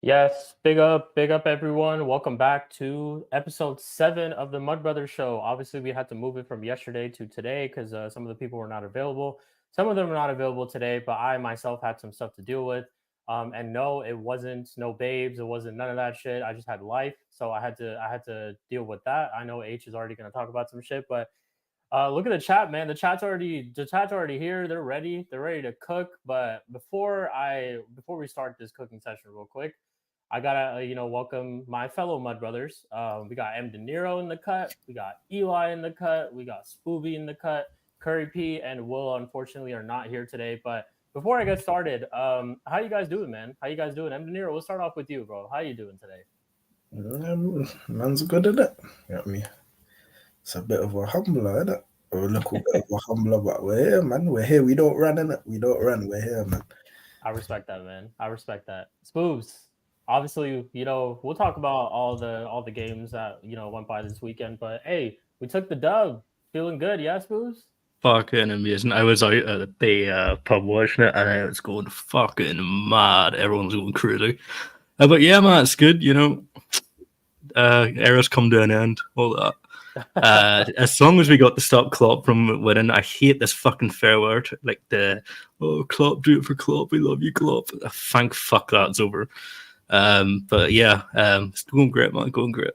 Yes, big up everyone. Welcome back to episode 7 of the Mud Brothers show. Obviously, we had to move it from yesterday to today because some of the people were not available. Some of them were not available today, but I myself had some stuff to deal with. And no, it wasn't no babes, it wasn't none of that shit. I just had life, so I had to deal with that. I know H is already going to talk about some shit, but look at the chat, man. The chat's already here. They're ready. They're ready to cook. But before we start this cooking session, real quick, I gotta welcome my fellow Mud Brothers. We got M De Niro in the cut. We got Eli in the cut. We got Spooby in the cut. Curry P and Will unfortunately are not here today. But before I get started, how you guys doing, man? How you guys doing? M De Niro, we'll start off with you, bro. How you doing today? Man's good at it. You know what I mean? It's a bit of a humbler, isn't it? Or a little bit of a humbler, but we're here, man. We're here. We don't run, innit? We don't run. We're here, man. I respect that, man. I respect that. Spoobs. Obviously, we'll talk about all the games that went by this weekend. But hey, we took the dub. Feeling good, yeah, Spoobs? Fucking amazing. I was out at the pub watching it and I was going fucking mad. Everyone's going crazy. But yeah, man, it's good, Era's come to an end, all that. As long as we got to stop Klopp from winning, I hate this fucking fair word. Like Klopp, do it for Klopp. We love you, Klopp. Thank fuck that's over. But yeah, it's going great, man. Going great.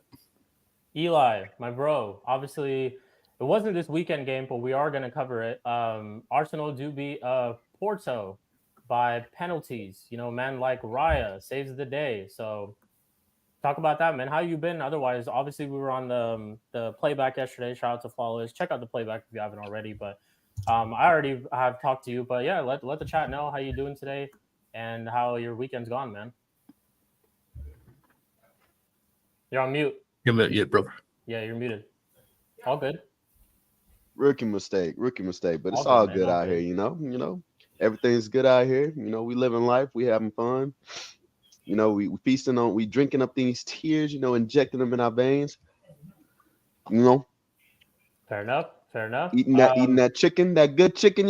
Eli, my bro. Obviously, it wasn't this weekend game, but we are going to cover it. Arsenal do beat Porto by penalties. Man like Raya saves the day. So talk about that, man. How you been? Otherwise, obviously, we were on the playback yesterday. Shout out to followers. Check out the playback if you haven't already. But I already have talked to you. But yeah, let the chat know how you doing today and how your weekend's gone, man. You're on mute. You're muted, brother. Yeah, you're muted. All good. Rookie mistake, but it's All all good, man, good all out good. here, everything's good out here. We living life, we having fun. We feasting on, we drinking up these tears, injecting them in our veins. Fair enough. Eating that chicken, that good chicken,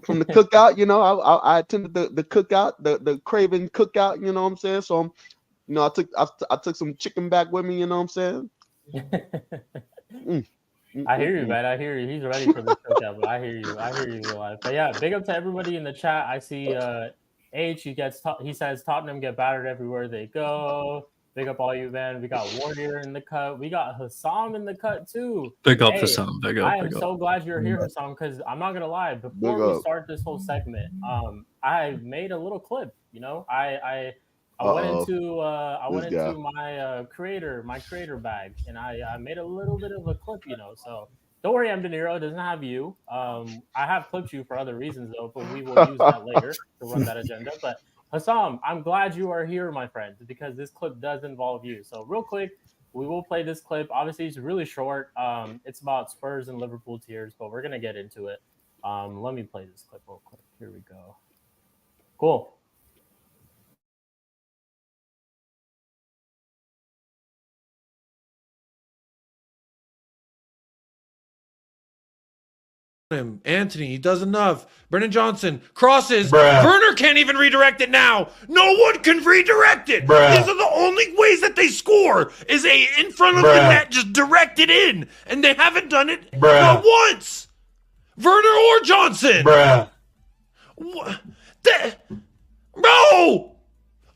from the cookout. I attended the cookout, the Craven cookout. You know what I'm saying? So, I took some chicken back with me. You know what I'm saying? I hear you, man. I hear you. He's ready for this cookout, but I hear you. Eli. But yeah, big up to everybody in the chat. I see H. He says Tottenham get battered everywhere they go. Big up all you, man. We got Warrior in the cut. We got Hassam in the cut too. Big up Hey, for some. Big up. I am so glad you're here, Hassam, because I'm not gonna lie. Before we start this whole segment, I made a little clip. I went into my creator bag, and I made a little bit of a clip, So don't worry, M De Niro, it doesn't have you. I have clipped you for other reasons though, but we will use that later to run that agenda. But Hassam, I'm glad you are here, my friend, because this clip does involve you. So real quick, we will play this clip. Obviously, it's really short. It's about Spurs and Liverpool tears, but we're gonna get into it. Let me play this clip real quick. Here we go. Cool. him. Anthony, he does enough. Brennan Johnson crosses. Werner can't even redirect it now. No one can redirect it. These are the only ways that they score is in front of the net, just direct it in. And they haven't done it not once. Werner or Johnson. What? Bro!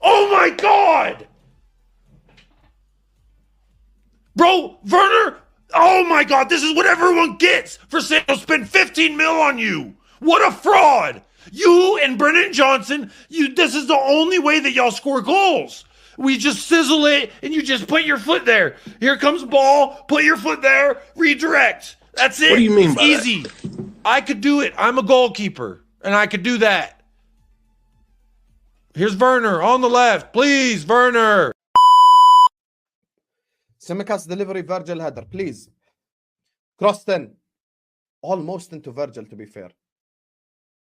Oh my God! Bro, Werner... Oh my God, this is what everyone gets for saying they'll spend 15 mil on you. What a fraud. You and Brennan Johnson, this is the only way that y'all score goals. We just sizzle it and you just put your foot there. Here comes ball, put your foot there, redirect. That's it. What do you mean it's by easy. that? I could do it. I'm a goalkeeper and I could do that. Here's Werner on the left. Please, Werner. Simicast delivery, Virgil header, please. Cross 10. Almost into Virgil, to be fair.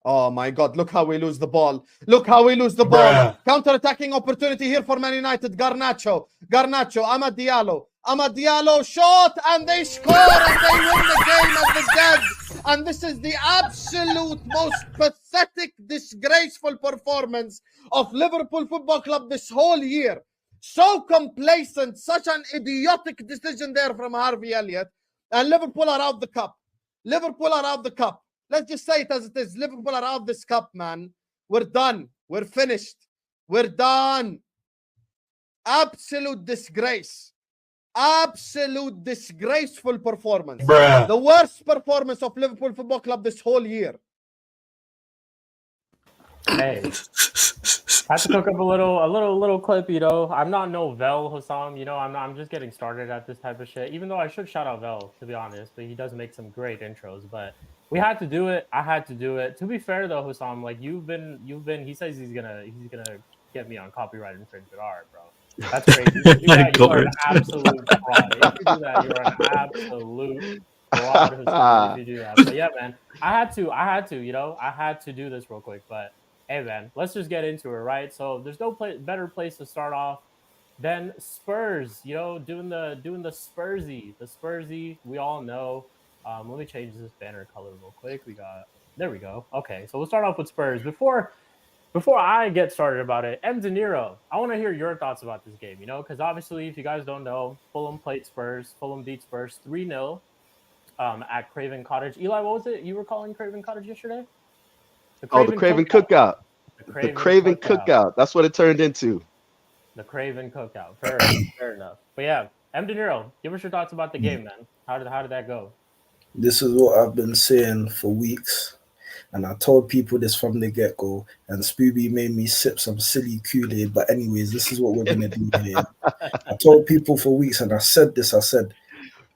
Oh my God, look how we lose the ball. Look how we lose the ball. Counter-attacking opportunity here for Man United. Garnacho, Amad Diallo, shot, and they score, and they win the game at the dead. And this is the absolute most pathetic, disgraceful performance of Liverpool Football Club this whole year. So complacent, such an idiotic decision there from Harvey Elliott. And Liverpool are out the cup. Let's just say it as it is. Liverpool are out this cup, man. We're done. We're finished. We're done. Absolute disgrace. Absolute disgraceful performance. Bruh. The worst performance of Liverpool Football Club this whole year. Hey, I have to cook up a little clip, you know. I'm not no Vel Hussam, you know. I'm just getting started at this type of shit. Even though I should shout out Vel, to be honest, but he does make some great intros. But we had to do it. I had to do it. To be fair though, Hussam, like you've been. He says he's gonna get me on copyright infringement. All right, bro. That's crazy. If you do that, you are an absolute fraud. If you do that, you're an absolute fraud, Hussam, if you do that. But yeah, man, I had to, you know, I had to do this real quick. But hey, man, let's just get into it, right? So there's no better place to start off than Spurs. You know, doing the Spursy. We all know. Let me change this banner color real quick. There we go. Okay, so we'll start off with Spurs. Before I get started about it, M. De Niro, I want to hear your thoughts about this game, you know, because obviously, if you guys don't know, Fulham played Spurs. Fulham beat Spurs 3-0 at Craven Cottage. Eli, what was it you were calling Craven Cottage yesterday? The Craven Cookout. The Craven Cookout. That's what it turned into. The Craven Cookout. Fair enough. But yeah, M. De Niro, give us your thoughts about the game, man. How did that go? This is what I've been saying for weeks. And I told people this from the get-go, and Spooby made me sip some silly Kool-Aid. But anyways, this is what we're going to do here. I told people for weeks, and I said,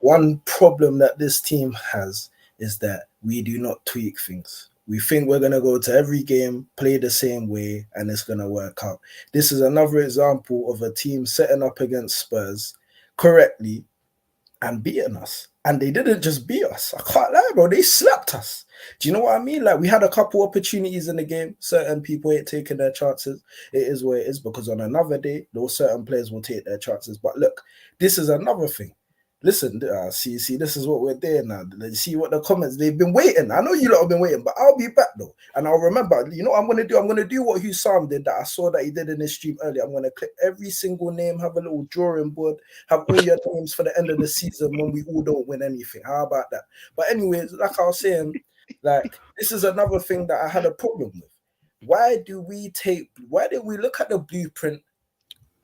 one problem that this team has is that we do not tweak things. We think we're going to go to every game, play the same way, and it's going to work out. This is another example of a team setting up against Spurs correctly and beating us. And they didn't just beat us. I can't lie, bro. They slapped us. Do you know what I mean? Like, we had a couple opportunities in the game. Certain people ain't taking their chances. It is what it is, because on another day, those certain players will take their chances. But look, this is another thing. Listen, see, this is what we're doing now. See what the comments, they've been waiting. I know you lot have been waiting, but I'll be back though. And I'll remember, you know what I'm going to do? I'm going to do what Hussam did that I saw that he did in his stream earlier. I'm going to click every single name, have a little drawing board, have all your names for the end of the season when we all don't win anything. How about that? But anyways, like I was saying, like, this is another thing that I had a problem with. Why did we look at the blueprint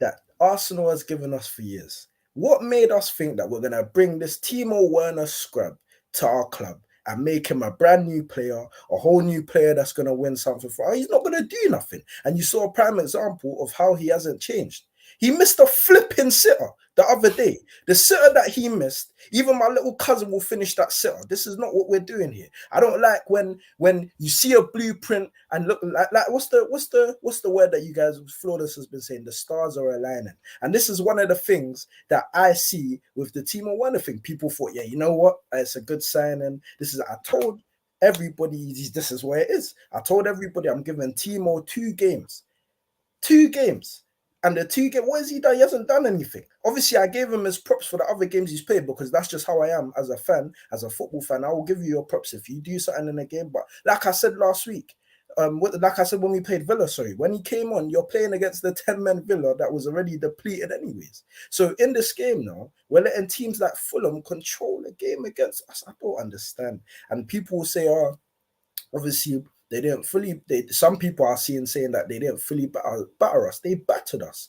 that Arsenal has given us for years? What made us think that we're going to bring this Timo Werner scrub to our club and make him a brand new player, a whole new player that's going to win something for us? He's not going to do nothing. And you saw a prime example of how he hasn't changed. He missed a flipping sitter the other day. The sitter that he missed, even my little cousin will finish that sitter. This is not what we're doing here. I don't like when you see a blueprint and look like what's the word that you guys, Flawless has been saying, the stars are aligning. And this is one of the things that I see with the Timo Werner thing. People thought, yeah, you know what? It's a good signing. I told everybody this is where it is. I told everybody I'm giving Timo 2 games. 2 games. And the 2 games, what has he done? He hasn't done anything. Obviously, I gave him his props for the other games he's played, because that's just how I am as a fan, as a football fan. I will give you your props if you do something in a game. But like I said last week, like I said when we played Villa, when he came on, you're playing against the 10-man Villa that was already depleted anyways. So in this game now, we're letting teams like Fulham control the game against us. I don't understand. And people will say, obviously, they didn't fully. Some people are saying that they didn't fully batter us. They battered us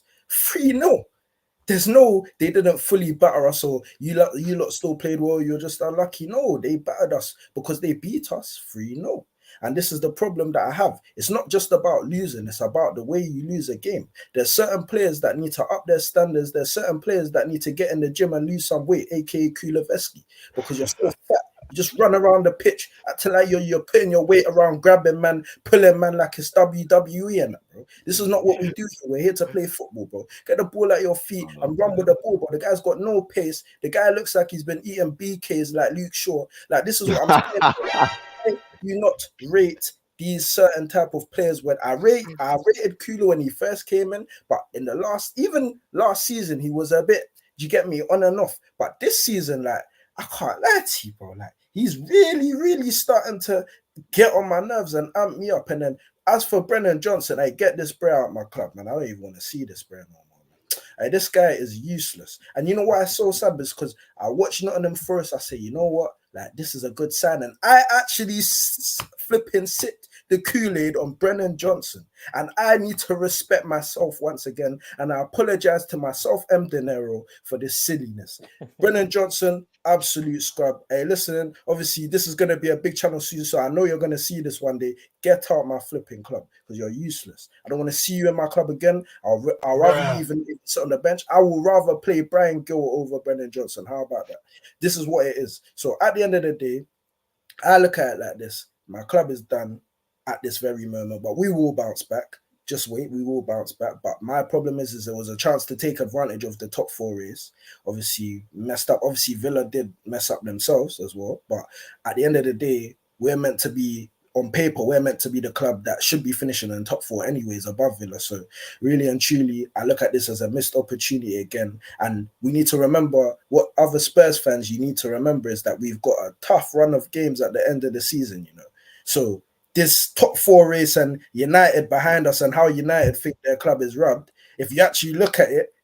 3-0. They didn't fully batter us. So you lot still played well. You're just unlucky. No, they battered us because they beat us 3-0. And this is the problem that I have. It's not just about losing. It's about the way you lose a game. There's certain players that need to up their standards. There's certain players that need to get in the gym and lose some weight, aka Kuleveski, because you're still fat. You just run around the pitch until like you're putting your weight around, grabbing man, pulling man like it's WWE and that, bro. This is not what we do here. We're here to play football, bro. Get the ball at your feet and run with the ball, bro. The guy's got no pace. The guy looks like he's been eating BKs like Luke Shaw. Like, this is what I'm saying. Do not rate these certain type of players. When I rated Kulu when he first came in, but in the even last season, he was a bit, do you get me, on and off. But this season, like, I can't lie to you, bro. Like, he's really, really starting to get on my nerves and amp me up. And then as for Brennan Johnson, I get this bro out of my club, man. I don't even want to see this bro no more. This guy is useless. And you know why it's so sad? Because I watched Nottingham Forest. I say, you know what? Like, this is a good sign. And I actually flipping sipped the Kool-Aid on Brennan Johnson. And I need to respect myself once again. And I apologize to myself, M. De Niro, for this silliness. Brennan Johnson, absolute scrub. Hey, listen, obviously, this is going to be a big channel soon, so I know you're going to see this one day. Get out my flipping club because you're useless. I don't want to see you in my club again. I'll rather you even sit on the bench. I will rather play Brian Gill over Brennan Johnson. How about that? This is what it is. So at the end of the day, I look at it like this. My club is done at this very moment, but we will bounce back. Just wait, we will bounce back. But my problem is there was a chance to take advantage of the top 4 race. Obviously, messed up. Obviously, Villa did mess up themselves as well. But at the end of the day, we're meant to be, on paper, we're meant to be the club that should be finishing in top 4 anyways, above Villa. So really and truly, I look at this as a missed opportunity again. And we need to remember what other Spurs fans you need to remember is that we've got a tough run of games at the end of the season, you know. So this top 4 race and United behind us and how United think their club is rubbed. If you actually look at it,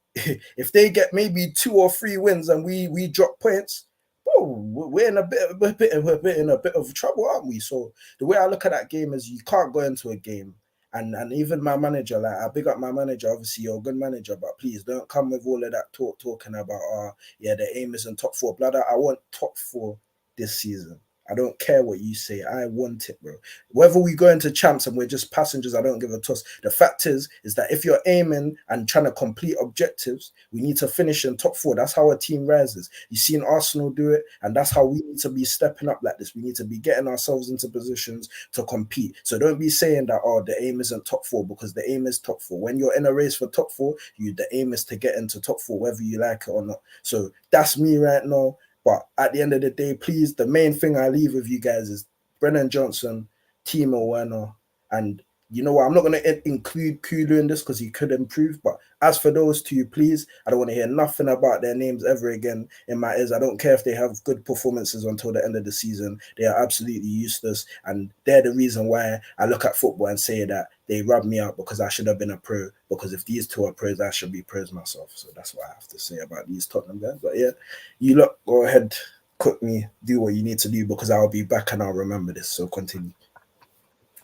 if they get maybe 2 or 3 wins and we drop points, oh, we're in a bit of trouble, aren't we? So the way I look at that game is you can't go into a game and even my manager, like I big up my manager, obviously you're a good manager, but please don't come with all of that talking about the aim is in top 4. Blood, I want top 4 this season. I don't care what you say. I want it, bro. Whether we go into champs and we're just passengers, I don't give a toss. The fact is that if you're aiming and trying to complete objectives, we need to finish in top 4. That's how a team rises. You've seen Arsenal do it, and that's how we need to be stepping up like this. We need to be getting ourselves into positions to compete. So don't be saying that, the aim isn't top 4, because the aim is top 4. When you're in a race for top 4, the aim is to get into top 4, whether you like it or not. So that's me right now. But at the end of the day, please, the main thing I leave with you guys is Brennan Johnson, Timo Werner, and you know what? I'm not going to include Kulu in this because he could improve. But as for those 2, please, I don't want to hear nothing about their names ever again in my ears. I don't care if they have good performances until the end of the season. They are absolutely useless. And they're the reason why I look at football and say that they rub me out because I should have been a pro. Because if these 2 are pros, I should be pros myself. So that's what I have to say about these Tottenham guys. But yeah, you look, go ahead, cook me, do what you need to do because I'll be back and I'll remember this. So continue.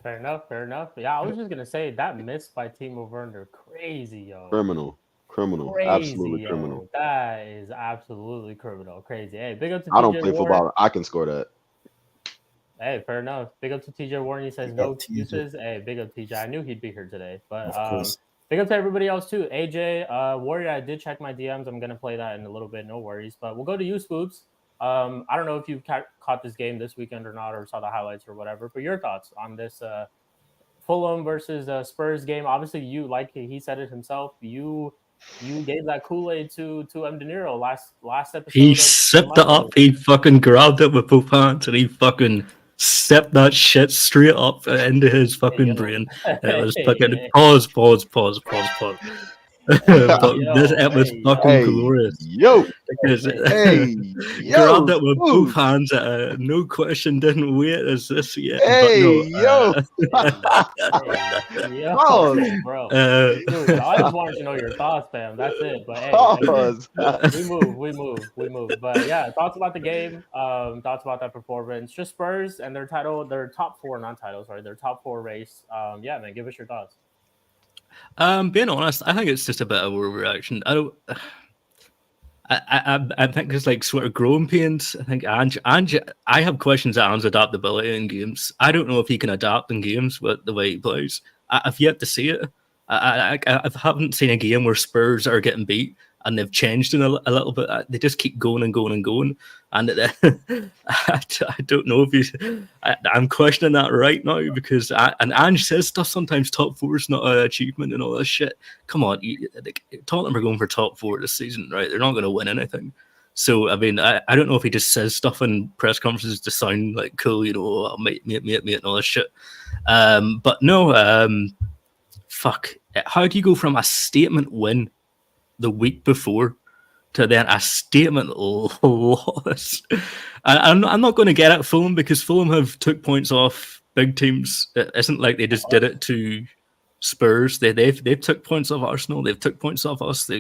Fair enough. Yeah, I was just gonna say that miss by Timo Werner, crazy, yo. Criminal, crazy, absolutely yo. criminal. That is absolutely criminal, crazy. Hey, big up to TJ I don't play Warren. football. I can score that. Hey, fair enough. Big up to TJ Warren. He says Big no up, TJ. excuses. Hey, big up TJ. I knew he'd be here today, but Of course. big up to everybody else too. AJ, Warrior. I did check my DMs. I'm gonna play that in a little bit. No worries. But we'll go to you, Spoobs. I don't know if you caught this game this weekend or not, or saw the highlights or whatever. But your thoughts on this Fulham versus Spurs game? Obviously, you, like he said it himself, you gave that Kool-Aid to M. De Niro last episode. He sipped it up. He fucking grabbed it with both hands and he fucking sipped that shit straight up into his fucking brain. It was fucking pause. But it was fucking glorious. Because grabbed it with both hands. No question, didn't wait. Is this yet? Bro. Dude, I just wanted to know your thoughts, fam. That's it. But hey, we move. But yeah, thoughts about the game. Thoughts about that performance. Just Spurs and their top 4 non-titles, right? Their top 4 race. Yeah, man, give us your thoughts. Being honest, I think it's just a bit of overreaction. I think it's like sort of growing pains. I think Ange, I have questions at Ange's adaptability in games. I don't know if he can adapt in games with the way he plays. I've yet to see it. I haven't seen a game where Spurs are getting beat and they've changed in a little bit. They just keep going. And I don't know if I'm questioning that right now because and Ange says stuff sometimes top 4 is not an achievement and all this shit. Come on, Tottenham are going for top 4 this season, right? They're not going to win anything. So I mean, I don't know if he just says stuff in press conferences to sound like cool, mate, and all this shit. But no, fuck. How do you go from a statement win the week before to then a statement loss? I'm not going to get at Fulham because Fulham have took points off big teams. It isn't like they just did it to Spurs. They've took points off Arsenal. They've took points off us.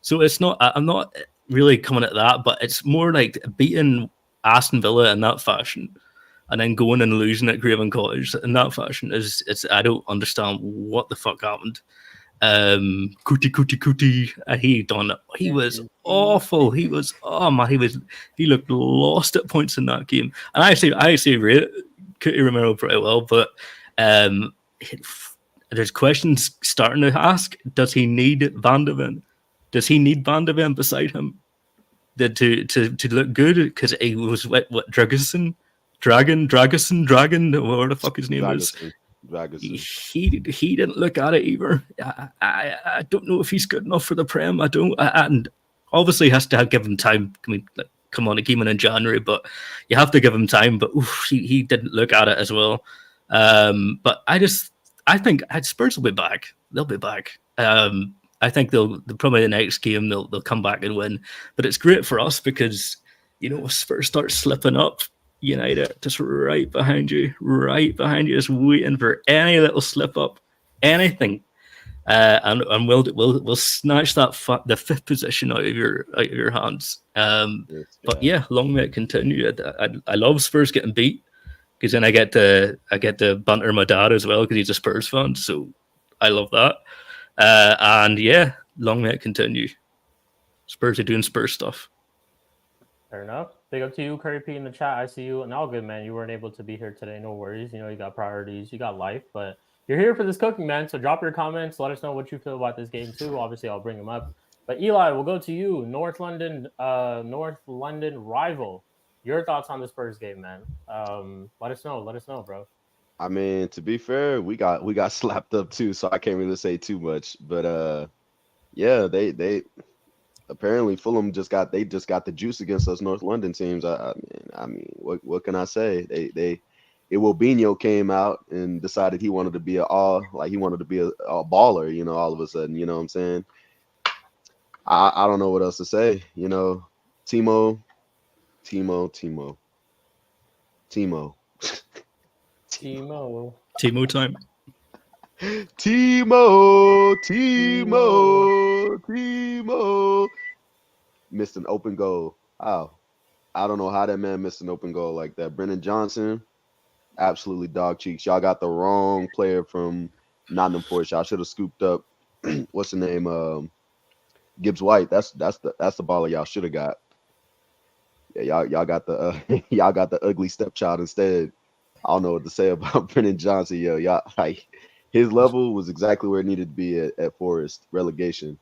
So it's not. I'm not really coming at that, but it's more like beating Aston Villa in that fashion, and then going and losing at Craven Cottage in that fashion it's. I don't understand what the fuck happened. Kuti. He was awful. He looked lost at points in that game. And I actually rate Kuti Romero pretty well, but there's questions starting to ask: does he need Van de Ven? Does he need Van de Ven beside him to look good? Because he was what Dragon, whatever the fuck his name is. He didn't look at it either. I don't know if he's good enough for the Prem. And obviously has to give him time. I mean, come on, he came in January, but you have to give him time. But he didn't look at it as well. But I think Spurs will be back. They'll be back. I think they'll probably the next game they'll come back and win. But it's great for us because if Spurs start slipping up, United just right behind you, just waiting for any little slip up, anything, and we'll snatch the fifth position out of your hands. But yeah, long may it continue. I love Spurs getting beat because then I get to banter my dad as well because he's a Spurs fan, so I love that. And yeah, long may it continue. Spurs are doing Spurs stuff. Fair enough. Big up to you, Curry P in the chat. I see you. And all good, man. You weren't able to be here today. No worries. You got priorities. You got life. But you're here for this cooking, man. So drop your comments. Let us know what you feel about this game, too. Obviously, I'll bring them up. But Eli, we'll go to you. North London rival. Your thoughts on the Spurs game, man. Let us know, bro. I mean, to be fair, we got slapped up too, so I can't really say too much. But yeah, they apparently Fulham just got the juice against us North London teams. I mean, what can I say? Iwobinho came out and decided he wanted to be a baller, all of a sudden, you know what I'm saying? I don't know what else to say, Timo time. Timo missed an open goal. Wow. I don't know how that man missed an open goal like that. Brennan Johnson, absolutely dog cheeks. Y'all got the wrong player from Nottingham Forest. Y'all should have scooped up what's the name? Gibbs White. That's the baller y'all should have got. Yeah, y'all got the y'all got the ugly stepchild instead. I don't know what to say about Brennan Johnson. Yo, y'all his level was exactly where it needed to be at Forest relegation.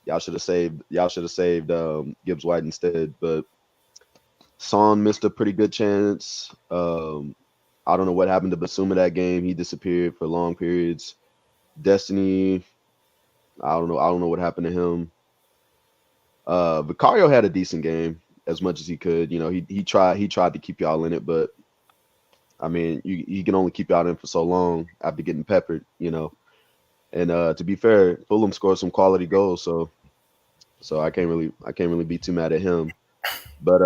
Y'all should have saved Gibbs White instead. But Son missed a pretty good chance. I don't know what happened to Basuma that game. He disappeared for long periods. Destiny, I don't know what happened to him. Vicario had a decent game as much as he could. He tried to keep y'all in it, but I mean, he can only keep y'all in for so long after getting peppered, And to be fair, Fulham scored some quality goals, so I can't really be too mad at him. But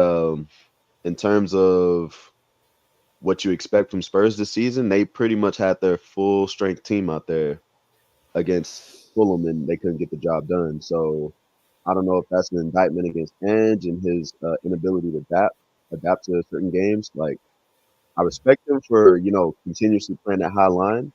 in terms of what you expect from Spurs this season, they pretty much had their full strength team out there against Fulham, and they couldn't get the job done. So I don't know if that's an indictment against Ange and his inability to adapt to certain games. Like, I respect him for, continuously playing that high line,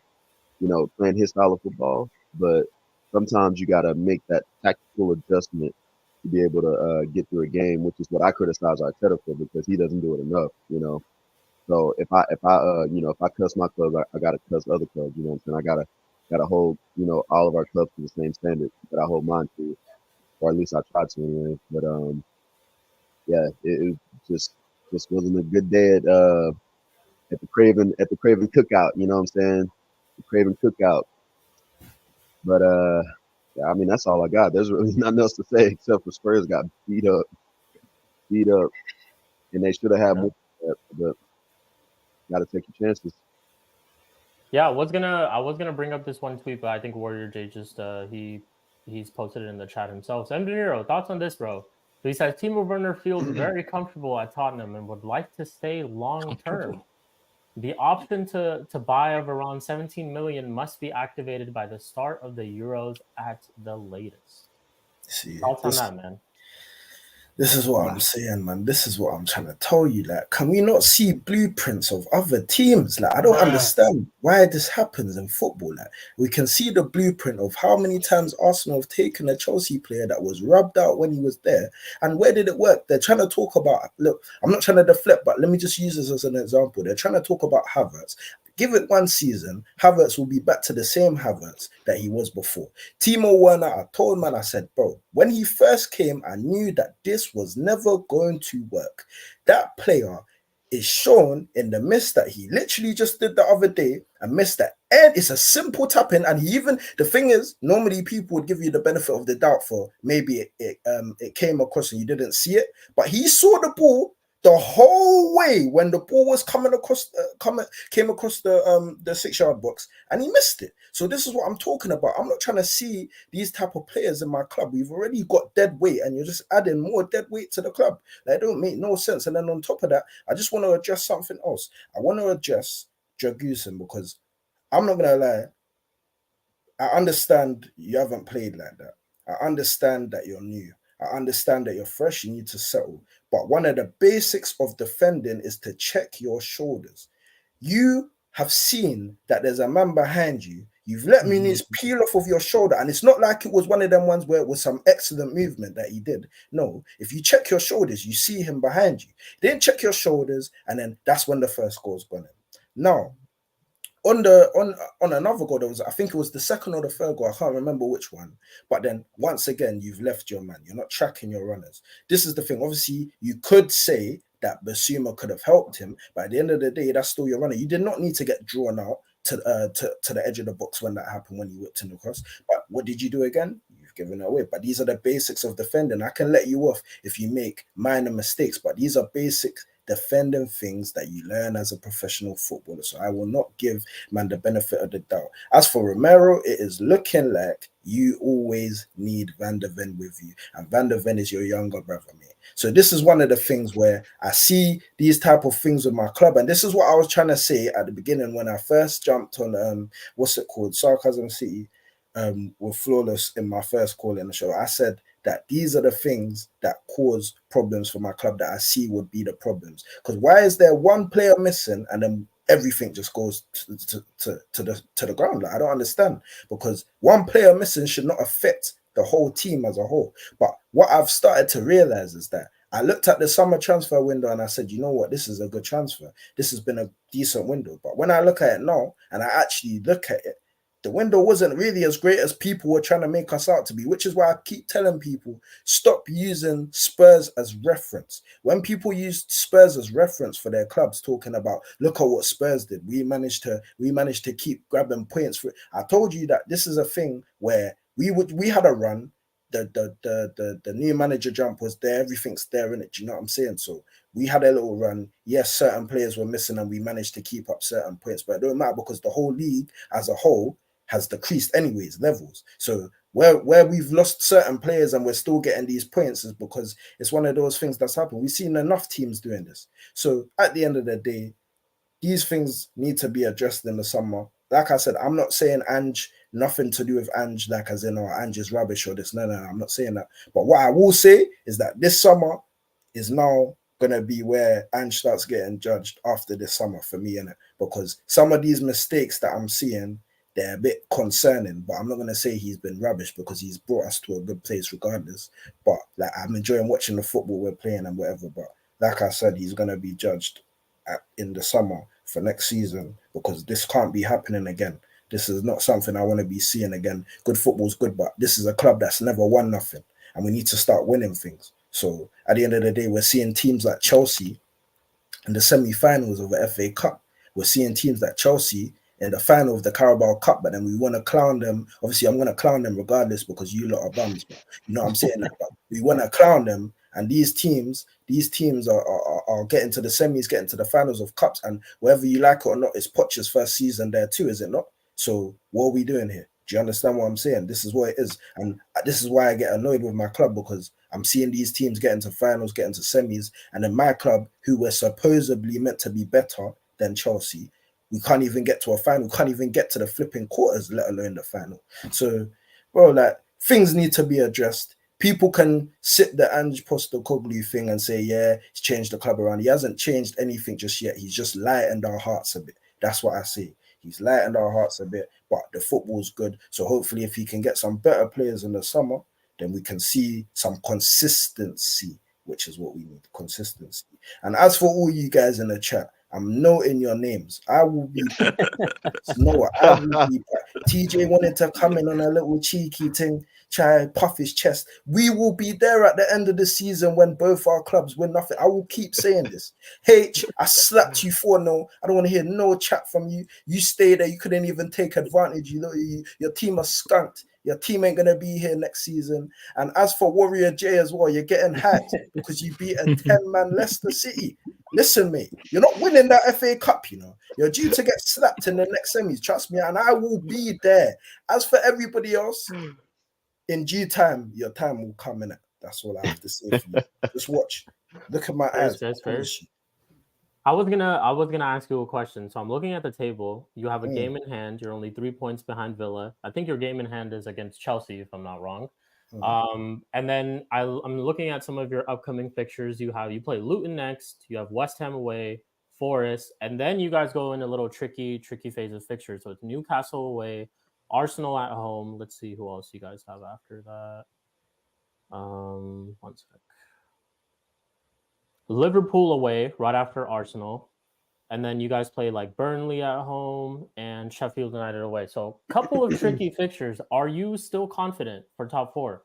playing his style of football. But sometimes you got to make that tactical adjustment to be able to get through a game, which is what I criticize Arteta for because he doesn't do it enough, So if I cuss my club, I got to cuss other clubs, you know what I'm saying? I got to hold, all of our clubs to the same standard that I hold mine to, or at least I try to anyway. But yeah, it just wasn't a good day at the Craven cookout, you know what I'm saying? The Craven cookout. But yeah, I mean that's all I got. There's really nothing else to say except for Spurs got beat up. beat up, and they should have had more. But got to take your chances. Yeah, I was gonna bring up this one tweet, but I think Warrior J just he's posted it in the chat himself. So, M. De Niro, thoughts on this, bro? So he says Timo Werner feels very comfortable at Tottenham and would like to stay long term. The option to buy of around 17 million must be activated by the start of the Euros at the latest. See, Thoughts on that, man? This is what I'm saying, man. This is what I'm trying to tell you. Like, can we not see blueprints of other teams? Like, I don't understand why this happens in football. Like, we can see the blueprint of how many times Arsenal have taken a Chelsea player that was rubbed out when he was there. And where did it work? They're trying to talk about, look, I'm not trying to deflect, but let me just use this as an example. They're trying to talk about Havertz. Give it one season, Havertz will be back to the same Havertz that he was before. Timo Werner, I told man, I said, bro, when he first came, I knew that this was never going to work. That player is shown in the miss that he literally just did the other day, and missed that. And it's a simple tap-in, and he even, the thing is, normally people would give you the benefit of the doubt for maybe it came across and you didn't see it, but he saw the ball the whole way when the ball was coming across, came across the 6-yard box, and he missed it. So this is what I'm talking about. I'm not trying to see these type of players in my club. We've already got dead weight, and you're just adding more dead weight to the club. That don't make no sense. And then on top of that, I just want to address something else. I want to address Dragusin, because I'm not gonna lie. I understand you haven't played like that. I understand that you're new. I understand that you're fresh, you need to settle. But one of the basics of defending is to check your shoulders. You have seen that there's a man behind you. You've let Muniz peel off of your shoulder, and it's not like it was one of them ones where it was some excellent movement that he did. No, if you check your shoulders, you see him behind you. You didn't check your shoulders, and then that's when the first goal's gone in. Now, on another goal, there was, I think it was the second or the third goal, I can't remember which one. But then once again, you've left your man. You're not tracking your runners. This is the thing. Obviously, you could say that Basuma could have helped him, but at the end of the day, that's still your runner. You did not need to get drawn out to the edge of the box when that happened, when you whipped in the cross. But what did you do again? You've given it away. But these are the basics of defending. I can let you off if you make minor mistakes, but these are basic defending things that you learn as a professional footballer. So I will not give man the benefit of the doubt. As for Romero, it is looking like you always need Van der Ven with you, and Van der Ven is your younger brother, mate. So this is one of the things where I see these type of things with my club, and this is what I was trying to say at the beginning when I first jumped on what's it called, Sarcasm City, with Flawless in my first call in the show. I said that these are the things that cause problems for my club that I see would be the problems. Because why is there one player missing and then everything just goes to the ground? Like, I don't understand. Because one player missing should not affect the whole team as a whole. But what I've started to realize is that I looked at the summer transfer window and I said, you know what, this is a good transfer. This has been a decent window. But when I look at it now and I actually look at it, the window wasn't really as great as people were trying to make us out to be, which is why I keep telling people, stop using Spurs as reference. When people use Spurs as reference for their clubs, talking about, look at what Spurs did. We managed to keep grabbing points for it. I told you that this is a thing where we had a run. The new manager jump was there. Everything's there in it. Do you know what I'm saying? So we had a little run. Yes, certain players were missing and we managed to keep up certain points, but it don't matter because the whole league as a whole has decreased anyways, levels. So where we've lost certain players and we're still getting these points is because it's one of those things that's happened. We've seen enough teams doing this. So at the end of the day, these things need to be addressed in the summer. Like I said, I'm not saying Ange, nothing to do with Ange, like as in, Ange is rubbish or this. No, I'm not saying that. But what I will say is that this summer is now going to be where Ange starts getting judged after this summer for me, innit? Because some of these mistakes that I'm seeing, they're a bit concerning, but I'm not going to say he's been rubbish because he's brought us to a good place regardless. But like, I'm enjoying watching the football we're playing and whatever. But like I said, he's going to be judged in the summer for next season because this can't be happening again. This is not something I want to be seeing again. Good football's good, but this is a club that's never won nothing, and we need to start winning things. So at the end of the day, we're seeing teams like Chelsea in the semi-finals of the FA Cup. We're seeing teams like Chelsea in the final of the Carabao Cup, but then we want to clown them. Obviously, I'm going to clown them regardless because you lot are bums. But you know what I'm saying? But we want to clown them And these teams are getting to the semis, getting to the finals of cups, and whether you like it or not, it's Poch's first season there too, is it not? So what are we doing here? Do you understand what I'm saying? This is what it is. And this is why I get annoyed with my club, because I'm seeing these teams get into finals, get into semis, and then my club, who were supposedly meant to be better than Chelsea, we can't even get to a final, can't even get to the flipping quarters, let alone the final. So, bro, like, things need to be addressed. People can sit the Ange Postecoglou thing and say, yeah, he's changed the club around. He hasn't changed anything just yet. He's just lightened our hearts a bit. That's what I say. He's lightened our hearts a bit, but the football's good. So hopefully if he can get some better players in the summer, then we can see some consistency, which is what we need, consistency. And as for all you guys in the chat, I'm noting your names. I will be TJ wanted to come in on a little cheeky thing, try puff his chest. We will be there at the end of the season when both our clubs win nothing. I will keep saying this. H, I slapped you 4-0. I don't want to hear no chat from you. You stay there. You couldn't even take advantage. You know, your team are skunked. Your team ain't going to be here next season. And as for Warrior J as well, you're getting hyped because you beat a 10-man Leicester City. Listen, mate, you're not winning that FA Cup, you know. You're due to get slapped in the next semis, trust me, and I will be there. As for everybody else, in due time, your time will come in it. That's all I have to say for you. Just watch. Look at my eyes. I was gonna ask you a question. So I'm looking at the table. You have a game in hand. You're only 3 points behind Villa. I think your game in hand is against Chelsea, if I'm not wrong. And then I'm looking at some of your upcoming fixtures. You play Luton next. You have West Ham away, Forest, and then you guys go in a little tricky phase of fixtures. So it's Newcastle away, Arsenal at home. Let's see who else you guys have after that. One sec. Liverpool away right after Arsenal, and then you guys play like Burnley at home and Sheffield United away. So a couple of tricky fixtures. Are you still confident for top four?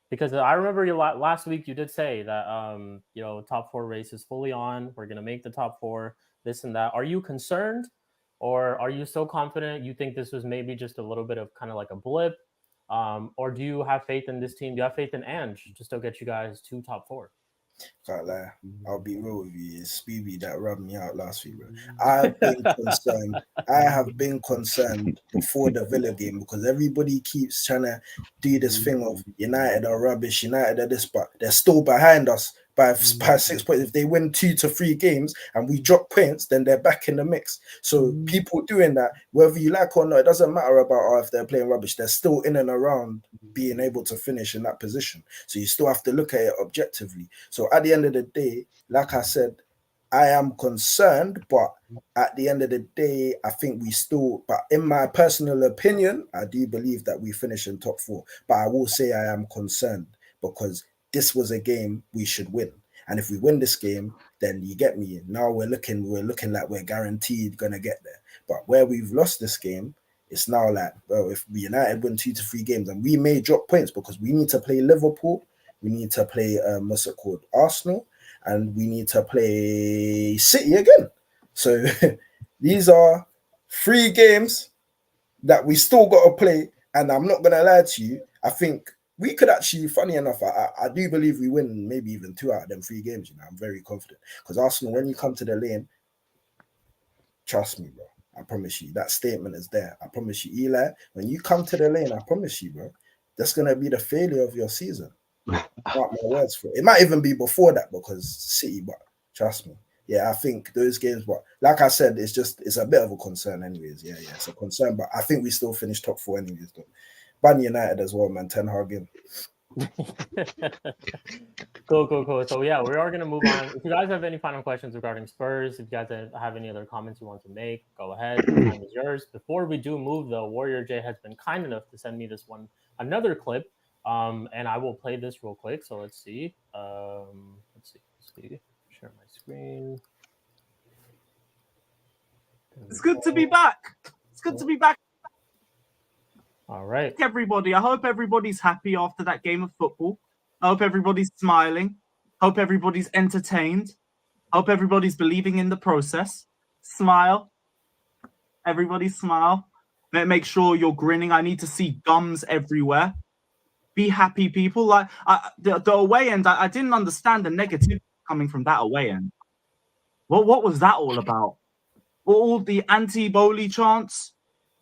Because I remember you last week you did say that top four race is fully on. We're gonna make the top four, this and that. Are you concerned, or are you so confident you think this was maybe just a little bit of kind of like a blip? Or do you have faith in this team? Do you have faith in Ange to still get you guys to top four? Can't lie. I'll be real with you. It's Speedy that rubbed me out last week, bro. I have been concerned before the Villa game because everybody keeps trying to do this thing of United are rubbish, United are this, but they're still behind us by 6 points. If they win 2 to 3 games and we drop points, then they're back in the mix. So people doing that, whether you like or not, it doesn't matter about if they're playing rubbish. They're still in and around being able to finish in that position. So you still have to look at it objectively. So at the end of the day, like I said, I am concerned, but at the end of the day, I think but in my personal opinion, I do believe that we finish in top 4. But I will say I am concerned because this was a game we should win. And if we win this game, then you get me. Now we're looking like we're guaranteed going to get there. But where we've lost this game, it's now like, well, if United win 2 to 3 games, and we may drop points because we need to play Liverpool, we need to play Arsenal, and we need to play City again. So these are 3 games that we still got to play. And I'm not going to lie to you, I think we could actually, funny enough, I do believe we win maybe even 2 out of them 3 games. You know, I'm very confident. Because Arsenal, when you come to the lane, trust me, bro. I promise you, that statement is there. I promise you, Eli, when you come to the lane, I promise you, bro, that's going to be the failure of your season. Mark my words for it. It might even be before that because City, but trust me. Yeah, I think those games, but like I said, it's a bit of a concern anyways. Yeah, it's a concern, but I think we still finish top 4 anyways, though. Ban United as well, man. 10 Hag in. Cool. So yeah, we are gonna move on. If you guys have any final questions regarding Spurs, if you guys have any other comments you want to make, go ahead. The time is yours. Before we do move, though, Warrior J has been kind enough to send me another clip, and I will play this real quick. So let's see. Let's see. Share my screen. It's good to be back. It's good to be back. All right. Everybody, I hope everybody's happy after that game of football. I hope everybody's smiling. Hope everybody's entertained. Hope everybody's believing in the process. Smile. Everybody smile. Make sure you're grinning. I need to see gums everywhere. be happy people. Like the away end, I didn't understand the negativity coming from that away end. What was that all about? All the anti-Bowley chants,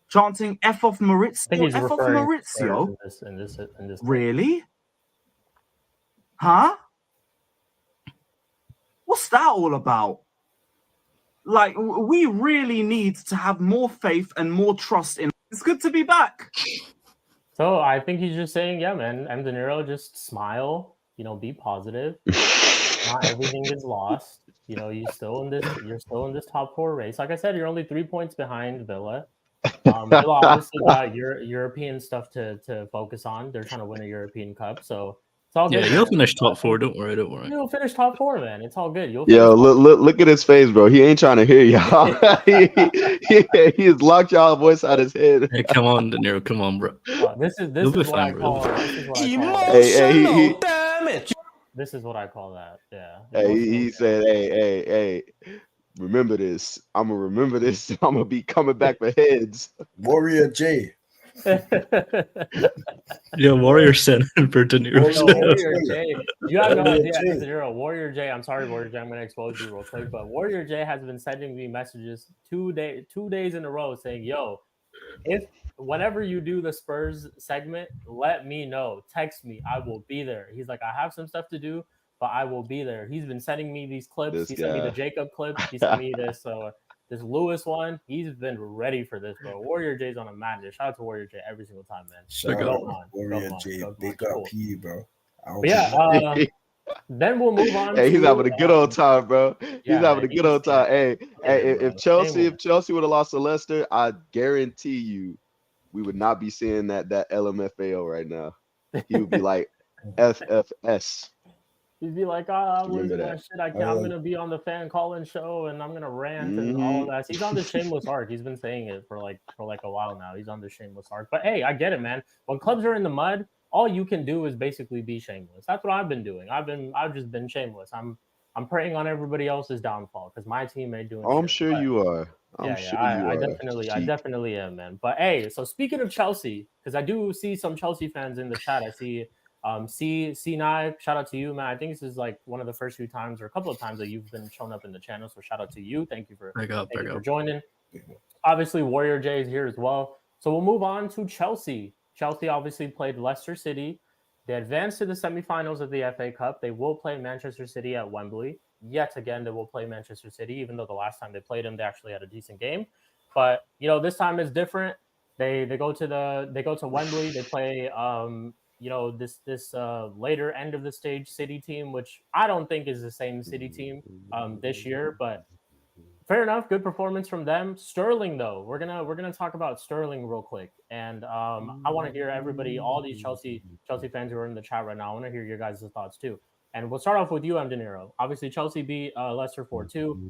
chanting "F off I think Maurizio, he's F off referring to Maurizio." Spurs in this clip. Really? Huh? What's that all about? Like, we really need to have more faith and more trust in. It's good to be back. So I think he's just saying, yeah, man, M. De Niro, just smile, be positive. Not everything is lost. You're still in this top 4 race. Like I said, you're only 3 points behind Villa. Villa obviously got European stuff to focus on. They're trying to win a European Cup, so it's all good. Yeah, you'll finish top 4. Don't worry. You'll finish top 4, man. It's all good. Yo, look at his face, bro. He ain't trying to hear y'all. he has locked y'all voice out his head. Hey, come on, De Niro. Come on, bro. This is what I call Emotional damage. This is what I call that. Yeah. Hey, he said, hey, remember this. I'm gonna remember this. I'm gonna be coming back for heads. Warrior J. Yeah, Warrior sent for De Niro. Warrior J. You have no idea. De Niro. Warrior J. I'm sorry, Warrior J. I'm gonna expose you real quick, but Warrior J has been sending me messages 2 days in a row saying, "Yo, whenever you do the Spurs segment, let me know. Text me. I will be there." He's like, "I have some stuff to do, but I will be there." He's been sending me these clips. He sent me the Jacob clip. He sent me this Lewis one. He's been ready for this, bro. Warrior J's on a madness. Shout out to Warrior J every single time, man. Shout out Warrior J. Big up to you, bro. But yeah, then we'll move on. Hey, he's having a good old time, bro. He's having a good old time. Hey, if Chelsea would have lost to Leicester, I guarantee you, we would not be seeing that LMFAO right now. He would be like FFS. He'd be like, I'm gonna be on the fan calling show and I'm gonna rant and all of that. He's on the shameless arc. He's been saying it for like a while now. He's on the shameless arc. But hey, I get it, man. When clubs are in the mud, all you can do is basically be shameless. That's what I've been doing. I've just been shameless. I'm preying on everybody else's downfall because my team ain't doing. I'm sure you are. I definitely am, man. But hey, so speaking of Chelsea, because I do see some Chelsea fans in the chat. I see C9, shout out to you, man. I think this is like one of the first few times or a couple of times that you've been showing up in the channel. So shout out to you. Thank you for joining. Obviously, Warrior J is here as well. So we'll move on to Chelsea. Chelsea obviously played Leicester City. They advanced to the semifinals of the FA Cup. They will play Manchester City at Wembley. Yet again, they will play Manchester City, even though the last time they played them, they actually had a decent game. But this time is different. They go to Wembley. They play this later end of the stage City team, which I don't think is the same City team this year, but fair enough. Good performance from them. Sterling, though, we're gonna talk about Sterling real quick, and I want to hear everybody, all these Chelsea fans who are in the chat right now. I want to hear your guys' thoughts too. And we'll start off with you, M. De Niro. Obviously, Chelsea beat Leicester 4-2.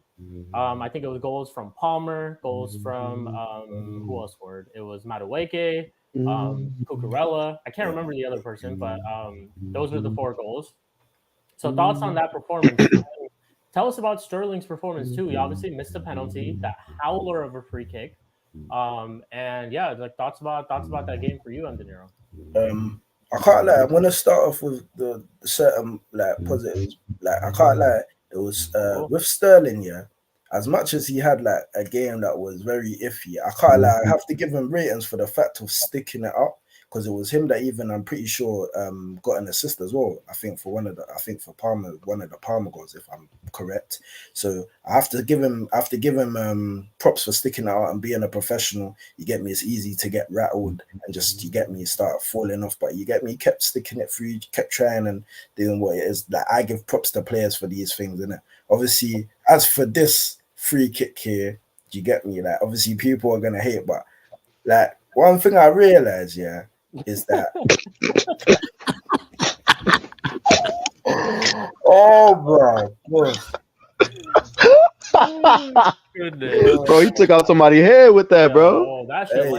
I think it was goals from Palmer, goals from who else scored? It was Madueke, Cucurella. I can't remember the other person, but those are the 4 goals. So thoughts on that performance? Tell us about Sterling's performance too. He obviously missed a penalty, that howler of a free kick. And yeah, like thoughts about that game for you, M. De Niro. I can't lie. I'm gonna start off with the certain positives. I can't lie. It was with Sterling, yeah. As much as he had a game that was very iffy, I can't lie. I have to give him ratings for the fact of sticking it up, because it was him that even, I'm pretty sure, got an assist as well. I think for Palmer, one of the Palmer goals, if I'm correct. So I have to give him props for sticking it out and being a professional. You get me? It's easy to get rattled and just, you get me, start falling off. But you get me? He kept sticking it through, kept trying and doing what it is. I give props to players for these things, innit? Obviously, as for this free kick here, do you get me? Obviously people are gonna hate, but one thing I realized, is that oh my god. Bro, he took out somebody's head with that, bro.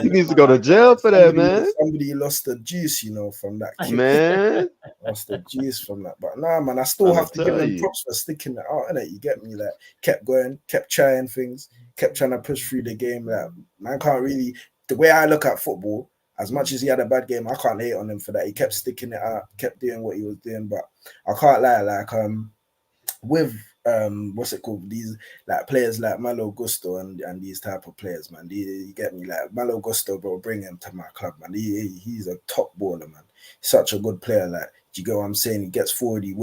He needs to go to jail for that, man. Somebody lost the juice, from that kick. Man. Lost the juice from that. But nah, man, I still have to give him props for sticking it out, innit? You get me? Kept going, kept trying things, kept trying to push through the game. Man can't really, the way I look at football, as much as he had a bad game, I can't hate on him for that. He kept sticking it out, kept doing what he was doing. But I can't lie, like with what's it called? These like players like Malo Gusto and these type of players, man. You get me? Like Malo Gusto, bro, bring him to my club, man. He's a top baller, man. Such a good player, like. Do you get what I'm saying? He gets forward, he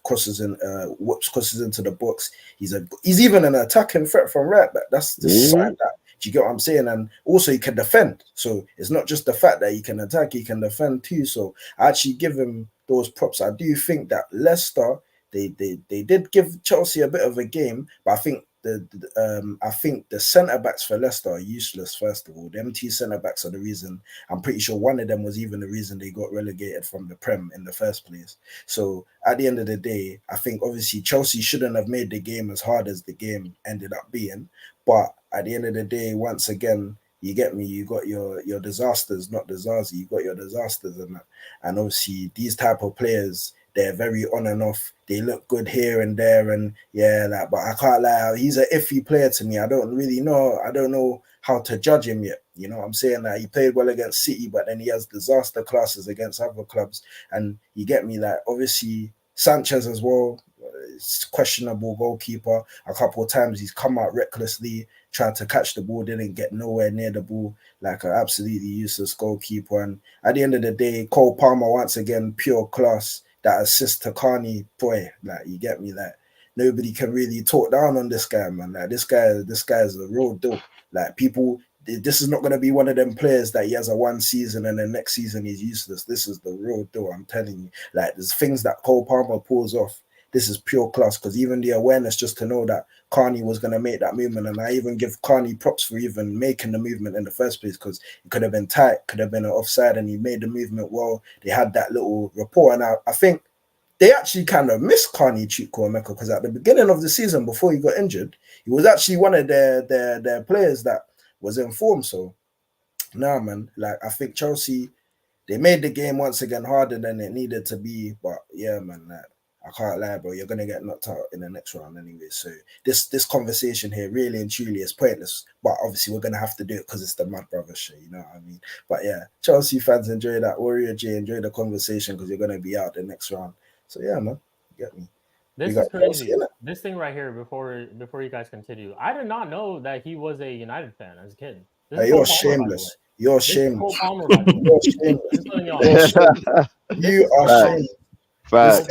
crosses into the box. He's even an attacking threat from right back. That's the sign that. Do you get what I'm saying? And also he can defend. So it's not just the fact that he can attack, he can defend too. So I actually give him those props. I do think that Leicester, they did give Chelsea a bit of a game, but I think the centre backs for Leicester are useless. First of all, the MT centre backs are the reason. I'm pretty sure one of them was even the reason they got relegated from the Prem in the first place. So at the end of the day, I think obviously Chelsea shouldn't have made the game as hard as the game ended up being. But at the end of the day, once again, you get me. You got your disasters, not disaster. You got your disasters and that. And obviously these type of players, they're very on and off. They look good here and there, and yeah, like, but I can't lie, he's an iffy player to me. I don't know how to judge him yet. You know what I'm saying? That he played well against City, but then he has disaster classes against other clubs. And you get me, like obviously Sanchez as well. It's questionable goalkeeper. A couple of times he's come out recklessly, tried to catch the ball, didn't get nowhere near the ball, like an absolutely useless goalkeeper. And at the end of the day, Cole Palmer once again, pure class. That assist to Carney, boy, like you get me, like nobody can really talk down on this guy, man. Like this guy is a real dope. Like people, this is not going to be one of them players that he has a one season and the next season he's useless. This is the real deal, I'm telling you. Like there's things that Cole Palmer pulls off. This is pure class, because even the awareness just to know that Carney was going to make that movement, and I even give Carney props for even making the movement in the first place, because it could have been tight, could have been an offside, and he made the movement well. They had that little rapport, and I think they actually kind of missed Carney Chukwuemeka, because at the beginning of the season, before he got injured, he was actually one of their players that was in form. So, nah, man, like I think Chelsea, they made the game once again harder than it needed to be, but yeah, man, like, I can't lie, bro. You're gonna get knocked out in the next round anyway. So this conversation here, really and truly, is pointless. But obviously, we're gonna have to do it because it's the Mad Brothers show. You know what I mean? But yeah, Chelsea fans, enjoy that. Warrior J, enjoy the conversation, because you're gonna be out the next round. So yeah, man, you get me. This is crazy. This thing right here, before you guys continue, I did not know that he was a United fan as a kid. Hey, you're shameless. You're shameless. You're shameless. You are shameless. Facts.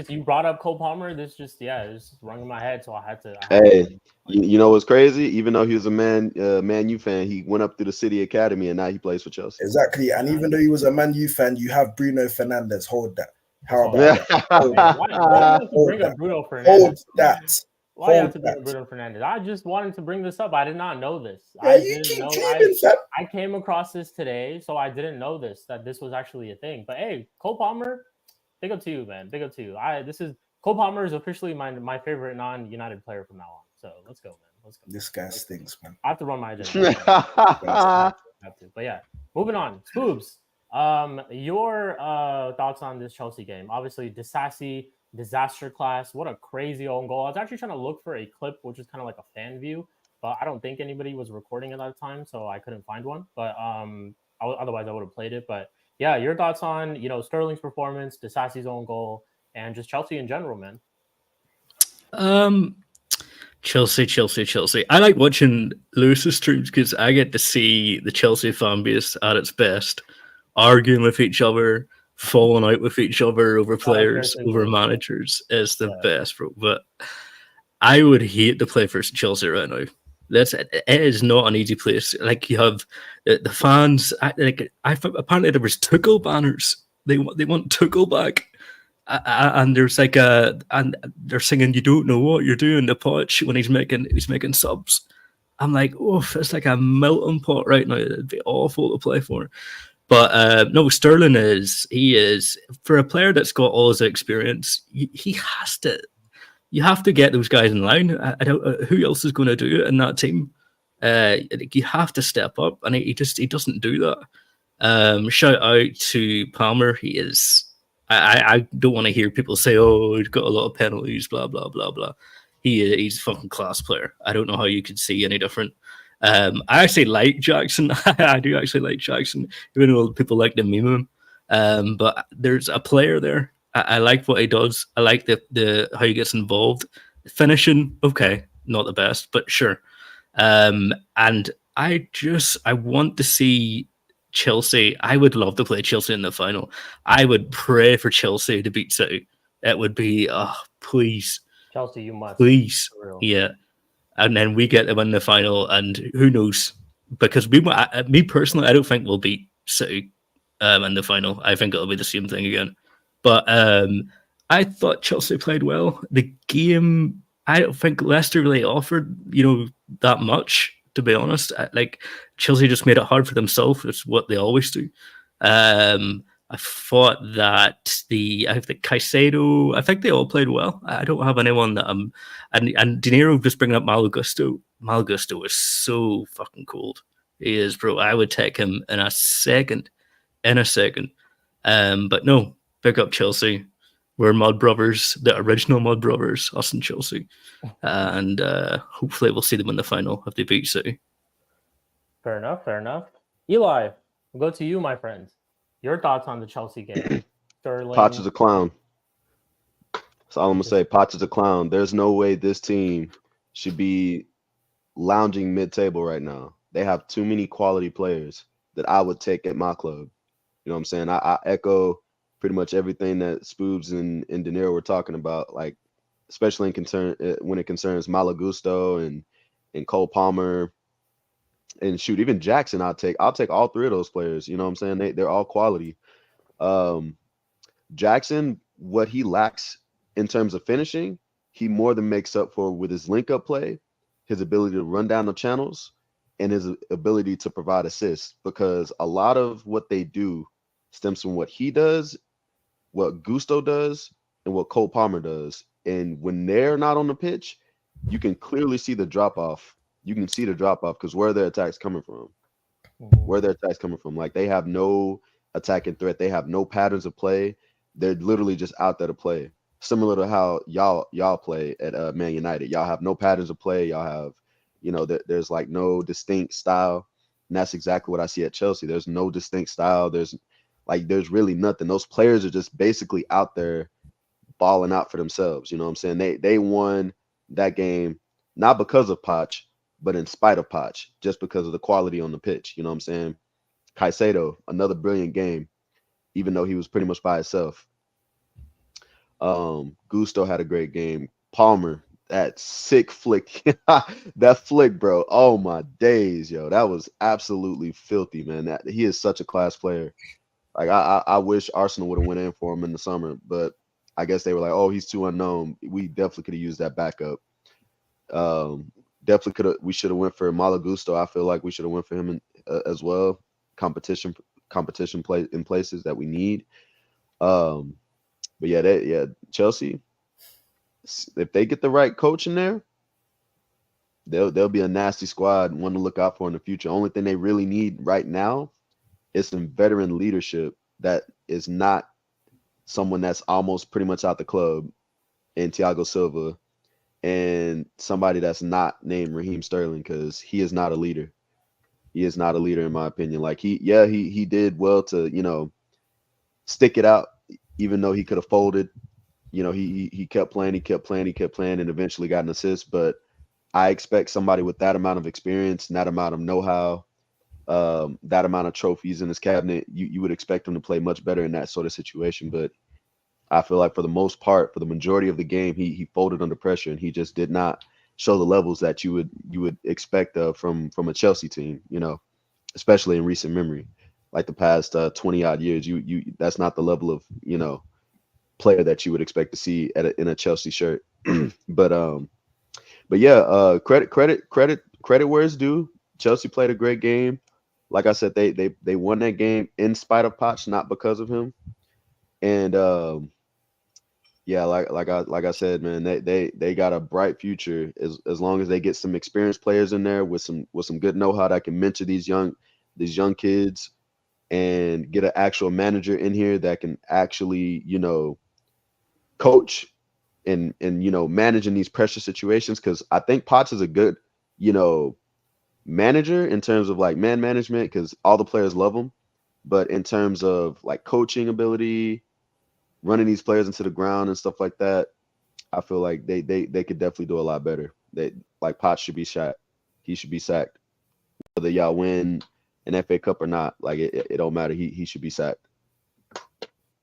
You brought up Cole Palmer. This just rung in my head, so I had to. You know what's crazy? Even though he was a Man U fan, he went up through the City Academy, and now he plays for Chelsea. Exactly, and even though he was a Man U fan, you have Bruno Fernandes. Hold that. How about that? Hold that. Why you have to bring Bruno Fernandes? I just wanted to bring this up. I did not know this. Yeah, I came across this today, so I didn't know that this was actually a thing. But hey, Cole Palmer, big up to you, man. Big up to you. Cole Palmer is officially my favorite non-United player from now on. So let's go, man. Let's go. This guy stinks, man. I have to run my agenda. But yeah, moving on. Spoobs, your thoughts on this Chelsea game? Obviously, Disasi, disaster class. What a crazy own goal. I was actually trying to look for a clip, which is kind of like a fan view, but I don't think anybody was recording at that time, so I couldn't find one. But otherwise I would have played it. But yeah, your thoughts on Sterling's performance, Disasi's own goal, and just Chelsea in general, man. Chelsea. I like watching Lewis's streams because I get to see the Chelsea fan base at its best, arguing with each other, falling out with each other over players, over managers is the best, bro. But I would hate to play for Chelsea right now. It is not an easy place. Like, you have the fans. Apparently there was Tuchel banners. They want Tuchel back. And there's and they're singing "You don't know what you're doing" to Poch when he's making subs. I'm like, oh, it's like a melting pot right now. It'd be awful to play for. But no, Sterling is for a player that's got all his experience. He has to. You have to get those guys in line. I don't. Who else is going to do it in that team? You have to step up, and he doesn't do that. Shout out to Palmer. He is. I don't want to hear people say, "Oh, he's got a lot of penalties." Blah blah blah blah. He's a fucking class player. I don't know how you could see any different. I actually like Jackson. I do actually like Jackson, even though people like to meme him. But there's a player there. I like what he does. I like the how he gets involved. Finishing, okay, not the best, but sure. And I want to see Chelsea. I would love to play Chelsea in the final. I would pray for Chelsea to beat City. It would be, please, Chelsea, you must. please, For real. yeah. And then we get to win the final, and who knows? Because me personally, I don't think we'll beat City in the final. I think it'll be the same thing again. But I thought Chelsea played well. The game, I don't think Leicester really offered, that much, to be honest. Like, Chelsea just made it hard for themselves. It's what they always do. I thought that I think Caicedo, I think they all played well. I don't have anyone that and De Niro just bringing up Malo Gusto. Malo Gusto is so fucking cold. He is, bro. I would take him in a second. But no, pick up Chelsea. We're Mud Brothers, the original Mud Brothers, us and Chelsea. And hopefully we'll see them in the final if they beat City. Fair enough. Eli, we'll go to you, my friend. Your thoughts on the Chelsea game? Sterling. Poch is a clown. That's all I'm going to say. Poch is a clown. There's no way this team should be lounging mid-table right now. They have too many quality players that I would take at my club. You know what I'm saying? I echo pretty much everything that Spoobs and De Niro were talking about, like, especially when it concerns Malo Gusto and Cole Palmer. And shoot, even Jackson, I'll take all three of those players. You know what I'm saying? They're all quality. Jackson, what he lacks in terms of finishing, he more than makes up for with his link-up play, his ability to run down the channels, and his ability to provide assists. Because a lot of what they do stems from what he does, what Gusto does, and what Cole Palmer does. And when they're not on the pitch, you can clearly see the drop-off. You can see the drop-off because where their attacks coming from. Like, they have no attacking threat. They have no patterns of play. They're literally just out there to play. Similar to how y'all play at Man United. Y'all have no patterns of play. Y'all have, there's like no distinct style. And that's exactly what I see at Chelsea. There's no distinct style. There's really nothing. Those players are just basically out there balling out for themselves. You know what I'm saying? They won that game not because of Poch, but in spite of Poch, just because of the quality on the pitch. You know what I'm saying? Caicedo, another brilliant game, even though he was pretty much by himself. Gusto had a great game. Palmer, that sick flick. That flick, bro. Oh, my days, yo. That was absolutely filthy, man. He is such a class player. Like, I wish Arsenal would have went in for him in the summer, but I guess they were like, oh, he's too unknown. We definitely could have used that backup. Definitely we should have went for Malo Gusto. I feel like we should have went for him as well. Competition play in places that we need. But yeah, Chelsea, if they get the right coach in there, they'll be a nasty squad, one to look out for in the future. Only thing they really need right now is some veteran leadership that is not someone that's almost pretty much out the club in Thiago Silva, and somebody that's not named Raheem Sterling, because he is not a leader. He is not a leader, in my opinion. Like, he did well to, stick it out, even though he could have folded. He kept playing, and eventually got an assist. But I expect somebody with that amount of experience, and that amount of know-how, that amount of trophies in his cabinet, you would expect him to play much better in that sort of situation. But I feel like for the most part, for the majority of the game, he folded under pressure, and he just did not show the levels that you would expect from a Chelsea team, especially in recent memory, like the past 20 odd years. That's not the level of player that you would expect to see in a Chelsea shirt. But yeah, credit where it's due. Chelsea played a great game. Like I said, they won that game in spite of Poch, not because of him. And yeah, like I said, man, they got a bright future as long as they get some experienced players in there with some good know-how that can mentor these young kids, and get an actual manager in here that can actually coach and manage in these pressure situations. Because I think Potts is a good manager in terms of like man management, because all the players love him. But in terms of like coaching ability, running these players into the ground and stuff like that, I feel like they could definitely do a lot better. They like Potts should be shot. He should be sacked. Whether y'all win an FA Cup or not, like it don't matter. He should be sacked.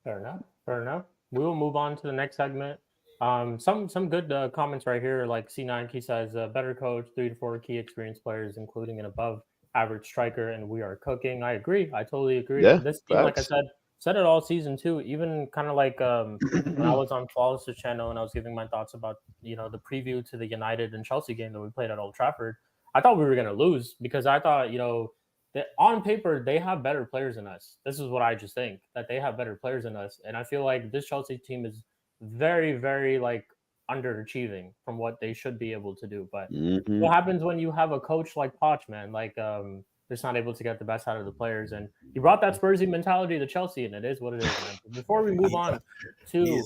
Fair enough. Fair enough. We will move on to the next segment. Some good comments right here. Like C9 Key says, better coach, 3 to 4 key experienced players, including an above average striker, and we are cooking. I agree. I totally agree. Yeah, This team, like I said it all season too. Even kind of like when I was on Flawless' channel and I was giving my thoughts about the preview to the United and Chelsea game that we played at Old Trafford. I thought we were gonna lose because I thought that on paper they have better players than us. This is what I just think, that they have better players than us, and I feel like this Chelsea team is very, very like underachieving from what they should be able to do. But what happens when you have a coach like Poch, man? Like just not able to get the best out of the players, and he brought that Spursy mentality to Chelsea, and it is what it is, man. Before we move on to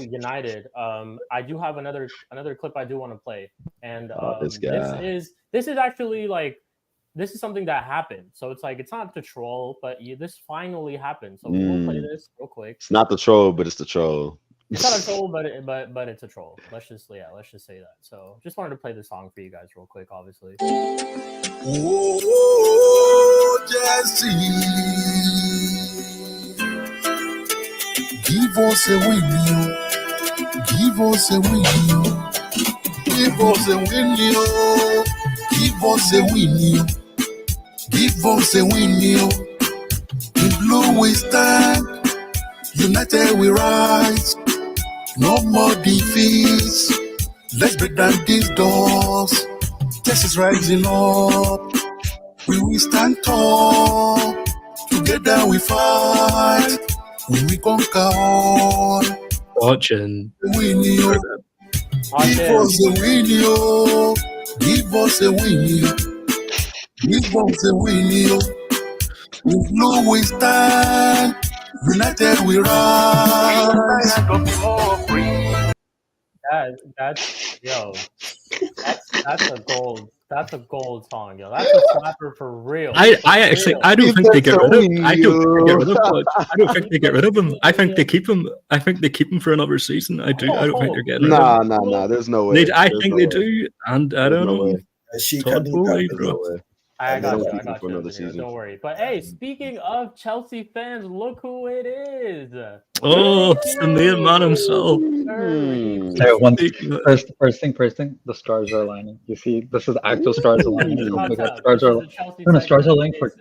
United, I do have another clip I do want to play, and this is actually like this is something that happened, so it's like it's not the troll, but this finally happened. So we will play this real quick. It's not the troll, but it's the troll. It's not a troll, but it's a troll. Let's just say that. So just wanted to play the song for you guys real quick, obviously. Oh, Jesse, give us a win, give us a win, give us a win, give us a win, give us a win, in blue we stand, united we rise. No more defeats. Let's break down these doors. Texas rising up. We will stand tall. Together we fight. We conquer all. Watching. Win you. Give us a win you. Give us a win you. Give us a win you. With blue we stand. United we rise. That's a gold. That's a gold song, yo. That's a slapper for real. I don't think they get rid of him. I don't think they get rid of him. I think they keep him. I think they keep him for another season. I don't think they're getting rid of him. Nah. There's no way. I think they do, and I don't know. I got you. Don't worry. But hey, speaking of Chelsea fans, look who it is. Oh, it's the main man himself. First thing, the stars are aligning. You see, this is actual stars aligning. Stars are aligning for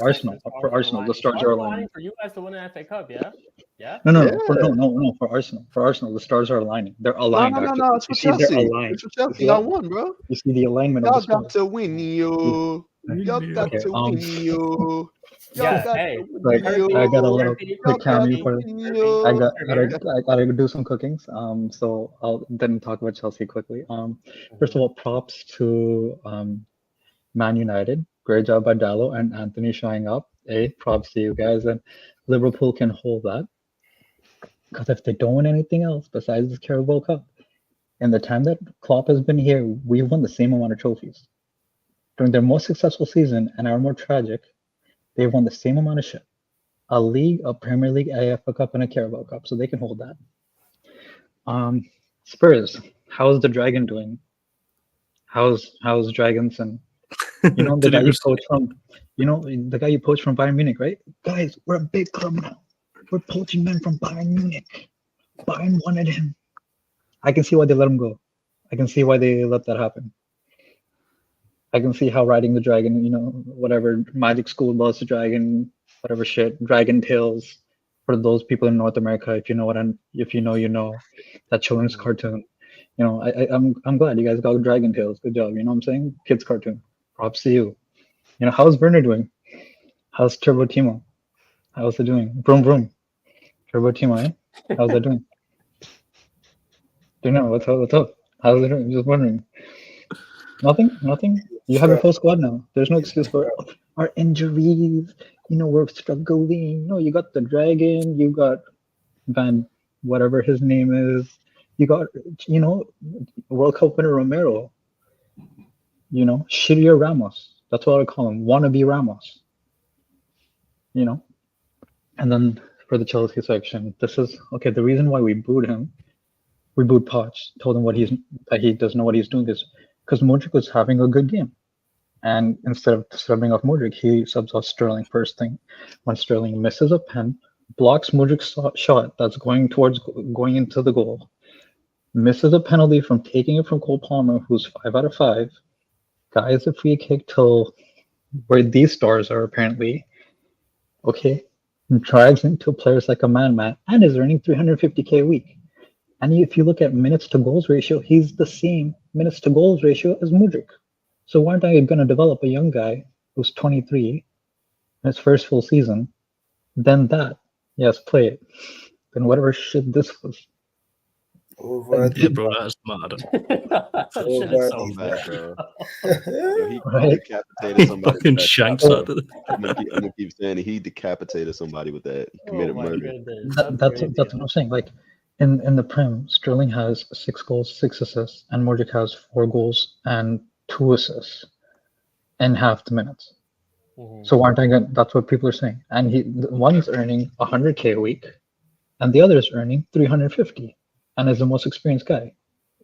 Arsenal. For Arsenal, the stars are aligning. For you guys to win an FA Cup, yeah. Yeah. No. For Arsenal. For Arsenal, the stars are aligning. They're aligned. No. It's for Chelsea. It's for Chelsea. Y'all won, bro. You see the alignment. Y'all got to win, yo. Y'all got to win, yo. I got a little quick cameo for I gotta do some cookings. So I'll then talk about Chelsea quickly. First of all, props to Man United. Great job by Dallo and Anthony showing up. Props to you guys, and Liverpool can hold that. Because if they don't win anything else besides this Carabao Cup, in the time that Klopp has been here, we've won the same amount of trophies. During their most successful season and our more tragic, they've won the same amount of shit. A league, a Premier League, a FA Cup, and a Carabao Cup, so they can hold that. Spurs, how's the Dragon doing? How's Dragonson? You know the guy you poached from. You know the guy you poached from Bayern Munich, right? Guys, we're a big club now. We're poaching men from Bayern Munich. Bayern wanted him. I can see why they let him go. I can see why they let that happen. I can see how riding the dragon, whatever Magic School loves the dragon, whatever shit, Dragon Tales. For those people in North America, if you know, you know, that children's cartoon. I'm glad you guys got Dragon Tales. Good job. You know what I'm saying? Kids cartoon. Props to you. How's Werner doing? How's Turbo Timo? How's it doing? Vroom vroom. Turbo Timo, eh? How's that doing? What's up? How's it doing? Just wondering. Nothing. You have a full squad now. There's no excuse for our injuries. We're struggling. No, you got the Dragon. You got Van, whatever his name is. You got, World Cup winner Romero. You know, shittier Ramos. That's what I call him. Wannabe Ramos. You know? And then for the Chelsea section, this is okay. The reason why we booed him, we booed Poch, told him that he doesn't know what he's doing is because Modric was having a good game. And instead of subbing off Modric, he subs off Sterling first thing. When Sterling misses a pen, blocks Modric's shot that's going into the goal, misses a penalty from taking it from Cole Palmer, who's 5 out of 5, guys a free kick till where these stars are apparently, okay, and drives into players like a man, and is earning 350k a week. And if you look at minutes to goals ratio, he's the same minutes to goals ratio as Modric. So why aren't I going to develop a young guy who's 23 in his first full season? Then that, yes, play it. Then whatever shit this was. Yeah, bro, that's mad. That shit is so bad, bad. bro. He Right. decapitated somebody. Fucking with that. shanks out of it. I'm gonna keep saying it. He decapitated somebody with that. He committed Oh my murder. goodness. That's crazy. what I'm saying. Like in the Prem, Sterling has 6 goals, 6 assists, and Modric has 4 goals and 2 assists in half the minutes. Mhm. So aren't I going? That's what people are saying. And one's earning 100k a week, and the other is earning 350, and is the most experienced guy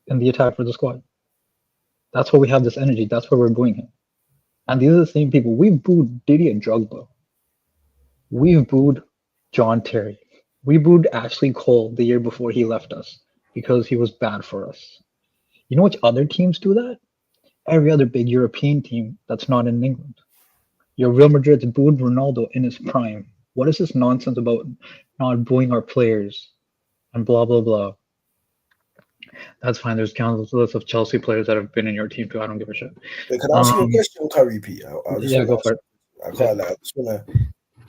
in the attack for the squad. That's why we have this energy. That's why we're booing him. And these are the same people. We booed Didier Drogba. We've booed John Terry. We booed Ashley Cole the year before he left us because he was bad for us. You know which other teams do that? Every other big European team that's not in England. Your Real Madrid's booed Ronaldo in his prime. What is this nonsense about not booing our players and blah, blah, blah? That's fine. There's countless lists of Chelsea players that have been in your team too. I don't give a shit. Wait, can I ask you a question, Curry P? Yeah, go for it. I can't. Like, I just wanna,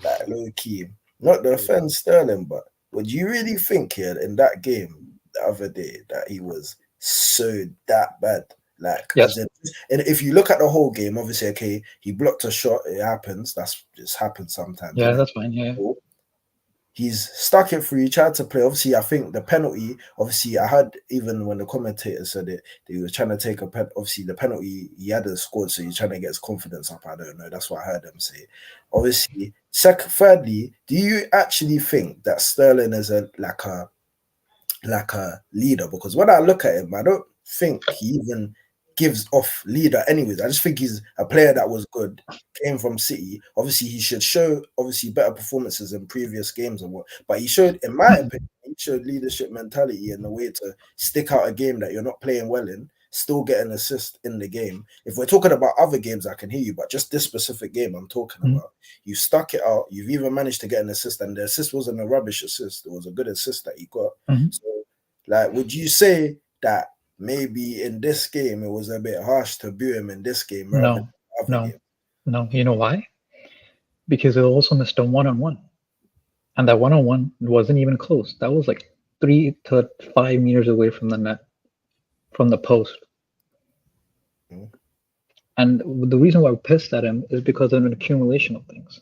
like, low key, not to offend Sterling, but would you really think here in that game the other day that he was so that bad? Like, Yes. and if you look at the whole game, obviously, okay, he blocked a shot. It happens. That's just happens sometimes. Yeah, innit? that's fine. Yeah. He's stuck it through. He tried to play. Obviously, I think the penalty. Obviously, I heard even when the commentator said it, he was trying to take a pen. Obviously, the penalty he hadn't scored, so he's trying to get his confidence up. I don't know. That's what I heard them say. Obviously, thirdly, do you actually think that Sterling is like a leader? Because when I look at him, I don't think he even gives off leader anyways. I just think he's a player that was good, came from City. Obviously, he should show better performances in previous games and what, but he showed, in my opinion, he showed leadership mentality and the way to stick out a game that you're not playing well in, still get an assist in the game. If we're talking about other games, I can hear you, but just this specific game I'm talking about, you stuck it out, you've even managed to get an assist, and the assist wasn't a rubbish assist, it was a good assist that he got. So, like, would you say that maybe in this game it was a bit harsh to boo him in this game rather than other game? No. You know why? Because it also missed a 1-on-1, and that 1-on-1 wasn't even close. That was like 3 to 5 meters away from the net, from the post. And the reason why we're pissed at him is because of an accumulation of things.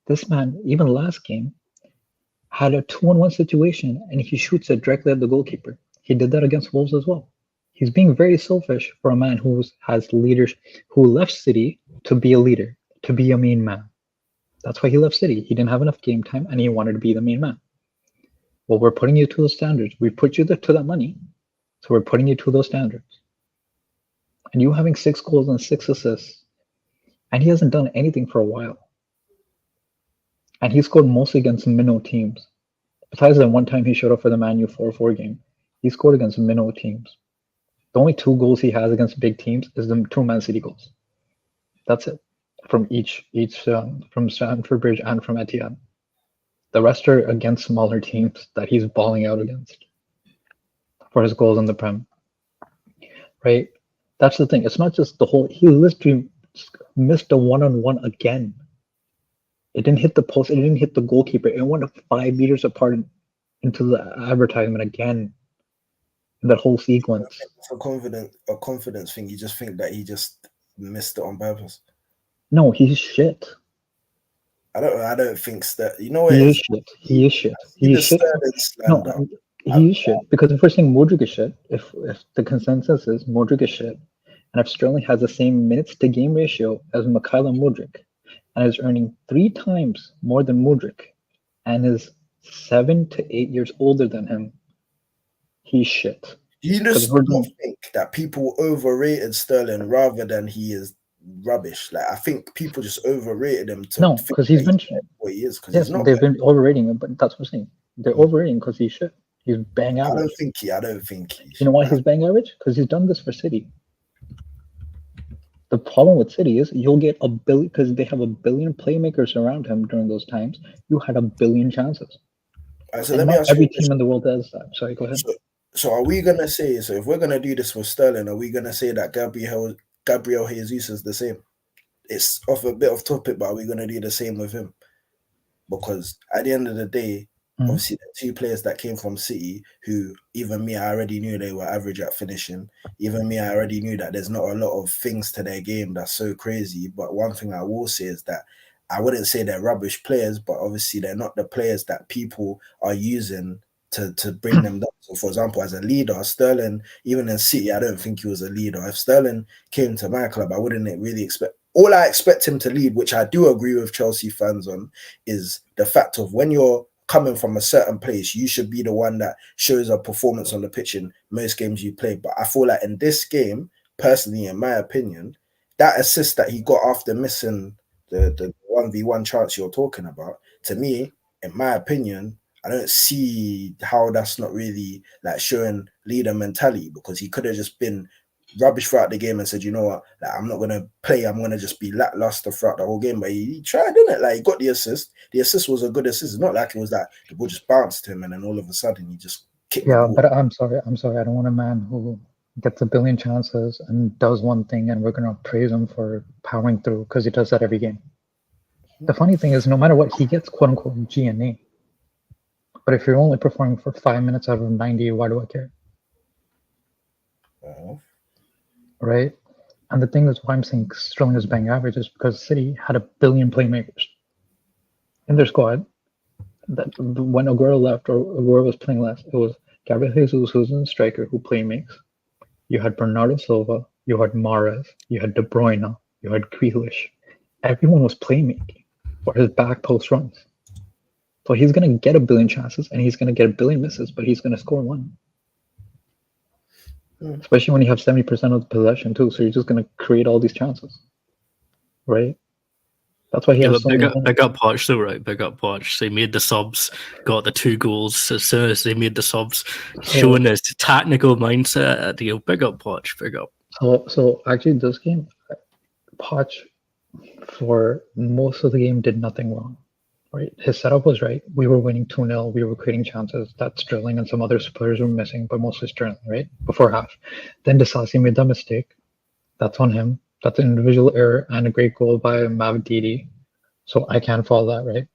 This man, even last game, had a 2-on-1 situation, and he shoots it directly at the goalkeeper. He did that against Wolves as well. He's being very selfish for a man who has leaders, who left City to be a leader, to be a main man. That's why he left City. He didn't have enough game time, and he wanted to be the main man. Well, we're putting you to those standards. We put you to that money, so we're putting you to those standards. And you having 6 goals and 6 assists, and he hasn't done anything for a while. And he scored mostly against minnow teams. Besides that one time he showed up for the Man U 4-4 game, he scored against minnow teams. The only 2 goals he has against big teams is the 2 Man City goals. That's it. From from Stamford Bridge and from Etihad. The rest are against smaller teams that he's balling out against for his goals in the Prem. Right? That's the thing. It's not just the whole. He literally missed a 1-on-1 again. It didn't hit the post. It didn't hit the goalkeeper. It went 5 meters apart into the advertisement again. That whole sequence. It's a confidence thing. You just think that he just missed it on purpose. No, he's shit. I don't think that. You know what? He is shit. He is shit. He is shit. No, he is shit. Because if we're saying Modric is shit, if the consensus is Modric is shit, And if Sterling has the same minutes to game ratio as Mikhailo Mudryk and is earning 3 times more than Mudryk and is 7 to 8 years older than him, he's shit. You just don't think that people overrated Sterling rather than he is rubbish. Like I think people just overrated him. No, because he's been shit. What he is, because yes, he's not. They've been overrating him, but that's what I'm saying. They're overrating because he's shit. He's bang average. I don't think he. You know why he's bang average? Because he's done this for City. The problem with City is you'll get a billion because they have a billion playmakers around him during those times. You had a billion chances. So let me ask every team in the world does that. Sorry, go ahead. So are we gonna say, so if we're gonna do this with Sterling, are we gonna say that Gabriel Jesus is the same? It's off a bit off topic, but are we gonna do the same with him? Because at the end of the day, obviously the 2 players that came from City, who even me, I already knew they were average at finishing. Even me, I already knew that there's not a lot of things to their game that's so crazy. But one thing I will say is that I wouldn't say they're rubbish players, but obviously they're not the players that people are using to bring them down. So, for example, as a leader, Sterling, even in City, I don't think he was a leader. If Sterling came to my club, I wouldn't really expect. All I expect him to lead, which I do agree with Chelsea fans on, is the fact of when you're coming from a certain place, you should be the one that shows a performance on the pitch in most games you play. But I feel like in this game, personally, in my opinion, that assist that he got after missing the 1v1 chance you're talking about, to me, in my opinion, I don't see how that's not really like showing leader mentality, because he could have just been rubbish throughout the game and said, you know what, like, I'm not going to play, I'm going to just be lackluster throughout the whole game. But he tried, didn't it? Like, he got the assist. The assist was a good assist. It's not like it was that the ball just bounced him and then all of a sudden he just kicked the ball. But I'm sorry. I don't want a man who gets a billion chances and does one thing and we're going to praise him for powering through, because he does that every game. The funny thing is, no matter what, he gets quote-unquote G&A. But if you're only performing for 5 minutes out of 90, why do I care? Right? And the thing is, why I'm saying Sterling is bang average is because City had 1 billion playmakers in their squad. That when Aguero left or Aguero was playing less, it was Gabriel Jesus, who's a striker who playmakes. You had Bernardo Silva, you had Mahrez, you had De Bruyne, you had Grealish. Everyone was playmaking for his back post runs. So he's going to get 1 billion chances and he's going to get 1 billion misses, but he's going to score 1. Especially when you have 70% of the possession too. So you're just going to create all these chances. Right? That's why he has so many. Big up Poch though, right? Big up Poch. They made the subs, got the 2 goals as soon as they made the subs, showing this technical mindset. Big up Poch, big up. So actually this game, Poch for most of the game did nothing wrong. Right, his setup was right. We were winning 2-0. We were creating chances that Sterling and some other players were missing, but mostly Sterling, right? Before half. Then Disasi made that mistake. That's on him. That's an individual error and a great goal by Mavdidi. So I can't fault that, right?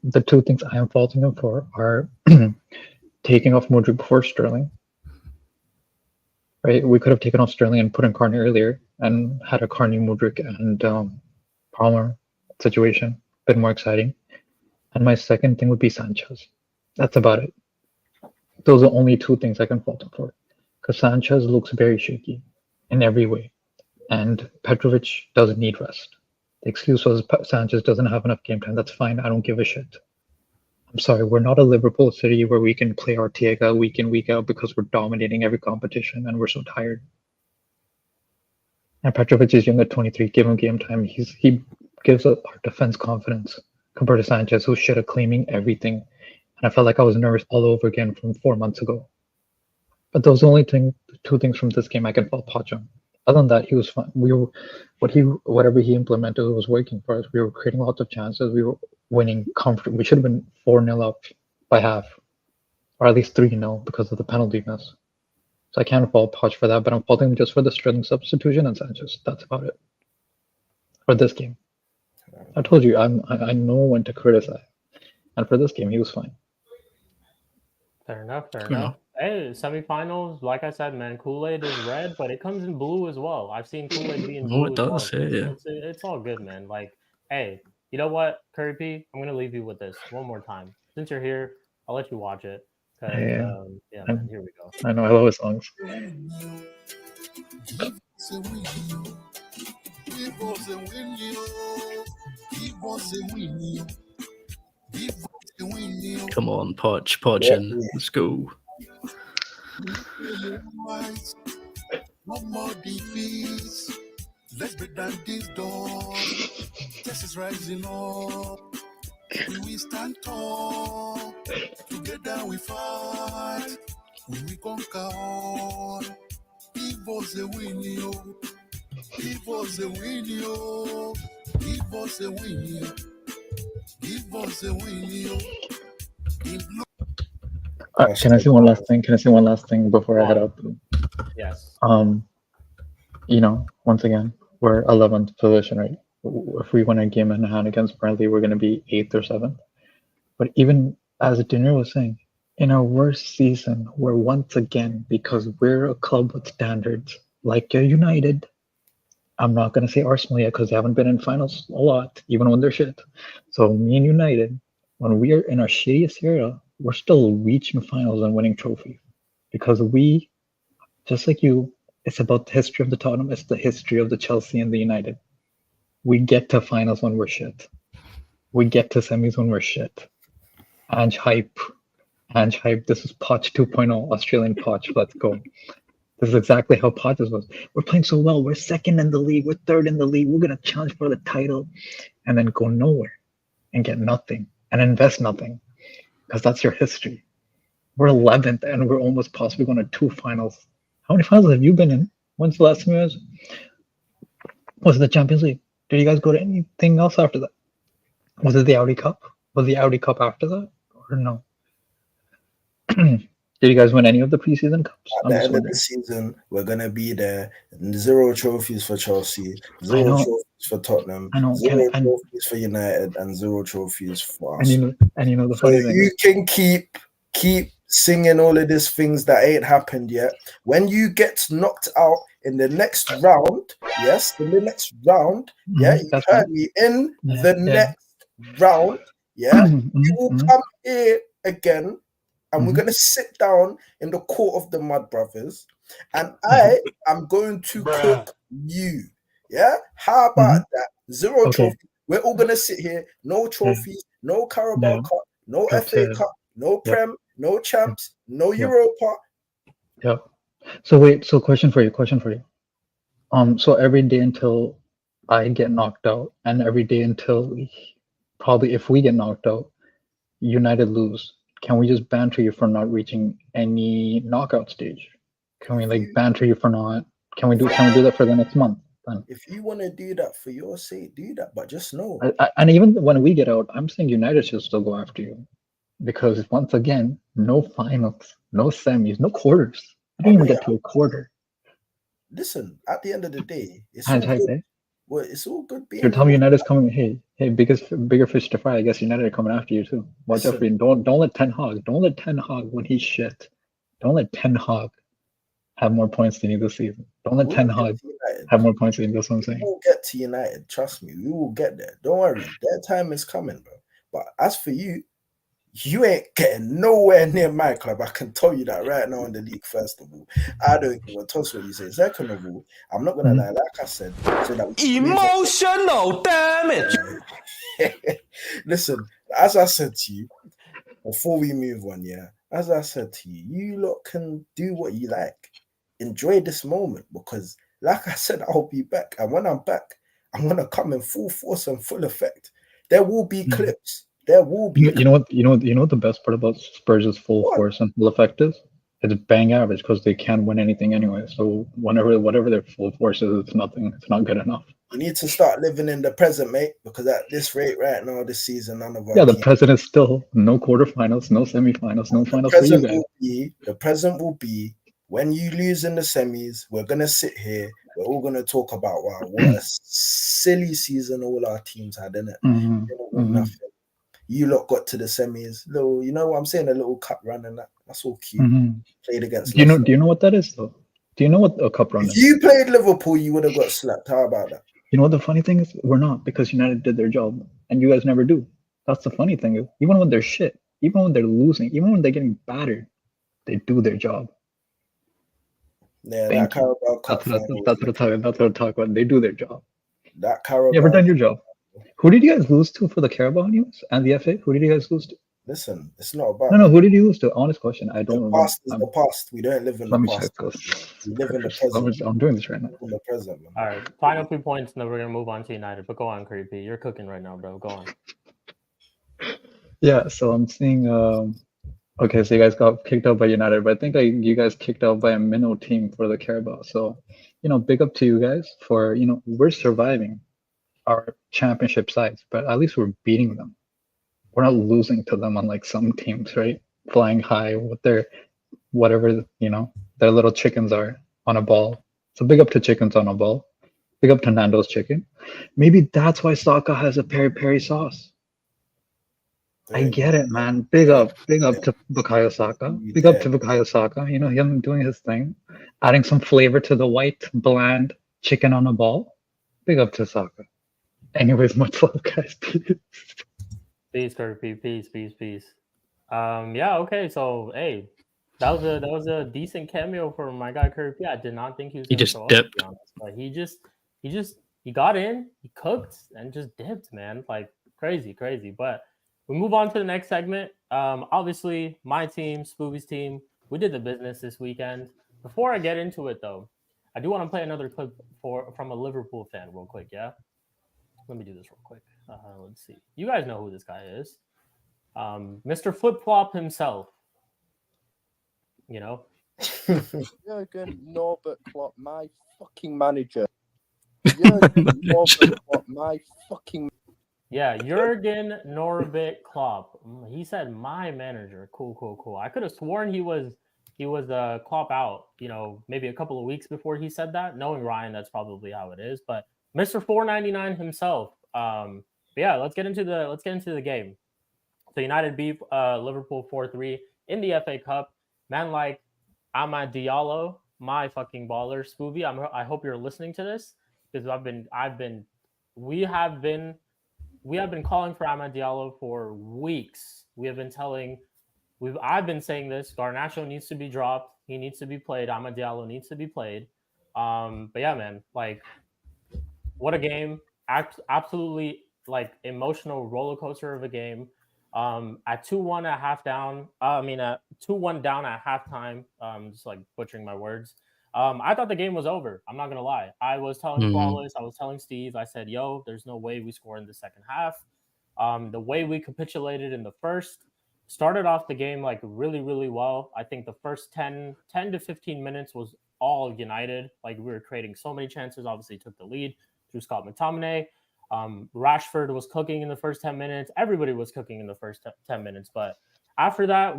The 2 things I am faulting him for are taking off Mudryk before Sterling. Right? We could have taken off Sterling and put in Carney earlier and had a Carney, Mudryk, and Palmer situation. Bit more exciting. And my second thing would be Sanchez. That's about it. Those are only 2 things I can fault him for. Because Sanchez looks very shaky in every way. And Petrovic doesn't need rest. The excuse was Sanchez doesn't have enough game time. That's fine. I don't give a shit. I'm sorry. We're not a Liverpool City where we can play Arteaga week in, week out because we're dominating every competition and we're so tired. And Petrovic is young at 23. Give him game time. He gives our defense confidence compared to Sanchez, who's shit at claiming everything. And I felt like I was nervous all over again from 4 months ago. But those are only 2 things from this game I can fault Poch on. Other than that, he was fine. Whatever he implemented was working for us. We were creating lots of chances. We were winning comfortably. We should have been 4-0 up by half, or at least 3-0 because of the penalty miss. So I can't fault Poch for that, but I'm faulting him just for the Sterling substitution and Sanchez. That's about it for this game. I told you, I know when to criticize, and for this game, he was fine. Fair enough. Hey, semifinals, like I said, man, Kool-Aid is red, but it comes in blue as well. I've seen Kool-Aid be in blue. It does, yeah. It's all good, man. Like, hey, you know what, Curry P? I'm gonna leave you with this one more time. Since you're here, I'll let you watch it. Man, here we go. I know, I love his songs. a win, yo. Give us a win, yo. Give us a win, yo. Give us a win, yo. Come on, Pochin. Let's go. No more defeats. Let's break down this door. Test is rising up. We stand tall. Together we fight. We conquer all. Give us a win, yo. Give us a win, yo. Give us a win, yo. Give us a win, yo. Can I say one last thing? Can I say one last thing before I head out? Yes. You know, once again, we're 11th position, right? If we win a game in hand against Burnley, we're going to be 8th or 7th. But even as Dinner was saying, in our worst season, we're once again, because we're a club with standards, like United. I'm not going to say Arsenal yet because they haven't been in finals a lot, even when they're shit. So me and United, when we are in our shittiest era, we're still reaching finals and winning trophies. Because we, just like you, it's about the history of the Tottenham, it's the history of the Chelsea and the United. We get to finals when we're shit. We get to semis when we're shit. Ange hype. This is Poch 2.0, Australian Poch. Let's go. This is exactly how Poch was. We're playing so well. We're second in the league. We're third in the league. We're going to challenge for the title and then go nowhere and get nothing and invest nothing because that's your history. We're 11th and we're almost possibly going to 2 finals. How many finals have you been in? When's the last time you guys? Was it the Champions League? Did you guys go to anything else after that? Was it the Audi Cup? Was the Audi Cup after that or no? Did you guys win any of the preseason cups? At the end of the season, we're going to be there. 0 trophies for Chelsea, 0 trophies for Tottenham, 0 trophies for United, and 0 trophies for us. And you know the funny thing. You can keep singing all of these things that ain't happened yet. When you get knocked out in the next round, you heard me, in the next round, you will come here again. And we're going to sit down in the court of the Mud Brothers. And I am going to cook you. Yeah? How about that? 0 trophies. We're all going to sit here. No trophies. No Carabao Cup. No FA Cup. No Prem. No Champs. No Europa. Yep. So wait. So question for you. So every day until I get knocked out, and every day until probably if we get knocked out, United lose. Can we just banter you for not reaching any knockout stage? Can we banter you for not? Can we do that for the next month? Then? If you want to do that for your sake, do that. But just know. And even when we get out, I'm saying United should still go after you, because once again, no finals, no semis, no quarters. I didn't even get to a quarter. Listen, at the end of the day, it's all good. You're telling me United's coming. Hey, bigger fish to fry. I guess United are coming after you too. Watch out for you. Don't let Ten Hag. Don't let Ten Hag when he's shit. Don't let Ten Hag have more points than you this season. Don't let Ten Hag have more points than you. That's what I'm saying. We will get to United. Trust me, we will get there. Don't worry. Their time is coming, bro. But as for you, you ain't getting nowhere near my club. I can tell you that right now in the league. First of all, I don't give a toss what you say. Second of all, I'm not gonna lie. Like I said, so that emotional damage. Listen, as I said to you before we move on, as I said to you, you lot can do what you like. Enjoy this moment because, like I said, I'll be back, and when I'm back, I'm gonna come in full force and full effect. There will be clips. There will be. You know what the best part about Spurs' full force and full effect is? It's bang average because they can't win anything anyway. So whatever their full force is, it's nothing. It's not good enough. You need to start living in the present, mate, because at this rate right now, this season, none of our the present is still no quarterfinals, no semifinals, no finals for you guys. The present will be when you lose in the semis. We're gonna sit here. We're all gonna talk about what a silly season all our teams had, innit? Nothing. You lot got to the semis, little, you know what I'm saying, a little cup run and that's all cute. Played against. Do you know what that is though? Do you know what a cup run is? If you played Liverpool, you would have got slapped. How about that? You know what the funny thing is? We're not, because United did their job and you guys never do. That's the funny thing. Even when they're shit, even when they're losing, even when they're getting battered, they do their job. Yeah, Thank that Carabao Cup That's final. what I'm talking. That's what I'm talking about. They do their job. That Carabao. You ever done your job? Who did you guys lose to for the Carabao anyways? And the FA? Who did you guys lose to? Listen, it's not about No. Who did you lose to? Honest question. I don't the remember. past. Is the past. We don't live in the Let me past. check this. We live in the present. I'm doing this right now. We live in the present, man. All right, final 3 points, and then we're gonna move on to United. But go on, Creepy. You're cooking right now, bro. Go on. Yeah, so I'm seeing. Okay, so you guys got kicked out by United, but I think you guys kicked out by a minnow team for the Carabao. So, big up to you guys for we're surviving our championship sides, but at least we're beating them. We're not losing to them unlike some teams, right? Flying high with their whatever their little chickens are on a ball. So big up to chickens on a ball. Big up to Nando's chicken. Maybe that's why Saka has a peri-peri sauce. I get it, man. Big up to Bukayo Saka. Big up to Bukayo Saka. Him doing his thing, adding some flavor to the white, bland chicken on a ball. Big up to Saka. Anyways, much love, guys. Peace, Kirby. Peace. Yeah. Okay. So, hey, that was a decent cameo for my guy Kirby. I did not think he was. He gonna just show dipped. up, to be honest, but he got in, he cooked, and just dipped, man. Like crazy. But we move on to the next segment. Obviously, my team, Spooby's team, we did the business this weekend. Before I get into it, though, I do want to play another clip from a Liverpool fan, real quick. Yeah, let me do this real quick. Let's see. You guys know who this guy is, Mr. Flip Flop himself. Jurgen Norbert Klopp, my fucking manager. Jurgen Norbert Klopp, my fucking. Yeah, Jurgen Norbert Klopp. He said my manager. Cool. I could have sworn he was Klopp out. Maybe a couple of weeks before he said that. Knowing Ryan, that's probably how it is. But Mr. 499 himself. Yeah, let's get into the game. So United beat Liverpool 4-3 in the FA Cup. Man, like Amad Diallo, my fucking baller, Spooby. I hope you're listening to this because we have been calling for Amad Diallo for weeks. I've been saying this. Garnacho needs to be dropped. He needs to be played. Amad Diallo needs to be played. But yeah, man, like what a game! Absolutely like emotional roller coaster of a game. At 2-1 at half down. At 2-1 down at halftime. Just like butchering my words. I thought the game was over. I'm not gonna lie. I was telling Flawless. I was telling Steve. I said, "Yo, there's no way we score in the second half." The way we capitulated in the first started off the game like really, really well. I think the first 10 to 15 minutes was all United. Like we were creating so many chances. Obviously, took the lead through Scott McTominay. Rashford was cooking in the first 10 minutes. Everybody was cooking in the first 10 minutes. But after that,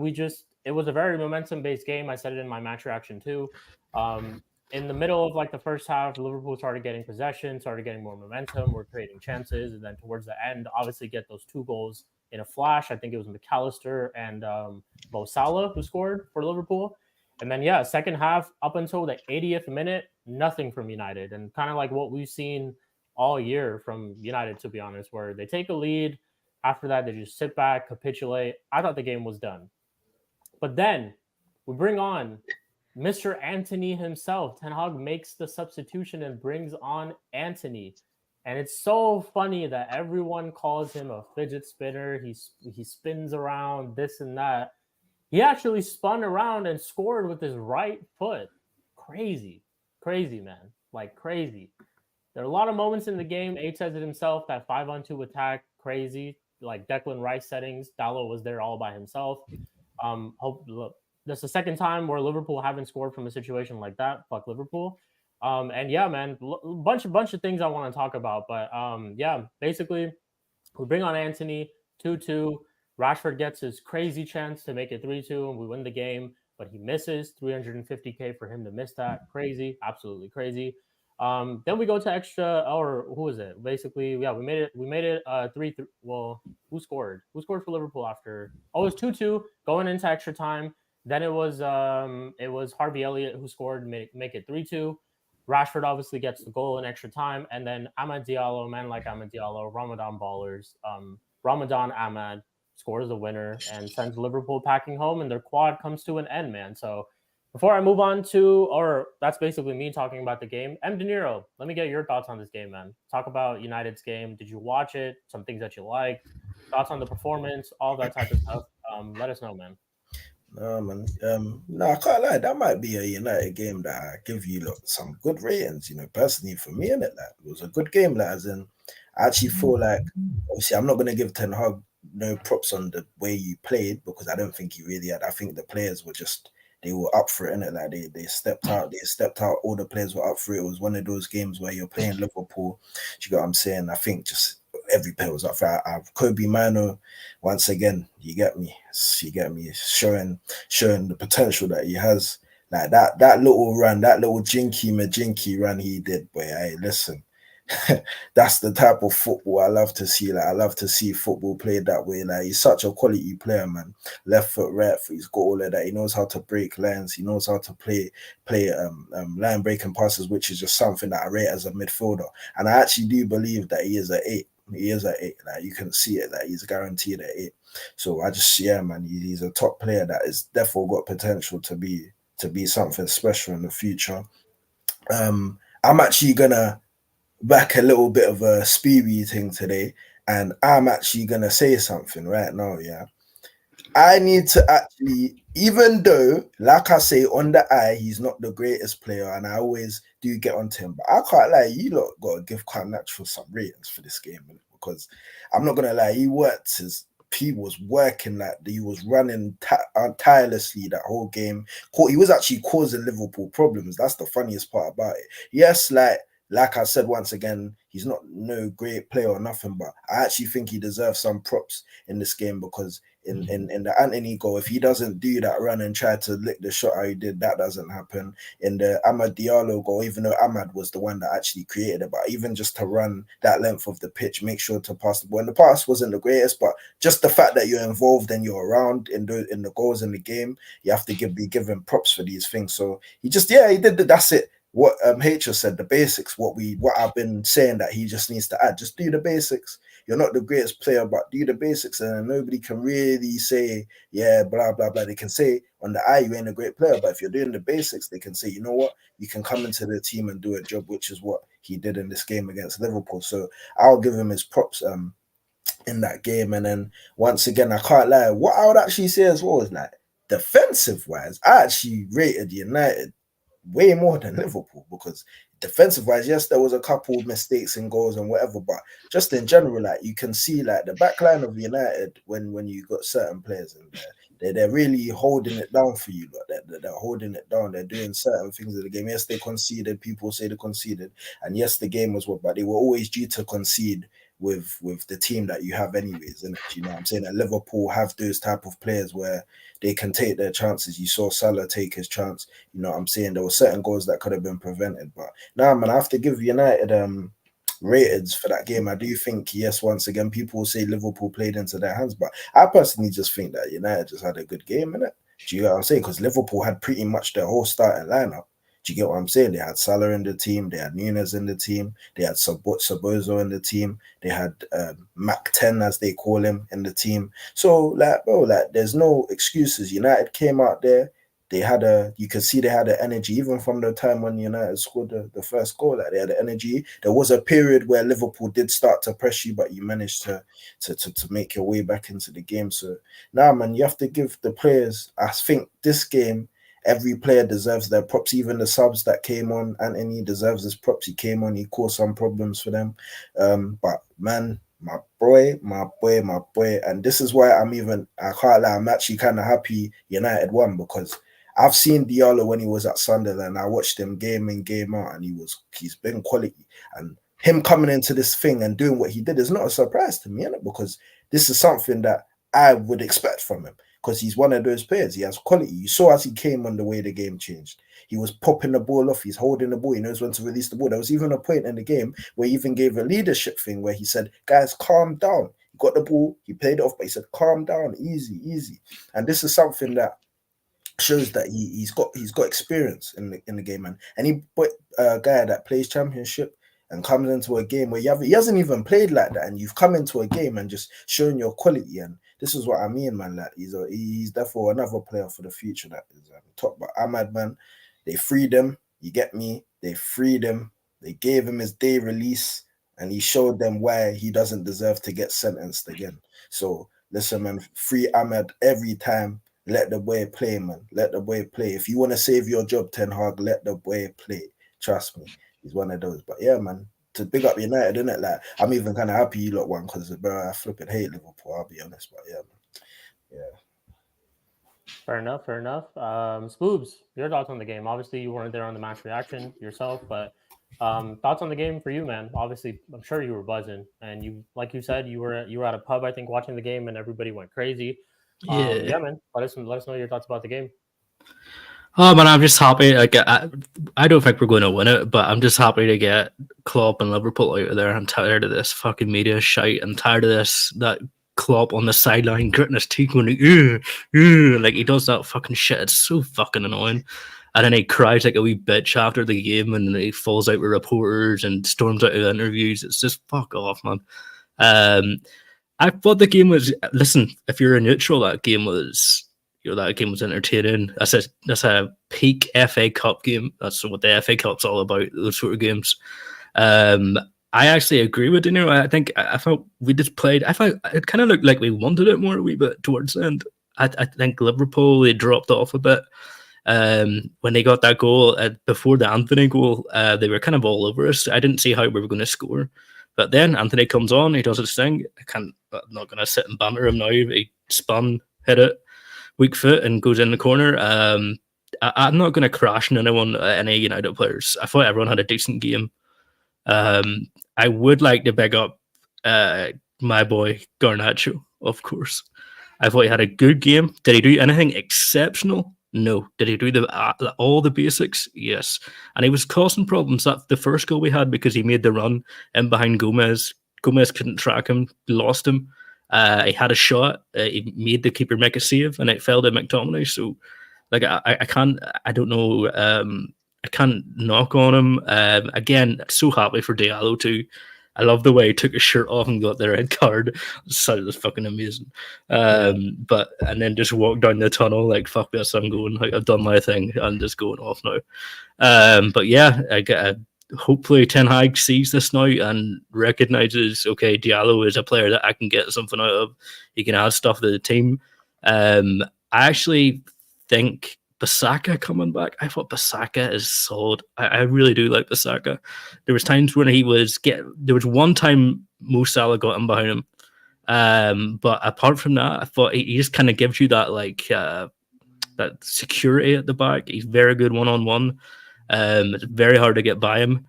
it was a very momentum-based game. I said it in my match reaction too. In the middle of like the first half, Liverpool started getting possession, started getting more momentum. We're creating chances. And then towards the end, obviously get those 2 goals in a flash. I think it was McAllister and Mo Salah who scored for Liverpool. And then, yeah, second half up until the 80th minute, nothing from United. And kind of like what we've seen all year from United, to be honest, where they take a lead. After that, they just sit back, capitulate. I thought the game was done. But then we bring on Mr. Anthony himself. Ten Hag makes the substitution and brings on Anthony. And it's so funny that everyone calls him a fidget spinner. He spins around, this and that. He actually spun around and scored with his right foot. Crazy, man. Like crazy. There are a lot of moments in the game. H says it himself, that 5-on-2 attack, crazy. Like Declan Rice settings. Dalot was there all by himself. Look, that's the second time where Liverpool haven't scored from a situation like that. Fuck Liverpool. And yeah, man, bunch of things I want to talk about. But yeah, basically, we bring on Anthony, 2-2. Rashford gets his crazy chance to make it 3-2, and we win the game. But he misses. 350K for him to miss that. Crazy, absolutely crazy. Then we go to extra, or who is it? Basically, yeah, we made it 3-3. Well, who scored for Liverpool after? Oh, it was 2-2 going into extra time. Then it was Harvey Elliott who scored, make it 3-2. Rashford obviously gets the goal in extra time, and then Amad Diallo, man like Amad Diallo, Ramadan ballers, Ramadan Ahmad scores the winner and sends Liverpool packing home, and their quad comes to an end, man. So Before I move on to, or that's basically me talking about the game. M. De Niro, let me get your thoughts on this game, man. Talk about United's game. Did you watch it? Some things that you liked, thoughts on the performance, all that type of stuff. Let us know, man. No, man. No, I can't lie. That might be a United game that I give you some good ratings. Personally for me, innit? Like, it was a good game. Like, as in, I actually feel like, obviously, I'm not gonna give Ten Hag no props on the way you played because I don't think he really had. I think the players were just they were up for it, innit? Like they stepped out. They stepped out. All the players were up for it. It was one of those games where you're playing Liverpool. Do you get what I'm saying? I think just every player was up for it. Kobe Mano, once again, you get me, showing the potential that he has. Like that little run, that little jinky run he did, boy. Hey, listen, that's the type of football I love to see. Like I love to see football played that way. Like he's such a quality player, man. Left foot, right foot, he's got all of that. He knows how to break lines. He knows how to play line breaking passes, which is just something that I rate as a midfielder. And I actually do believe that he is an 8. He is at 8. Like you can see it. Like he's guaranteed at 8. So I just man, he's a top player that is definitely got potential to be something special in the future. I'm actually gonna back a little bit of a Speedy thing today, and I'm actually gonna say something right now. Yeah, I need to actually, even though, like I say, on the eye, he's not the greatest player, and I always do get onto him, but I can't lie, you lot got to give Carl Natural some ratings for this game, because I'm not gonna lie, he was working, like he was running tirelessly that whole game. He was actually causing Liverpool problems. That's the funniest part about it. Yes, like I said, once again, he's not no great player or nothing, but I actually think he deserves some props in this game because in the Anthony goal, if he doesn't do that run and try to lick the shot how he did, that doesn't happen. In the Amad Diallo goal, even though Amad was the one that actually created it, but even just to run that length of the pitch, make sure to pass the ball. And the pass wasn't the greatest, but just the fact that you're involved and you're around in the goals in the game, you have to be given props for these things. So he did that's it. What H said, the basics, what I've been saying that he just needs to add. Just do the basics. You're not the greatest player, but do the basics, and nobody can really say, yeah, blah, blah, blah. They can say on the eye, you ain't a great player, but if you're doing the basics, they can say, you know what, you can come into the team and do a job, which is what he did in this game against Liverpool. So I'll give him his props in that game. And then once again, I can't lie, what I would actually say as well is like, defensive-wise, I actually rated United way more than Liverpool because defensive wise, yes, there was a couple of mistakes in goals and whatever, but just in general, like you can see like the back line of United when you got certain players in there, they're really holding it down for you. Like they're holding it down. They're doing certain things in the game. Yes, they conceded. People say they conceded, and yes, the game was what, but they were always due to concede with the team that you have anyways. And you know what I'm saying, that Liverpool have those type of players where they can take their chances. You saw Salah take his chance. You know what I'm saying? There were certain goals that could have been prevented. But now, man, I have to give United ratings for that game. I do think, yes, once again, people will say Liverpool played into their hands, but I personally just think that United just had a good game, innit? Do you get what I'm saying? Because Liverpool had pretty much their whole starting lineup. Do you get what I'm saying? They had Salah in the team, they had Nunes in the team, they had Sobozo in the team, they had Mac 10, as they call him, in the team. So, like, bro, like, there's no excuses. United came out there, you can see they had the energy, even from the time when United scored the first goal, like they had the energy. There was a period where Liverpool did start to press you, but you managed to make your way back into the game. So now, man, you have to give the players, I think this game, every player deserves their props, even the subs that came on. Anthony deserves his props. He came on, he caused some problems for them. But man, my boy. And this is why I can't lie, I'm actually kind of happy United won, because I've seen Diallo when he was at Sunderland. I watched him game in, game out, and he's been quality. And him coming into this thing and doing what he did is not a surprise to me, because this is something that I would expect from him, because he's one of those players. He has quality. You saw as he came on the way the game changed. He was popping the ball off. He's holding the ball. He knows when to release the ball. There was even a point in the game where he even gave a leadership thing where he said, guys, calm down. He got the ball. He played it off, but he said, calm down, easy. And this is something that shows that he's got experience in the game, man. And he put a guy that plays Championship and comes into a game where he hasn't even played like that, and you've come into a game and just shown your quality. And this is what I mean, man. Like he's therefore another player for the future that is top. But Ahmad, man, they freed him. You get me? They freed him. They gave him his day release, and he showed them why he doesn't deserve to get sentenced again. So listen, man, free Ahmad every time. Let the boy play, man. Let the boy play. If you want to save your job, Ten Hag, let the boy play. Trust me, he's one of those. But yeah, man, to big up United, innit? Like, I'm even kind of happy you lot won because, bro, I flipping hate Liverpool, I'll be honest. But yeah, man. Yeah. Fair enough. Spoobs, your thoughts on the game? Obviously, you weren't there on the match reaction yourself, but thoughts on the game for you, man? Obviously, I'm sure you were buzzing, and you, like you said, you were at a pub, I think, watching the game, and everybody went crazy. Yeah, man. Let us know your thoughts about the game. Oh man, I'm just happy. Like I don't think we're going to win it, but I'm just happy to get Klopp and Liverpool out of there. I'm tired of this fucking media shite. I'm tired of that Klopp on the sideline gritting his teeth going like he does that fucking shit. It's so fucking annoying. And then he cries like a wee bitch after the game, and he falls out with reporters and storms out of interviews. It's just fuck off, man. I thought the game was. Listen, if you're a neutral, that game was entertaining. That's a peak FA Cup game. That's what the FA Cup's all about. Those sort of games. I actually agree with Dino. I felt we just played. I thought it kind of looked like we wanted it more a wee bit towards the end. I think Liverpool, they dropped off a bit. When they got that goal before the Anthony goal, they were kind of all over us. I didn't see how we were going to score. But then Anthony comes on, he does his thing. I'm not going to sit and banter him now. He spun, hit it, weak foot, and goes in the corner. I'm not going to crash on any United players. I thought everyone had a decent game. I would like to big up my boy Garnacho, of course. I thought he had a good game. Did he do anything exceptional? No. Did he do all the basics? Yes. And he was causing problems. That's the first goal we had because he made the run in behind Gomez. Gomez couldn't track him, lost him. He had a shot. He made the keeper make a save, and it fell to McTominay. So, like, I can't knock on him. Again, so happy for Diallo too. I love the way he took his shirt off and got the red card. It was fucking amazing. And then just walked down the tunnel like, fuck this, I'm going. Like, I've done my thing. I'm just going off now. But yeah, hopefully Ten Hag sees this now and recognizes, okay, Diallo is a player that I can get something out of. He can add stuff to the team. I actually think Bissaka coming back. I thought Bissaka is solid. I really do like Bissaka. There was times when there was one time Mo Salah got him behind him. But apart from that, I thought he just kind of gives you that that security at the back. He's very good one-on-one. It's very hard to get by him.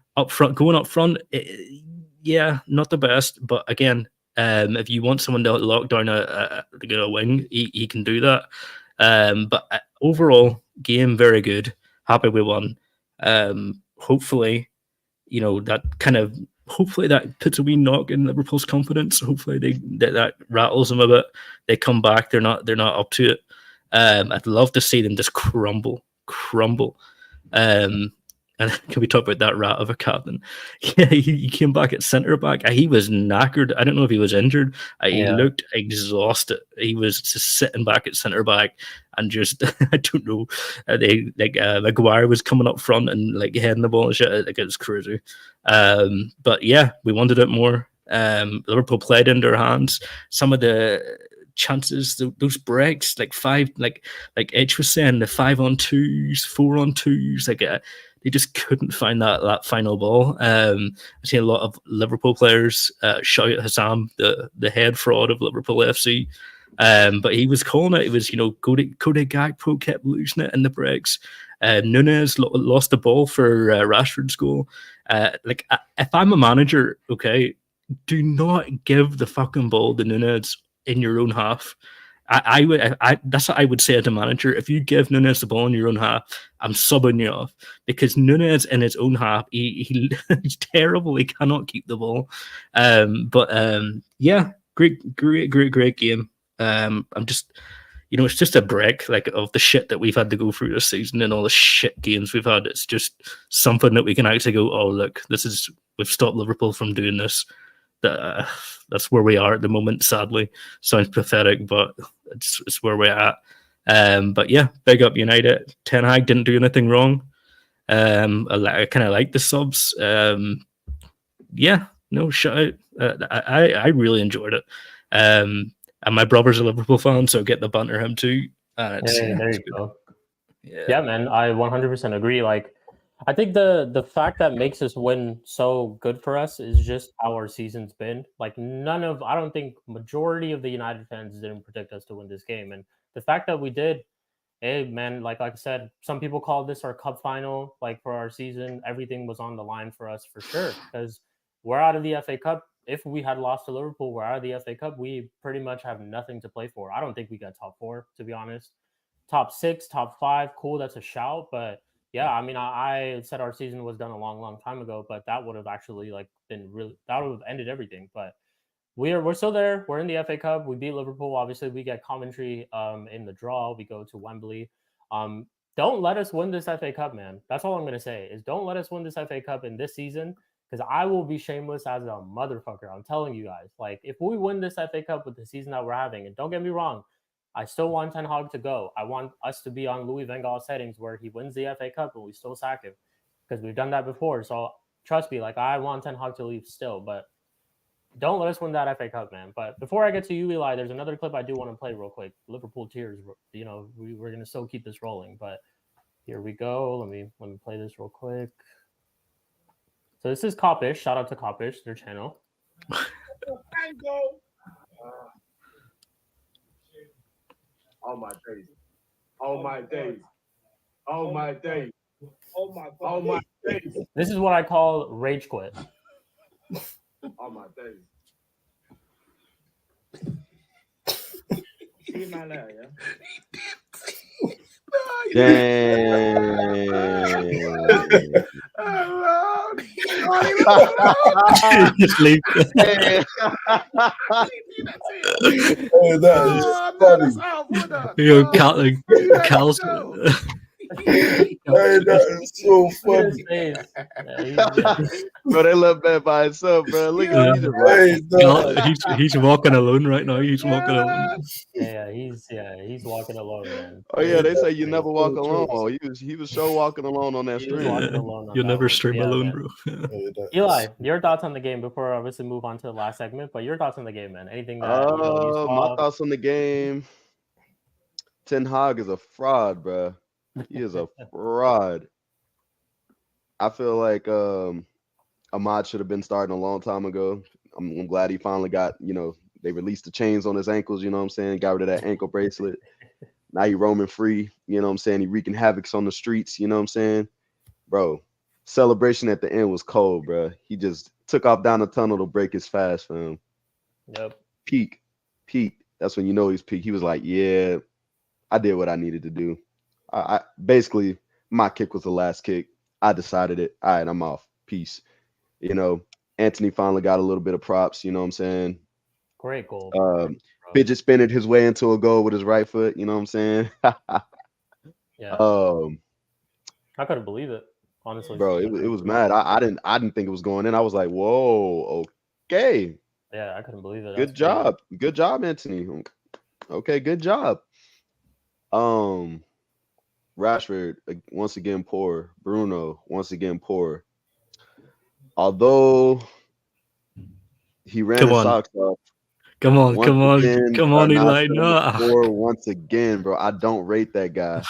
Going up front, yeah, not the best. But again, if you want someone to lock down a wing, he can do that. But overall, game very good. Happy we won. Hopefully, hopefully that puts a wee knock in Liverpool's confidence. Hopefully that rattles them a bit. They come back. They're not up to it. I'd love to see them just crumble. And can we talk about that rat of a captain? Yeah, he came back at centre back. He was knackered. I don't know if he was injured. He looked exhausted. He was just sitting back at centre back and just I don't know. Maguire was coming up front and like heading the ball and shit. Like, it was crazy. But yeah, we wanted it more. Liverpool played into our hands. Some of the chances, those breaks, like Edge was saying, the 5-on-2s, 4-on-2s, they just couldn't find that final ball. I've seen a lot of Liverpool players shout at Hassam, the head fraud of Liverpool FC. But he was calling it. It was, Cody Gakpo kept losing it in the breaks. Nunez lost the ball for Rashford's goal. If I'm a manager, okay, do not give the fucking ball to Nunez in your own half. That's what I would say as a manager. If you give Nunez the ball in your own half, I'm subbing you off, because Nunez in his own half, he's terrible. He cannot keep the ball. Yeah, great game. I'm just, it's just a break of the shit that we've had to go through this season and all the shit games we've had. It's just something that we can actually go, oh look, we've stopped Liverpool from doing this. that's where we are at the moment. Sadly, sounds pathetic, but it's where we're at. But yeah, big up United. Ten Hag didn't do anything wrong. I kind of like the subs. Yeah, no, shout out. I really enjoyed it. And my brother's a Liverpool fan, so get the banter him too. And it's, Hey, yeah, there it's you good. go. Yeah. Yeah, man, I 100% agree. Like, I think the fact that makes us win so good for us is just how our season's been. Like, I don't think majority of the United fans didn't predict us to win this game, and the fact that we did, hey, man, like I said, some people call this our cup final. Like for our season, everything was on the line for us for sure because we're out of the FA Cup. If we had lost to Liverpool, we're out of the FA Cup. We pretty much have nothing to play for. I don't think we got top 4, to be honest. Top 6, top 5, cool. That's a shout, but yeah, I mean, I said our season was done a long, long time ago, but that would have actually like been really that would have ended everything. But we're still there. We're in the FA Cup. We beat Liverpool. Obviously, we get Coventry in the draw. We go to Wembley. Don't let us win this FA Cup, man. That's all I'm gonna say is don't let us win this FA Cup in this season because I will be shameless as a motherfucker. I'm telling you guys. Like, if we win this FA Cup with the season that we're having, and don't get me wrong, I still want Ten Hag to go. I want us to be on Louis van Gaal settings where he wins the FA Cup and we still sack him because we've done that before. So trust me, like I want Ten Hag to leave still, but don't let us win that FA Cup, man. But before I get to you, Eli, there's another clip I do want to play real quick. Liverpool tears. You know, we're gonna still keep this rolling, but here we go. Let me play this real quick. So this is Copish. Shout out to Copish, their channel. Oh my days. Oh my days. Oh my days. Oh my days. This is what I call rage quit. Oh my days. Just leave. Oh, that is funny. Yo, Cal's. Hey, that is so funny. Bro, they love that by itself, bro. Look at He's walking alone right now. He's walking alone. He's walking alone, man. Oh yeah, they say you never walk alone. Oh, he was sure walking alone on that stream. You'll never stream alone, man. bro. Eli, your thoughts on the game before I obviously move on to the last segment, but your thoughts on the game, man. Anything that you saw? My thoughts on the game. Ten Hag is a fraud, bro. He is a fraud. I feel like Ahmad should have been starting a long time ago. I'm glad he finally got, they released the chains on his ankles, you know what I'm saying? Got rid of that ankle bracelet. Now he roaming free, you know what I'm saying? He wreaking havoc on the streets, you know what I'm saying? Bro, celebration at the end was cold, bro. He just took off down the tunnel to break his fast, fam. Yep. Peak. That's when you know he's peak. He was like, yeah, I did what I needed to do. I basically, my kick was the last kick. I decided it. All right, I'm off. Peace. Anthony finally got a little bit of props, you know what I'm saying? Great goal. Fidget spinned his way into a goal with his right foot, you know what I'm saying? Yeah. I couldn't believe it, honestly. Bro, it was mad. I didn't think it was going in. I was like, whoa, okay. Yeah, I couldn't believe it. Good job. Good job, Anthony. Okay, good job. Rashford once again poor. Bruno once again poor. Although he ran his socks off. Come on, Eli. No. Poor once again, bro. I don't rate that guy.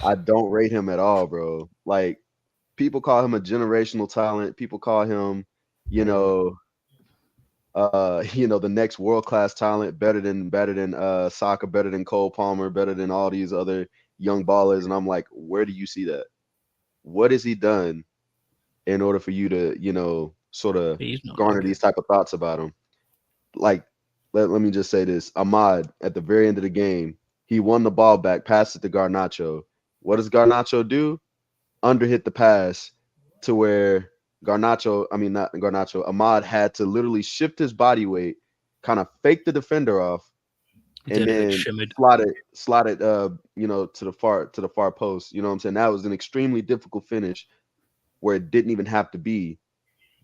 I don't rate him at all, bro. Like, people call him a generational talent. People call him, the next world-class talent, better than Saka, better than Cole Palmer, better than all these other young ballers. And I'm like, where do you see that? What has he done in order for you to, sort of garner these type of thoughts about him? Like, let me just say this. Ahmad, at the very end of the game, he won the ball back, passed it to Garnacho. What does Garnacho do? Underhit the pass to where Ahmad had to literally shift his body weight, kind of fake the defender off, and then slide it to the far post. You know what I'm saying? That was an extremely difficult finish where it didn't even have to be.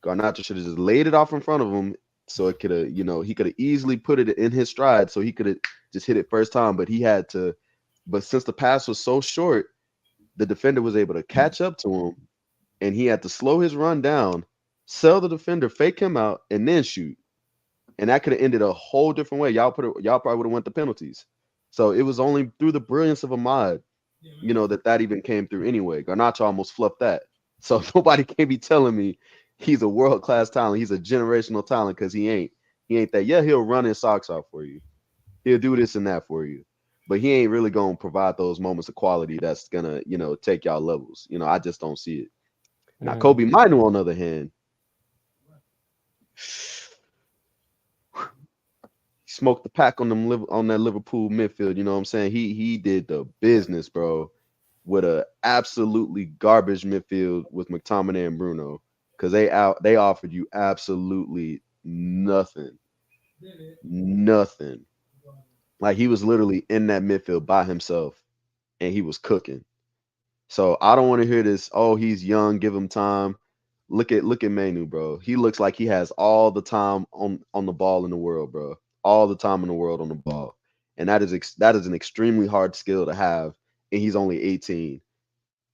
Garnacho should have just laid it off in front of him, So it could have, you know, he could have easily put it in his stride. So he could have just hit it first time, but he had to. But since the pass was so short, the defender was able to catch up to him, and he had to slow his run down, sell the defender, fake him out, and then shoot. And that could have ended a whole different way. Y'all probably would have went to penalties. So it was only through the brilliance of Ahmad, you know, that even came through anyway. Garnacho almost fluffed that. So nobody can be telling me he's a world-class talent. He's a generational talent, because he ain't that. Yeah, he'll run his socks off for you. He'll do this and that for you. But he ain't really going to provide those moments of quality that's going to, you know, take y'all levels. You know, I just don't see it. Now, Kobe Manu, on the other hand, smoked the pack on that Liverpool midfield. You know what I'm saying? He did the business, bro, with a absolutely garbage midfield with McTominay and Bruno, because they offered you absolutely nothing. Like, he was literally in that midfield by himself, and he was cooking. So I don't want to hear this, oh, he's young, give him time. Look at Manu, bro. He looks like he has all the time on the ball in the world, bro. All the time in the world on the ball. And that is an extremely hard skill to have, and he's only 18.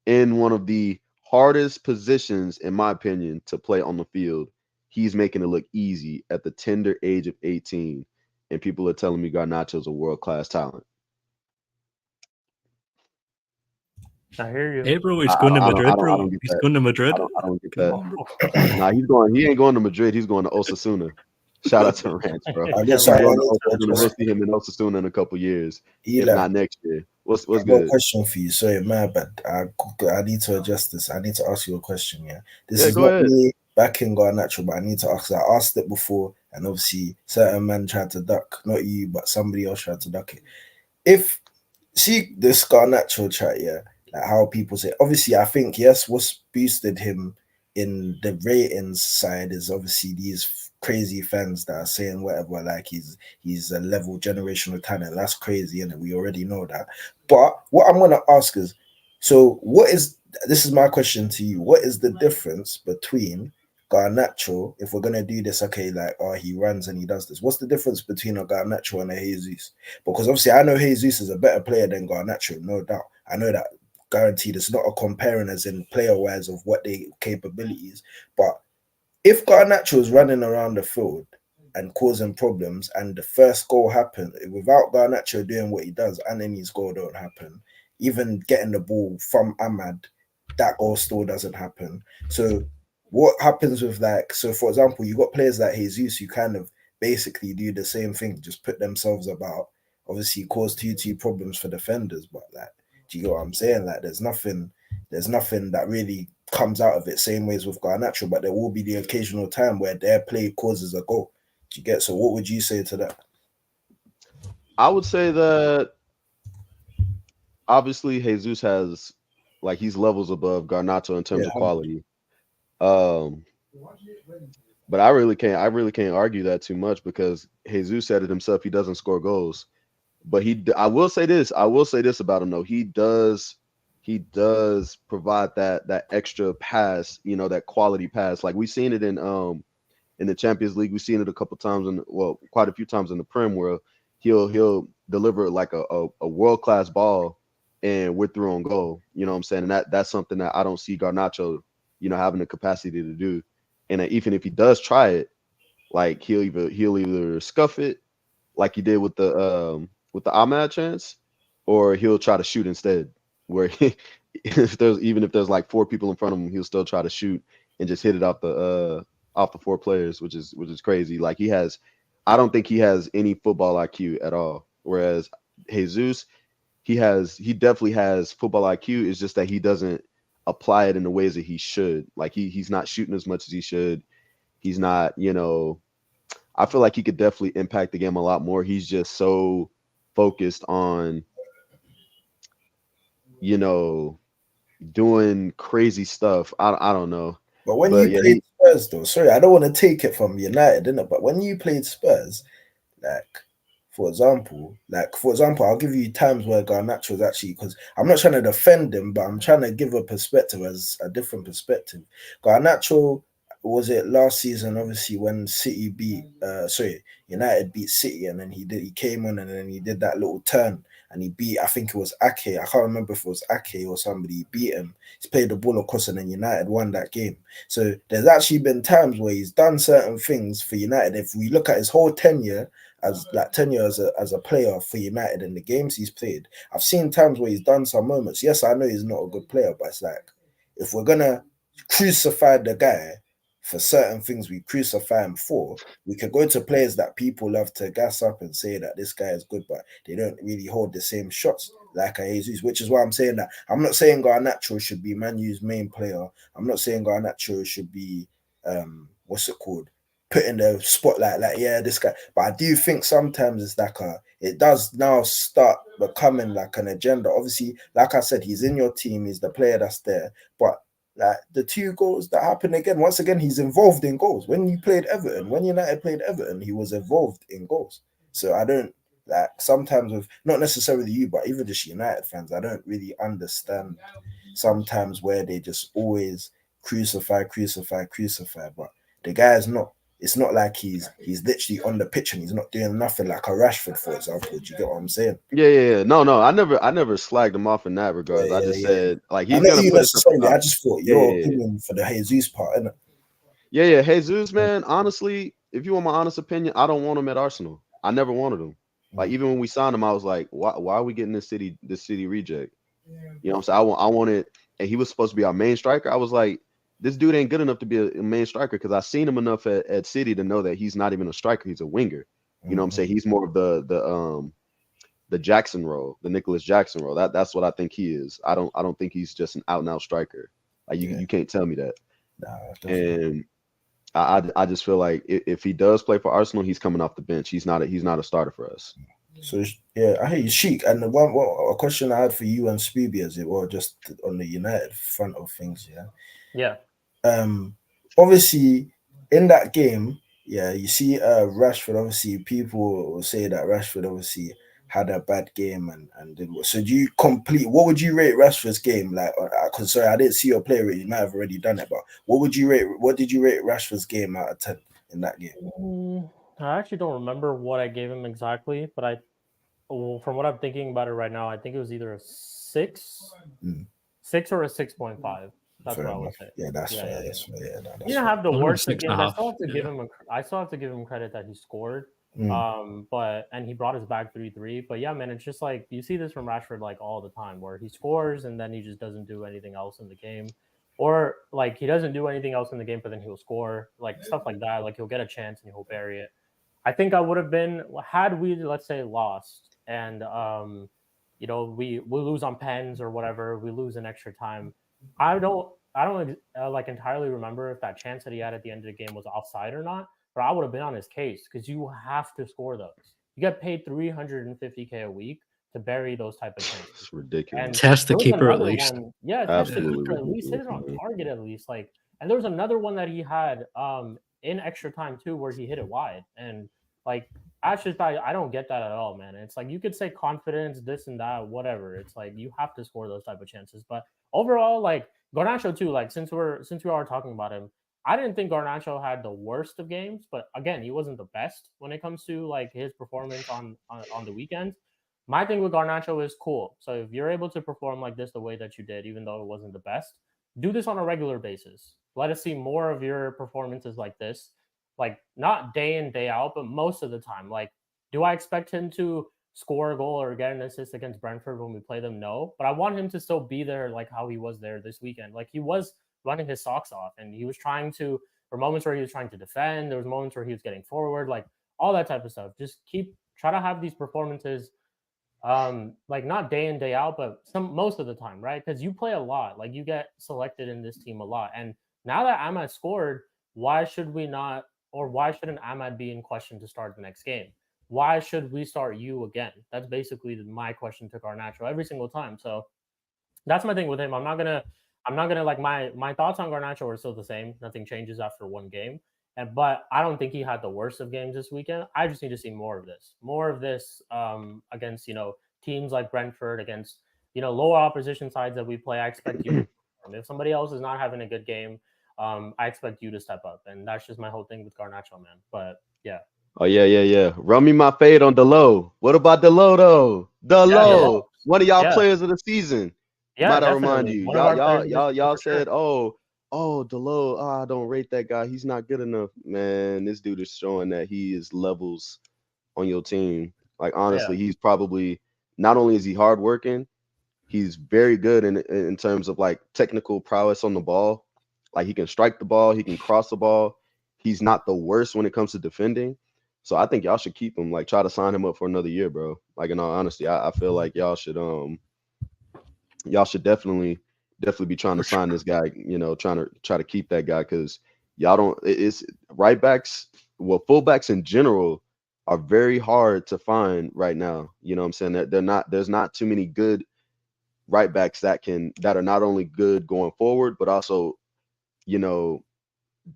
In one of the hardest positions, in my opinion, to play on the field, he's making it look easy at the tender age of 18. And people are telling me Garnacho's a world-class talent. I hear you. Hey, bro, he's going to Madrid, bro. He's going to Madrid. I don't get that. Nah, he ain't going to Madrid. He's going to Osasuna. Shout out to Ranch, bro. I guess we'll see him in Osasuna in a couple years, if not next year. What's I've got good? a question for you. Sorry, my bad. I need to adjust this. I need to ask you a question. Yeah, this Yeah, is go not ahead. me backing Garnacho, but I need to ask. I asked it before, and obviously, certain man tried to duck. Not you, but somebody else tried to duck it. If see this Garnacho chat, yeah, like how people say. Obviously, I think yes, what's boosted him in the ratings side is obviously these crazy fans that are saying whatever, like he's a level generational talent. That's crazy, and we already know that. But what I'm gonna ask is, so this is my question to you. What is the difference between Garnacho, if we're gonna do this, okay, like he runs and he does this. What's the difference between a Garnacho and a Jesus? Because obviously I know Jesus is a better player than Garnacho, no doubt. I know that guaranteed. It's not a comparing as in player-wise of what their capabilities, but if Garnacho is running around the field and causing problems, and the first goal happened without Garnacho doing what he does, and then his goal don't happen, even getting the ball from Ahmad, that goal still doesn't happen. So what happens with, like, so for example, you got players like Jesus who kind of basically do the same thing, just put themselves about, obviously cause 2-2 problems for defenders, but like, do you get what I'm saying? Like, there's nothing that really comes out of it, same ways with Garnacho, but there will be the occasional time where their play causes a goal. Do you get? So what would you say to that? I would say that obviously Jesus has, like, he's levels above Garnacho in terms of quality. But I really can't argue that too much, because Jesus said it himself, he doesn't score goals. But I will say this about him though. He does provide that extra pass, you know, that quality pass. Like, we've seen it in the Champions League. We've seen it a couple times quite a few times in the Prem, where he'll deliver like a world-class ball and we're through on goal. You know what I'm saying? And that's something that I don't see Garnacho, you know, having the capacity to do. And even if he does try it, like, he'll either scuff it like he did with the Ahmad chance, or he'll try to shoot instead. Where if there's like 4 people in front of him, he'll still try to shoot and just hit it off the 4 players, which is crazy. Like, I don't think he has any football IQ at all. Whereas Jesus, he definitely has football IQ. It's just that he doesn't apply it in the ways that he should. Like, he's not shooting as much as he should. He's not, you know, I feel like he could definitely impact the game a lot more. He's just so focused on, you know, doing crazy stuff. I don't know. But when you played Spurs, though, sorry, I don't want to take it from United, innit? But when you played Spurs, like, for example, I'll give you times where Garnacho was actually, because I'm not trying to defend him, but I'm trying to give a different perspective. Garnacho, was it last season? Obviously, when United beat City, and then he came on and then he did that little turn and he beat. I think it was Ake. I can't remember if it was Ake or somebody. He beat him. He's played the ball across, and then United won that game. So there's actually been times where he's done certain things for United. If we look at his whole tenure as a player for United in the games he's played, I've seen times where he's done some moments. Yes, I know he's not a good player, but it's like, if we're gonna crucify the guy for certain things we crucify him for, we could go to players that people love to gas up and say that this guy is good, but they don't really hold the same shots like a Jesus, which is why I'm saying that. I'm not saying Garnacho should be Man U's main player. I'm not saying Garnacho should be put in the spotlight, like, yeah, this guy. But I do think sometimes it's like it does now start becoming like an agenda. Obviously, like I said, he's in your team, he's the player that's there. But like the 2 goals that happened again, once again, he's involved in goals. When United played Everton, he was involved in goals. So I don't like, sometimes with not necessarily you, but even just United fans, I don't really understand sometimes where they just always crucify. But the guy is not. It's not like he's literally on the pitch and he's not doing nothing, like a Rashford, for example. Do you get what I'm saying? Yeah. No. I never slagged him off in that regard. I just said like he's gonna put necessarily. I just thought your opinion for the Jesus part, innit? Yeah. Jesus, man. Honestly, if you want my honest opinion, I don't want him at Arsenal. I never wanted him. Like even when we signed him, I was like, why are we getting this city reject? You know what I'm saying? I wanted, and he was supposed to be our main striker. I was like, this dude ain't good enough to be a main striker, because I've seen him enough at City to know that he's not even a striker. He's a winger. You know what I'm saying? He's more of the Jackson role, the Nicholas Jackson role. That's what I think he is. I don't think he's just an out and out striker. Like you can't tell me that. Nah, and I just feel like if he does play for Arsenal, he's coming off the bench. He's not a starter for us. So yeah, I hear you, Sheik. And a question I had for you and Spoobie, as it were, just on the United front of things, Yeah. Obviously, in that game, you see Rashford. Obviously, people will say that Rashford obviously had a bad game and did what. So do you what would you rate Rashford's game? Like, because sorry, I didn't see your player rate. You might have already done it, but what did you rate Rashford's game out of 10 in that game? I actually don't remember what I gave him exactly, but from what I'm thinking about it right now, I think it was either a 6 or a 6.5. That's fair what I would enough. say. Yeah, that's fair. That's fair. Yeah, that's he didn't have the worst games. I still half have to give him credit that he scored. And he brought us back 3-3. But yeah, man, it's just like you see this from Rashford like all the time, where he scores and then he just doesn't do anything else in the game, or like he doesn't do anything else in the game, but then he'll score, like stuff like that. Like he'll get a chance and he'll bury it. I think I would have been, had we, let's say, lost and we lose on pens or whatever, we lose in extra time. I don't like entirely remember if that chance that he had at the end of the game was offside or not, but I would have been on his case, because you have to score those. You get paid $350K a week to bury those type of chances. It's ridiculous. And test the keeper at least. Test the keeper at least, hit it on target at least. Like, and there was another one that he had in extra time too, where he hit it wide. And like, I don't get that at all, man. It's like, you could say confidence, this and that, whatever. It's like you have to score those type of chances. But overall, like Garnacho too, like since we are talking about him, I didn't think Garnacho had the worst of games, but again, he wasn't the best when it comes to like his performance on the weekend. My thing with Garnacho is cool. So if you're able to perform like this the way that you did, even though it wasn't the best, do this on a regular basis. Let us see more of your performances like this. Like not day in, day out, but most of the time. Like, do I expect him to score a goal or get an assist against Brentford when we play them? No. But I want him to still be there like how he was there this weekend. Like he was running his socks off and he was trying to, there were moments where he was trying to defend. There was moments where he was getting forward, like all that type of stuff. Just try to have these performances like not day in, day out, but most of the time, right? Because you play a lot. Like you get selected in this team a lot. And now that Ahmad scored, why shouldn't Ahmad be in question to start the next game? Why should we start you again? That's basically my question to Garnacho every single time. So that's my thing with him. I'm not gonna like my thoughts on Garnacho are still the same. Nothing changes after one game. But I don't think he had the worst of games this weekend. I just need to see more of this against teams like Brentford, against lower opposition sides that we play. I expect you. If somebody else is not having a good game, I expect you to step up, and that's just my whole thing with Garnacho, man. But yeah. Oh yeah. Run me my fade on Delo. What about Delo though? Delo, one of y'all players of the season. Yeah, Might I definitely. remind you, One of our players of the y'all season for said, sure. Delo, I don't rate that guy. He's not good enough. Man, this dude is showing that he is levels on your team. Like honestly, he's probably not only is he hardworking, he's very good in terms of like technical prowess on the ball. Like he can strike the ball, he can cross the ball. He's not the worst when it comes to defending. So I think y'all should keep him. Like try to sign him up for another year, bro. Like in all honesty, I feel like y'all should definitely be trying to sign this guy. You know, try to keep that guy because y'all don't. It's right backs. Well, fullbacks in general are very hard to find right now. You know what I'm saying? They're not. There's not too many good right backs that are not only good going forward but also, you know,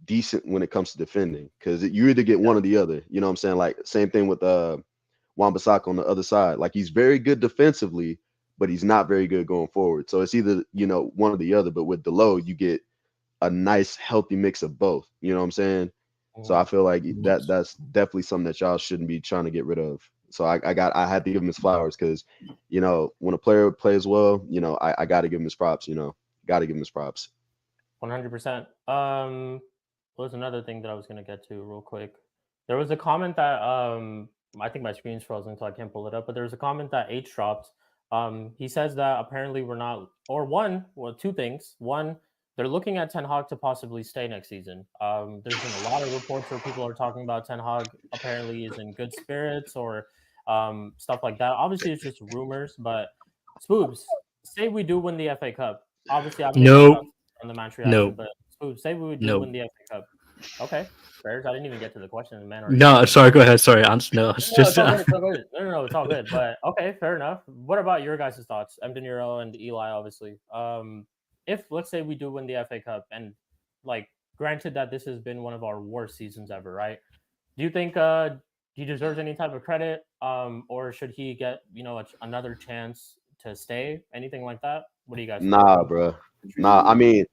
decent when it comes to defending. Because you either get one or the other. You know what I'm saying? Like same thing with Wan-Bissaka on the other side. Like he's very good defensively, but he's not very good going forward. So it's either, you know, one or the other. But with Delo, you get a nice healthy mix of both. You know what I'm saying? So I feel like that's definitely something that y'all shouldn't be trying to get rid of. So I had to give him his flowers because, you know, when a player plays well, you know, I got to give him his props. You know, got to give him his props. 100%. Was another thing that I was gonna get to real quick. There was a comment that I think my screen's frozen, so I can't pull it up. But there was a comment that H dropped. He says that apparently we're not, or two things. One, they're looking at Ten Hag to possibly stay next season. There's been a lot of reports where people are talking about Ten Hag apparently is in good spirits or stuff like that. Obviously, it's just rumors, but Spoobs, say we do win the FA Cup. Obviously, I'm No. on the match reaction, No. but Spoobs, say we do win the FA Cup. Okay, Bears. I didn't even get to the question, man. No, sorry. Go ahead. Sorry, answer. No, it's just. It's all good. It's all good. No, it's all good. But okay, fair enough. What about your guys' thoughts, M. De Niro and Eli? Obviously, if let's say we do win the FA Cup, and like, granted that this has been one of our worst seasons ever, right? Do you think he deserves any type of credit, or should he get another chance to stay? Anything like that? What do you guys think? Nah, bro. Nah, I mean,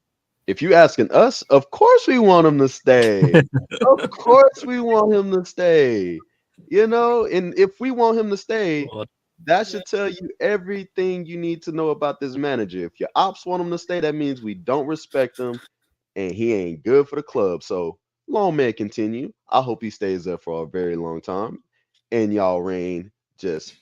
if you asking us, of course we want him to stay. Of course we want him to stay. You know, and if we want him to stay, that should tell you everything you need to know about this manager. If your ops want him to stay, that means we don't respect him and he ain't good for the club. So long may it continue. I hope he stays there for a very long time. And y'all reign just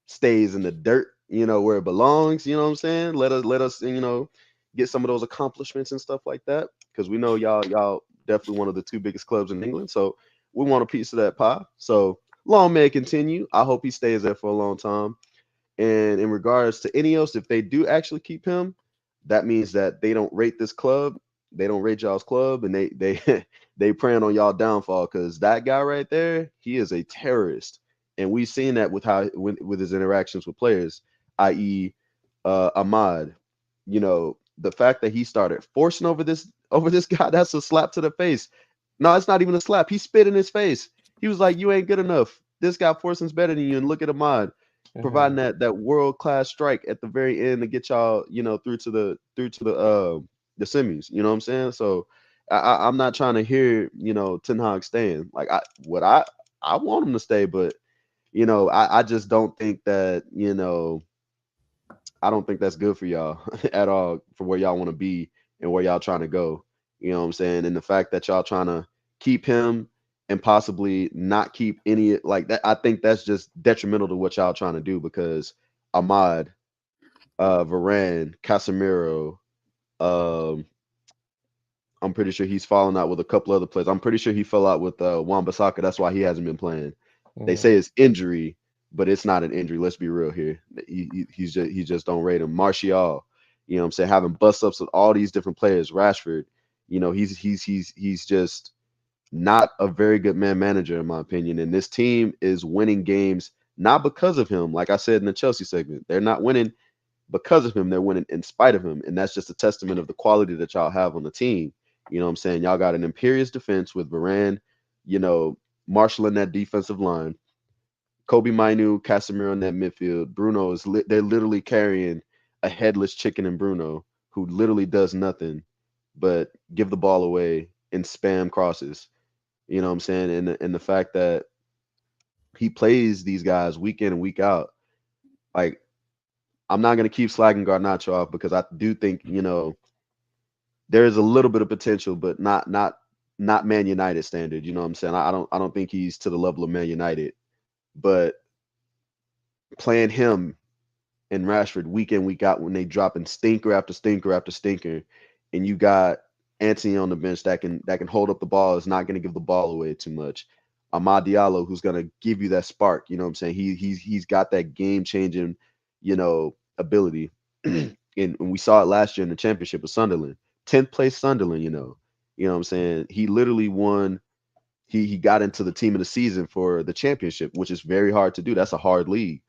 stays in the dirt, you know, where it belongs. You know what I'm saying? Let us, you know, get some of those accomplishments and stuff like that. Because we know y'all definitely one of the two biggest clubs in England. So we want a piece of that pie. So long may it continue. I hope he stays there for a long time. And in regards to Ineos, if they do actually keep him, that means that they don't rate this club. They don't rate y'all's club, and they preying on y'all downfall. Because that guy right there, he is a terrorist, and we've seen that with his interactions with players, i.e., Ahmad. You know, the fact that he started forcing over this guy, that's a slap to the face. No, it's not even a slap. He spit in his face. He was like, "You ain't good enough. This guy forcing's better than you." And look at Ahmad providing that world class strike at the very end to get y'all, you know, through to the semis. You know what I'm saying? So I'm not trying to hear, you know, Ten Hag staying. Like I want him to stay, but you know, I just don't think that, you know, I don't think that's good for y'all at all for where y'all want to be and where y'all trying to go. You know what I'm saying? And the fact that y'all trying to keep him and possibly not keep any like that, I think that's just detrimental to what y'all trying to do because Ahmad, Varane, Casemiro, I'm pretty sure he's fallen out with a couple other players. I'm pretty sure he fell out with Wan-Bissaka. That's why he hasn't been playing. They say it's injury, but it's not an injury. Let's be real here. He just don't rate him. Martial, you know what I'm saying, having bust ups with all these different players. Rashford, you know, he's just not a very good man manager in my opinion. And this team is winning games not because of him. Like I said in the Chelsea segment, they're not winning because of him. They're winning in spite of him. And that's just a testament of the quality that y'all have on the team. You know what I'm saying? Y'all got an imperious defense with Varane, you know, marshaling that defensive line. Kobe Mainu, Casemiro in that midfield. Bruno they're literally carrying a headless chicken in Bruno who literally does nothing. but give the ball away and spam crosses. You know what I'm saying? And the fact that he plays these guys week in and week out, like, I'm not gonna keep slagging Garnacho off because I do think, you know, there is a little bit of potential, but not Man United standard. You know what I'm saying? I don't think he's to the level of Man United, but playing him and Rashford week in, week out when they dropping stinker after stinker after stinker, and you got Antony on the bench that can hold up the ball, is not going to give the ball away too much. Amad Diallo, who's going to give you that spark, you know what I'm saying? He's got that game changing, you know, ability, and we saw it last year in the championship with Sunderland, 10th place Sunderland. You know what I'm saying? He literally won. He got into the team of the season for the championship, which is very hard to do. That's a hard league.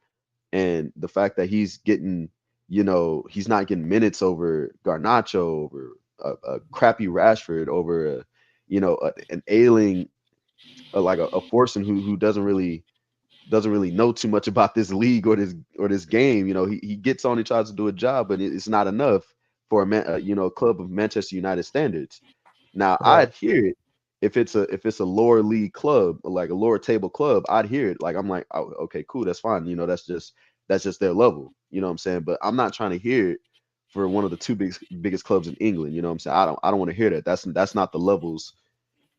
And the fact that he's getting, you know, he's not getting minutes over Garnacho, over a crappy Rashford, over an ailing, like a Forson who doesn't really know too much about this league or this game. You know, he gets on and tries to do a job, but it's not enough for a club of Manchester United standards. Now, I'd hear it if it's a lower league club, like a lower table club. I'd hear it. Like, I'm like, oh, okay, cool, that's fine. You know, that's just their level. You know what I'm saying? But I'm not trying to hear it for one of the two biggest clubs in England. You know what I'm saying? I don't want to hear that. That's not the levels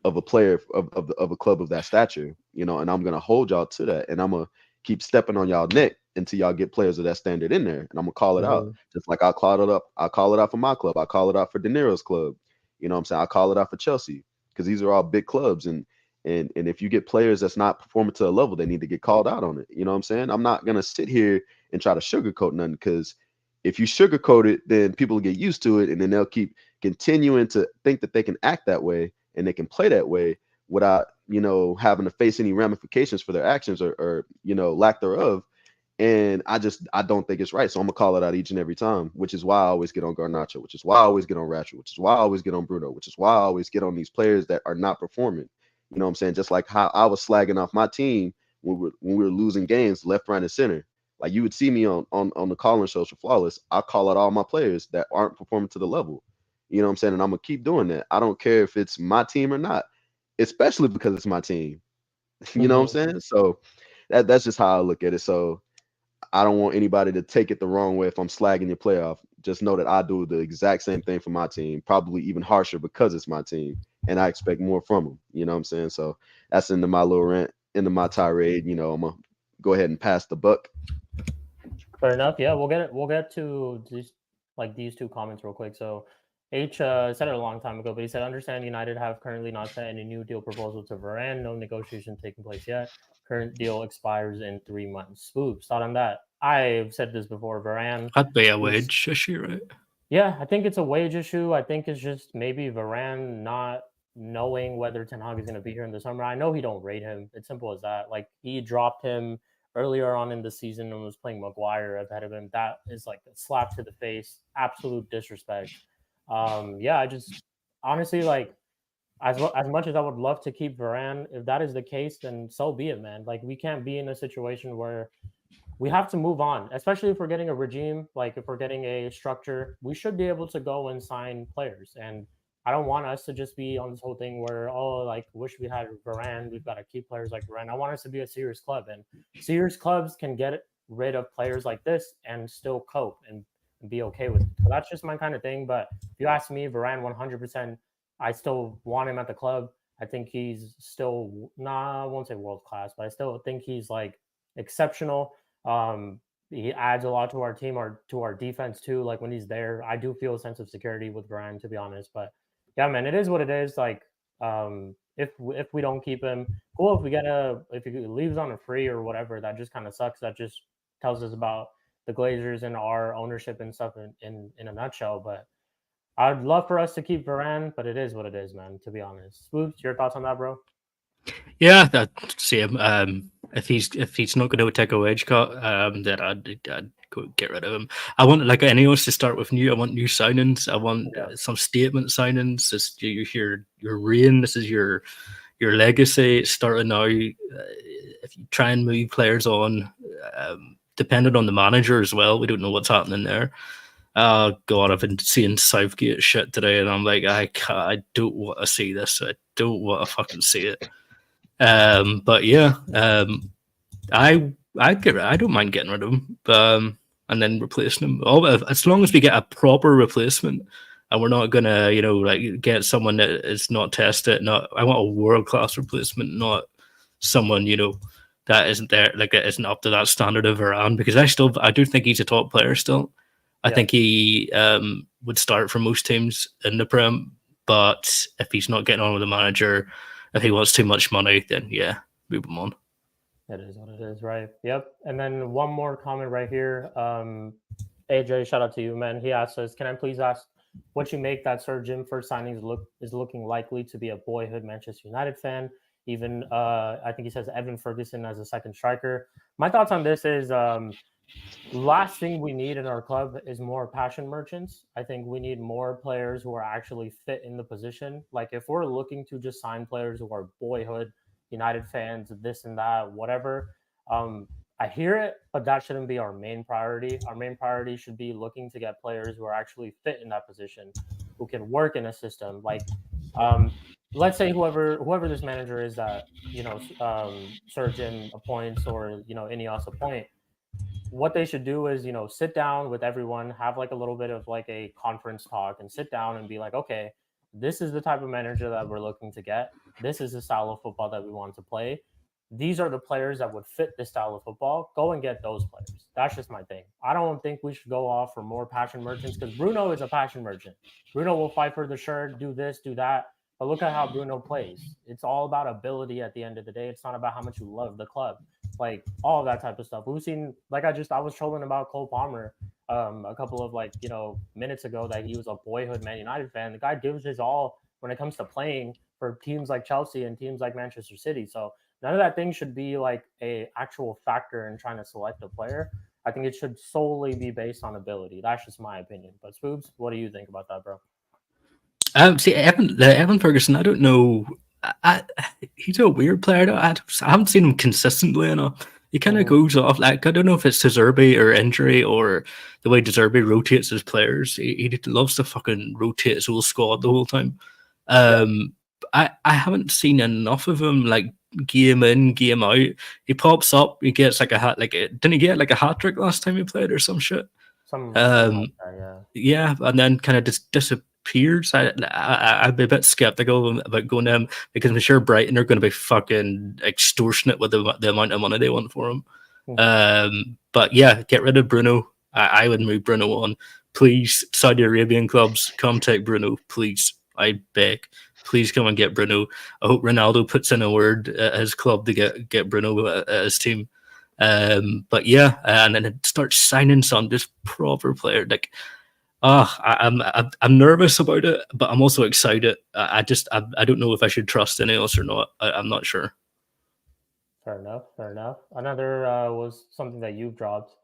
of a player of a club of that stature. You know, and I'm gonna hold y'all to that, and I'm gonna keep stepping on y'all neck until y'all get players of that standard in there, and I'm gonna call it out. Just like I'll call it out for my club. I call it out for De Niro's club. You know what I'm saying? I call it out for Chelsea, because these are all big clubs, and if you get players that's not performing to a level, they need to get called out on it. You know what I'm saying? I'm not gonna sit here and try to sugarcoat nothing, because if you sugarcoat it, then people will get used to it, and then they'll keep continuing to think that they can act that way and they can play that way without, you know, having to face any ramifications for their actions or you know, lack thereof. And I don't think it's right. So I'm gonna call it out each and every time, which is why I always get on Garnacho, which is why I always get on Rashford, which is why I always get on Bruno, which is why I always get on these players that are not performing. You know what I'm saying? Just like how I was slagging off my team when we were losing games left, right, and center. Like, you would see me on the call-in shows for Flawless. I call out all my players that aren't performing to the level. You know what I'm saying? And I'm gonna keep doing that. I don't care if it's my team or not, especially because it's my team. You know what I'm saying? So that's just how I look at it. So I don't want anybody to take it the wrong way if I'm slagging your playoff. Just know that I do the exact same thing for my team, probably even harsher because it's my team, and I expect more from them. You know what I'm saying? So that's into my little rant, into my tirade. You know, I'm gonna go ahead and pass the buck. Fair enough. Yeah, we'll get to these two comments real quick. So H said it a long time ago, but he said, understand United have currently not sent any new deal proposal to Varane. No negotiation taking place yet. Current deal expires in 3 months. Spoops, thought on that. I've said this before, Varane. That'd be a wage issue, right? Yeah, I think it's a wage issue. I think it's just maybe Varane not knowing whether Ten Hag is going to be here in the summer. I know he don't rate him. It's simple as that. Like, he dropped him earlier on in the season and was playing Maguire ahead of him. That is like a slap to the face, absolute disrespect. Yeah, I just honestly, like, as much as I would love to keep Varane, if that is the case, then so be it, man. Like, we can't be in a situation where we have to move on, especially if we're getting a regime, like if we're getting a structure, we should be able to go and sign players. And I don't want us to just be on this whole thing where, oh, like, wish we had Varane, we've got to keep players like Varane. I want us to be a serious club, and serious clubs can get rid of players like this and still cope and be okay with it. So that's just my kind of thing. But if you ask me, Varane 100%, I still want him at the club. I think he's still, I won't say world class, but I still think he's like exceptional. He adds a lot to our team, or to our defense too. Like, when he's there, I do feel a sense of security with Varane, to be honest. But yeah, man, it is what it is. Like, if we don't keep him, cool. If he leaves on a free or whatever, that just kind of sucks. That just tells us about the Glazers and our ownership and stuff in a nutshell. But I'd love for us to keep Varane, but it is what it is, man, to be honest. Swoops, your thoughts on that, bro? Yeah, that same. If he's not going to take a wage cut, then I'd go get rid of him. I want, like anyone, to start with new. I want new signings. I want some statement signings. This your reign. This is your legacy. It's starting now. If you try and move players on, dependent on the manager as well, we don't know what's happening there. Oh god, I've been seeing Southgate shit today, and I'm like, I don't want to see this. I don't want to fucking see it. But yeah, I don't mind getting rid of him, and then replacing him. As long as we get a proper replacement, and we're not gonna, like get someone that is not tested. I want a world class replacement, not someone that isn't there, like it isn't up to that standard of Varane. Because I do think he's a top player still. I think he would start for most teams in the Prem, but if he's not getting on with the manager, if he wants too much money, then yeah, move him on. It is what it is, right? Yep. And then one more comment right here. AJ, shout out to you, man. He asked us, can I please ask what you make that Sir Jim first signings is looking likely to be a boyhood Manchester United fan? Even I think he says Evan Ferguson as a second striker. My thoughts on this is last thing we need in our club is more passion merchants. I think we need more players who are actually fit in the position. Like if we're looking to just sign players who are boyhood United fans, this and that, whatever, I hear it, but that shouldn't be our main priority. Our main priority should be looking to get players who are actually fit in that position, who can work in a system. Like, let's say whoever this manager is that Sir Jim appoints or Ineos appoint. What they should do is, sit down with everyone, have like a little bit of like a conference talk and sit down and be like, okay, this is the type of manager that we're looking to get. This is the style of football that we want to play. These are the players that would fit this style of football. Go and get those players. That's just my thing. I don't think we should go off for more passion merchants because Bruno is a passion merchant. Bruno will fight for the shirt, do this, do that. But look at how Bruno plays. It's all about ability at the end of the day. It's not about how much you love the club. Like all of that type of stuff. We've seen, like I was trolling about Cole Palmer a couple of minutes ago that he was a boyhood Man United fan. The guy gives his all when it comes to playing for teams like Chelsea and teams like Manchester City. So none of that thing should be like a actual factor in trying to select a player. I think it should solely be based on ability. That's just my opinion. But Spoobs, what do you think about that, bro? See, Evan Ferguson, I don't know. He's a weird player. I haven't seen him consistently enough. He kind of goes off. Like I don't know if it's De Zerbi or injury or the way De Zerbi rotates his players. He loves to fucking rotate his whole squad the whole time. I haven't seen enough of him. Like game in, game out. He pops up. He gets like a hat. Like didn't he get like a hat trick last time he played or some shit? Yeah, and then kind of just disappears. I'd be a bit skeptical about going to him because I'm sure Brighton are going to be fucking extortionate with the amount of money they want for him. But yeah, get rid of Bruno. I would move Bruno on. Please, Saudi Arabian clubs, come take Bruno. Please, I beg. Please come and get Bruno. I hope Ronaldo puts in a word at his club to get Bruno at his team. But yeah, and then it starts signing some just proper player. Like, I'm nervous about it, but I'm also excited. I don't know if I should trust Ineos or not. I'm not sure. Fair enough. Another was something that you've dropped.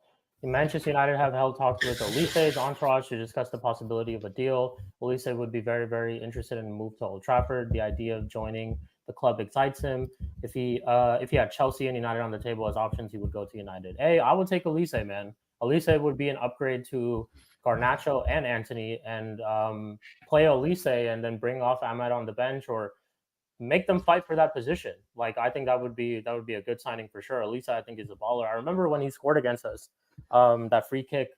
Manchester United have held talks with Olise's entourage to discuss the possibility of a deal. Olise would be very, very interested in a move to Old Trafford. The idea of joining the club excites him. If he had Chelsea and United on the table as options, he would go to United. Hey, I would take Olise, man. Olise would be an upgrade to Garnacho and Antony, and play Olise and then bring off Ahmed on the bench or make them fight for that position. Like I think that would be a good signing for sure. Olise, I think, is a baller. I remember when he scored against us, that free kick,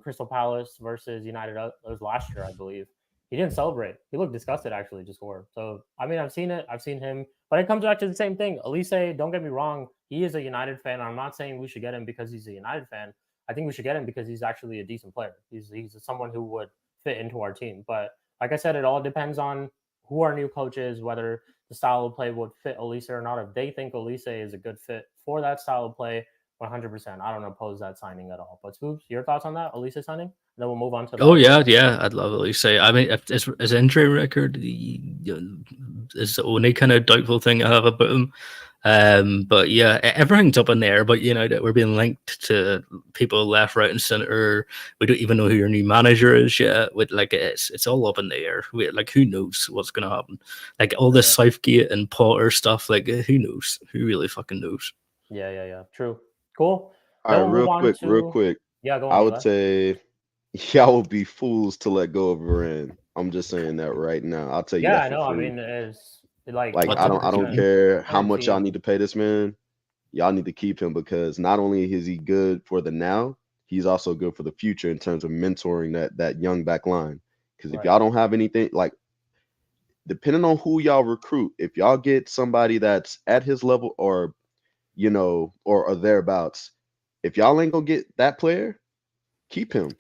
Crystal Palace versus United. It was last year, I believe. He didn't celebrate. He looked disgusted actually to score. So I mean, I've seen it. I've seen him, but it comes back to the same thing. Olise, don't get me wrong, he is a United fan. I'm not saying we should get him because he's a United fan. I think we should get him because he's actually a decent player. He's someone who would fit into our team. But like I said, it all depends on who our new coach is, whether the style of play would fit Olise or not. If they think Olise is a good fit for that style of play, 100%. I don't oppose that signing at all. But Scoops, your thoughts on that Olise signing? And then we'll move on to. Yeah, I'd love Olise. I mean, if his injury record is the only kind of doubtful thing I have about him. But yeah, everything's up in the air. But we're being linked to people left, right, and center. We don't even know who your new manager is yet. It's all up in the air. Who knows what's gonna happen? Like all this Southgate and Potter stuff. Like who knows? Who really fucking knows? Yeah. True. Cool. All right, real quick. Yeah, go on. I would say Y'all will be fools to let go of Varane. I'm just saying that right now. I'll tell you Yeah, that I for know. I free. mean, it's like Like I don't 100%. care how Better much y'all team. need to pay this man. Y'all need to keep him because not only is he good for the now, he's also good for the future in terms of mentoring that young back line. Because if Right. y'all don't have anything like depending on who y'all recruit, if y'all get somebody that's at his level or or thereabouts, if y'all ain't gonna get that player, keep him.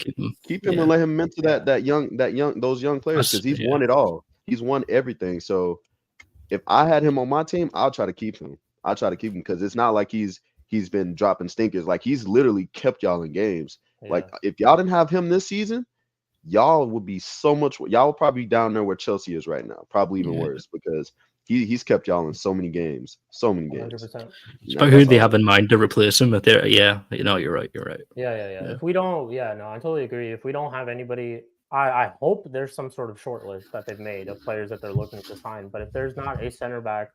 Keep him Yeah. and let him mentor those young players because he's won it all. He's won everything. So if I had him on my team, I'll try to keep him. I'll try to keep him because it's not like he's been dropping stinkers. Like he's literally kept y'all in games. Like Yeah. if y'all didn't have him this season, y'all would be so much. Y'all would probably be down there where Chelsea is right now, probably even Yeah. worse because he's kept y'all in so many games, so many games. 100%. It's about who they have in mind to replace him. If they're, yeah, you're right. You're right. Yeah. If we don't, no, I totally agree. If we don't have anybody, I hope there's some sort of short list that they've made of players that they're looking to sign. But if there's not a center back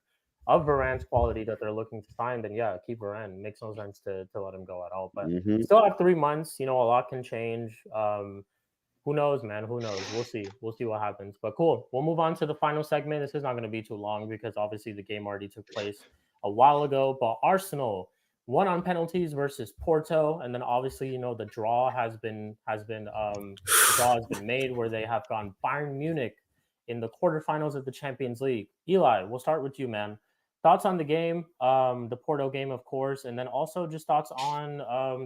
of Varane's quality that they're looking to sign, then yeah, keep Varane. Makes no sense to let him go at all. But Mhm. still have 3 months. A lot can change. Who knows, man? Who knows? We'll see. We'll see what happens. But cool. We'll move on to the final segment. This is not going to be too long because obviously the game already took place a while ago. But Arsenal won on penalties versus Porto, and then obviously the draw has been made where they have gone Bayern Munich in the quarterfinals of the Champions League. Eli, we'll start with you, man. Thoughts on the game, the Porto game, of course, and then also just thoughts on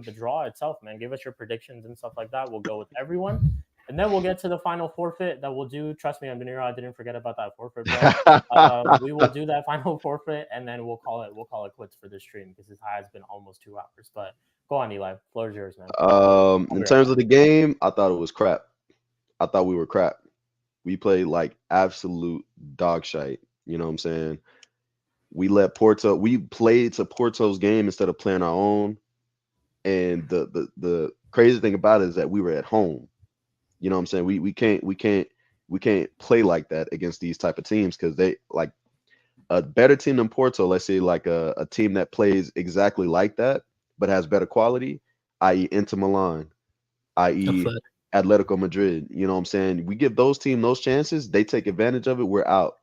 the draw itself, man. Give us your predictions and stuff like that. We'll go with everyone. And then we'll get to the final forfeit that we'll do. Trust me, I'm Beniro. I didn't forget about that forfeit, bro. We will do that final forfeit, and then we'll call it quits for this stream because it has been almost 2 hours. But go on, Eli. Floor is yours, man. In terms of the game, I thought it was crap. I thought we were crap. We played like absolute dog shite. You know what I'm saying? We played to Porto's game instead of playing our own. And the crazy thing about it is that we were at home. You know what I'm saying? We can't play like that against these type of teams because they like a better team than Porto, let's say like a team that plays exactly like that but has better quality, i.e. Inter Milan, i.e. Atletico Madrid. You know what I'm saying? We give those teams those chances, they take advantage of it, we're out.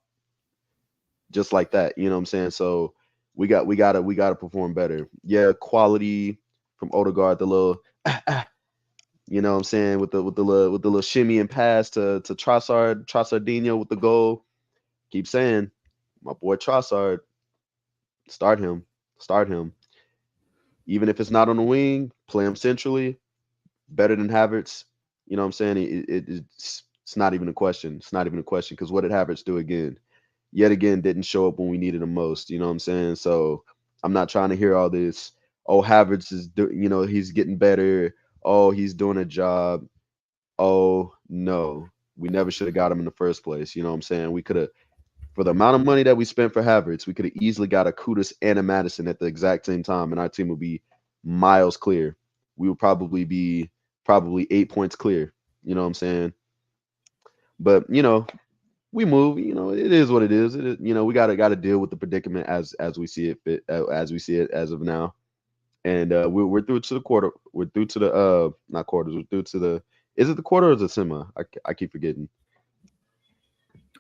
Just like that, you know what I'm saying? So we gotta perform better. Yeah, quality from Odegaard, the little you know what I'm saying, with the little shimmy and pass to Trossardinho with the goal. Keep saying, my boy Trossard, start him. Even if it's not on the wing, play him centrally. Better than Havertz. You know what I'm saying? It's not even a question. It's not even a question because what did Havertz do again? Yet again, didn't show up when we needed him most. You know what I'm saying? So I'm not trying to hear all this. Oh, Havertz is he's getting better. Oh, he's doing a job. Oh no, we never should have got him in the first place. You know what I'm saying? We could have, for the amount of money that we spent for Havertz, we could have easily got a Kudus and a Madison at the exact same time, and our team would be miles clear. We would probably be 8 points clear. You know what I'm saying? But we move. It is what it is. It is. We gotta deal with the predicament as we see it as we see it as of now. And we're through to the quarter. We're through to the not quarters. We're through to the. Is it the quarter or is it semi? I keep forgetting.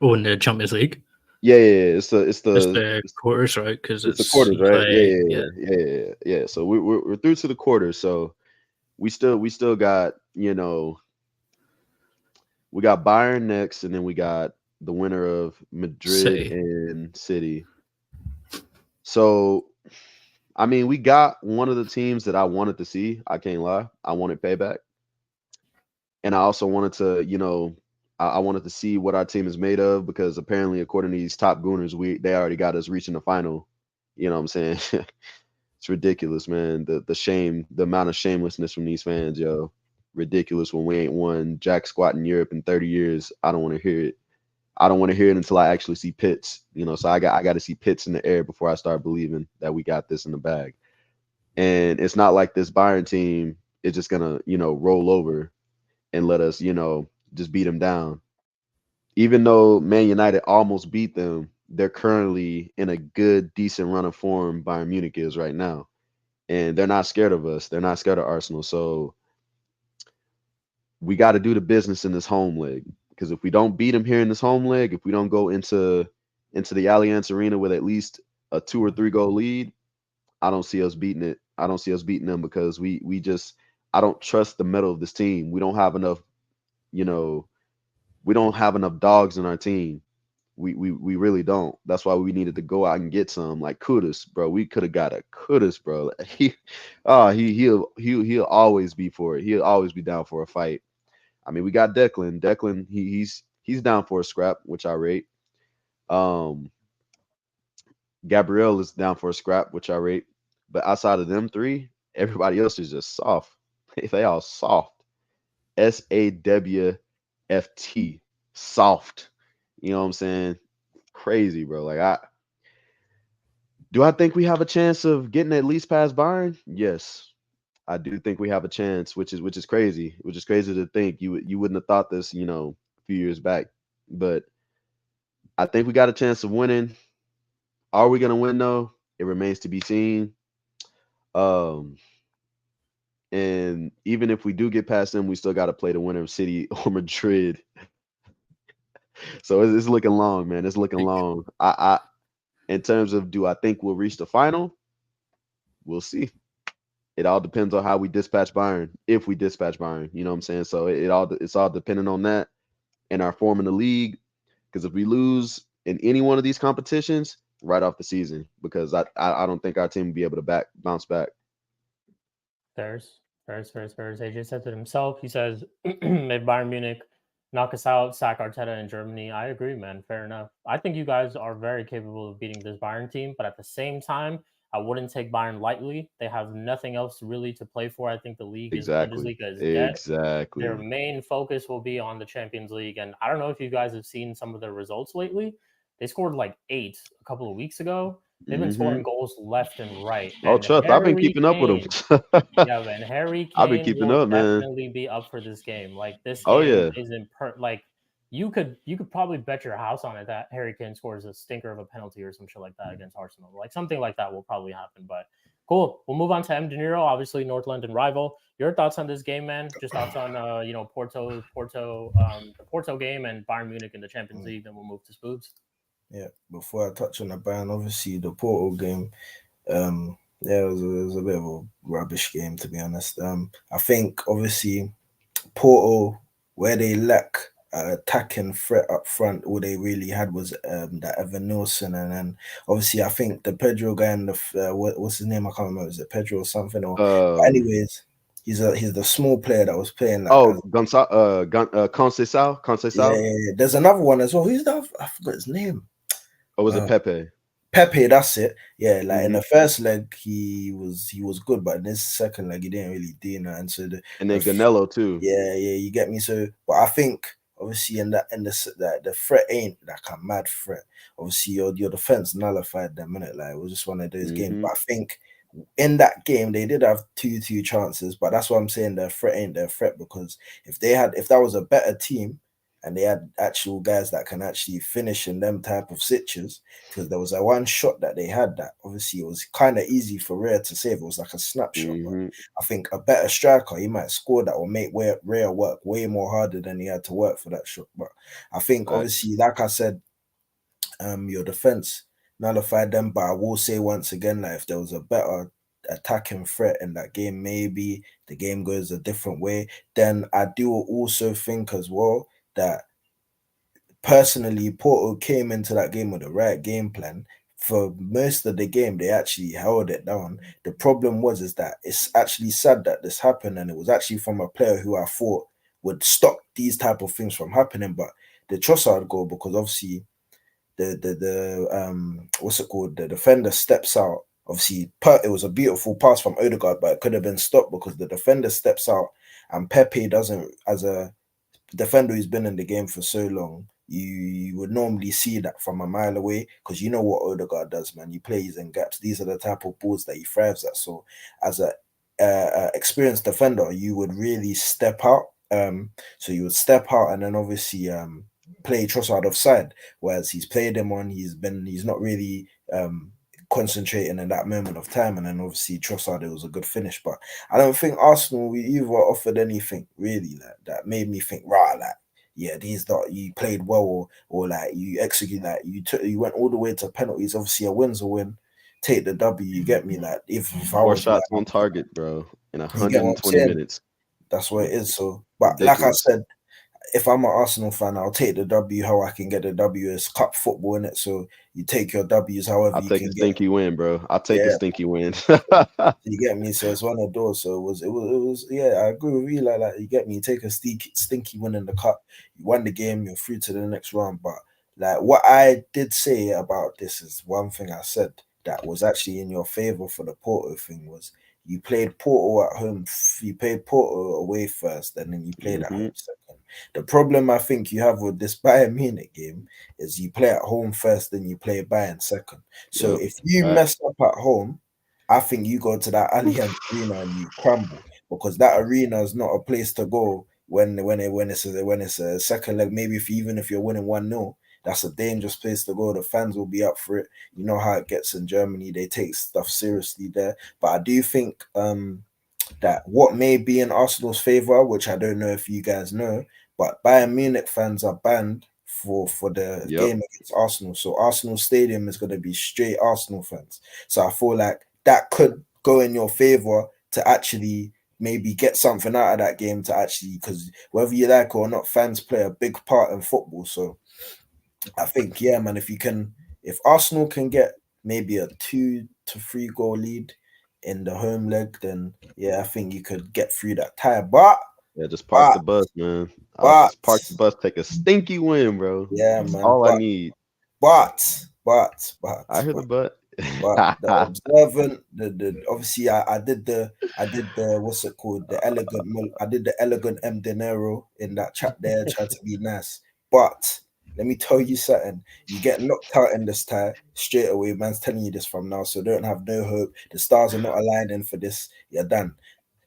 Oh, in the Champions League. Yeah. It's the quarters, right? Because it's the quarters, right? Yeah. So we're through to the quarters. So we still got we got Bayern next, and then we got the winner of Madrid and City. So, I mean, we got one of the teams that I wanted to see. I can't lie. I wanted payback. And I also wanted to, I wanted to see what our team is made of because apparently, according to these top gooners, they already got us reaching the final. You know what I'm saying? It's ridiculous, man. The shame, the amount of shamelessness from these fans, yo. Ridiculous when we ain't won jack squat in Europe in 30 years. I don't want to hear it. I don't want to hear it until I actually see pits, so I got to see pits in the air before I start believing that we got this in the bag. And it's not like this Bayern team is just going to, roll over and let us, just beat them down. Even though Man United almost beat them, they're currently in a good, decent run of form Bayern Munich is right now. And they're not scared of us. They're not scared of Arsenal. So we got to do the business in this home leg, because if we don't beat them here in this home leg, if we don't go into the Allianz Arena with at least a 2 or 3 goal lead, I don't see us beating it. I don't see us beating them, because we just, I don't trust the mettle of this team. We don't have enough, we don't have enough dogs in our team. We really don't. That's why we needed to go out and get some, like Kudus, bro. We could have got a Kudus, bro. He'll always be for it. He'll always be down for a fight. I mean, we got Declan. Declan, he's down for a scrap, which I rate. Gabrielle is down for a scrap, which I rate. But outside of them 3, everybody else is just soft. They all soft. SAWFT. Soft. You know what I'm saying? Crazy, bro. Like, do I think we have a chance of getting at least past Bayern? Yes. I do think we have a chance, which is crazy. Which is crazy to think. You wouldn't have thought this, a few years back. But I think we got a chance of winning. Are we gonna win though? It remains to be seen. And even if we do get past them, we still got to play the winner of City or Madrid. So it's looking long, man. It's looking long. I in terms of, do I think we'll reach the final? We'll see. It all depends on how we dispatch Bayern. If we dispatch Bayern, you know what I'm saying? So it's all dependent on that and our form in the league. Because if we lose in any one of these competitions, right off the season, because I don't think our team will be able to bounce back. Fairs. AJ said to himself, he says, if Bayern Munich knock us out, sack Arteta in Germany. I agree, man. Fair enough. I think you guys are very capable of beating this Bayern team, but at the same time, I wouldn't take Bayern lightly. They have nothing else really to play for. I think the league Bundesliga is dead. Exactly. Their main focus will be on the Champions League. And I don't know if you guys have seen some of their results lately. They scored like 8 a couple of weeks ago. They've been scoring goals left and right. Oh, trust. I've been keeping up with them. Yeah, man. Harry Kane I've been keeping will up, man. definitely be up for this game. Like, this Oh, game yeah. isn't like, you could probably bet your house on it that Harry Kane scores a stinker of a penalty or some shit like that against Arsenal. Like, something like that will probably happen. But cool. We'll move on to M. De Niro, obviously North London rival. Your thoughts on this game, man? Just thoughts on Porto, the Porto game and Bayern Munich in the Champions League. Then we'll move to Spoobs. Yeah, before I touch on the Bayern, obviously the Porto game, it was a bit of a rubbish game, to be honest. I think obviously Porto, where they lack attacking threat up front, all they really had was that Evan Nilsson, and then obviously I think the Pedro guy and the what's his name? I can't remember. Is it Pedro or something? Or anyways, he's the small player that was playing. Like, Conceição. Yeah. There's another one as well. Who's that? I forgot his name. Or was it Pepe? Pepe, that's it. Yeah, like in the first leg he was good, but in this second leg he didn't really do that. And so and then Ganello too. Yeah, you get me. So, but I think obviously the threat ain't like a mad threat. Obviously your defense nullified them, innit? Like, it was just one of those games. But I think in that game they did have 2 chances, but that's what I'm saying. The threat ain't their threat, because if that was a better team and they had actual guys that can actually finish in them type of situations, because there was a one shot that they had that obviously it was kind of easy for Rare to save. It was like a snapshot. But I think a better striker, he might score that or make Rare work way more harder than he had to work for that shot. But I think obviously, like I said, your defense nullified them. But I will say once again, like, if there was a better attacking threat in that game, maybe the game goes a different way. Then I do also think as well that personally Porto came into that game with the right game plan. For most of the game, they actually held it down. The problem is that it's actually sad that this happened, and it was actually from a player who I thought would stop these type of things from happening. But the Trossard goal, because obviously the what's it called? The defender steps out. Obviously, it was a beautiful pass from Odegaard, but it could have been stopped because the defender steps out, and Pepe doesn't, as a defender who's been in the game for so long, you would normally see that from a mile away, because you know what Odegaard does, man. He plays in gaps. These are the type of balls that he thrives at. So as a experienced defender, you would really step out. So you would step out and then obviously play Trossard offside, whereas he's played him on. He's not really concentrating in that moment of time. And then obviously Trossard, it was a good finish. But I don't think Arsenal we either offered anything really that made me think, right, like, yeah, you played well or like you execute that you went all the way to penalties. Obviously, a win's a win. Take the W, you get me? Like if I 4 was shots like, on target, bro, in you get what I'm 120 saying? minutes. That's what it is. So, but like I Ridiculous. said, if I'm an Arsenal fan, I'll take the W. How I can get the W is cup football in it. So you take your W's however I'll you take can a get. stinky win, bro. I'll take a stinky win. You get me? So it's one of those. So it was. Yeah, I agree with you. Like you get me. You take a stinky win in the cup. You won the game. You're through to the next round. But like what I did say about this is one thing I said that was actually in your favor for the Porto thing was you played Porto at home. You played Porto away first, and then you played at home second. The problem I think you have with this Bayern Munich game is you play at home first, then you play Bayern second. So Yep. if you Right. mess up at home, I think you go to that Allianz Arena and you crumble because that arena is not a place to go when it's a second leg. Maybe even if you're winning 1-0, that's a dangerous place to go. The fans will be up for it. You know how it gets in Germany; they take stuff seriously there. But I do think that what may be in Arsenal's favor, which I don't know if you guys know, but Bayern Munich fans are banned for the game against Arsenal. So Arsenal Stadium is going to be straight Arsenal fans. So I feel like that could go in your favor to actually maybe get something out of that game to actually, because whether you like or not, fans play a big part in football. So I think, yeah, man, if Arsenal can get maybe a 2 to 3 goal lead in the home leg, then yeah, I think you could get through that tie. But yeah, just park the bus, man. I'll just park the bus, take a stinky win, bro. Yeah, That's man. all I need. But I hear the but. But the observant, the obviously I did the what's it called, I did the elegant M Dinero in that chat there, tried to be nice. But let me tell you something, you get knocked out in this tie straight away. Man's telling you this from now, so don't have no hope. The stars are not aligning for this. You're done.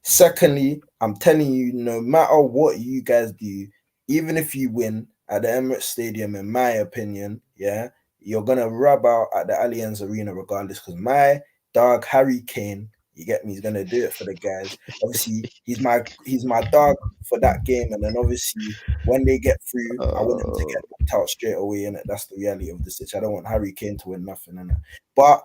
Secondly, I'm telling you, no matter what you guys do, even if you win at the Emirates Stadium, in my opinion, yeah, you're gonna rub out at the Allianz Arena regardless. Because my dog Harry Kane, you get me, he's gonna do it for the guys. Obviously, he's my dog for that game, and then obviously when they get through, I want him to get knocked out straight away, and that's the reality of the situation. I don't want Harry Kane to win nothing, and but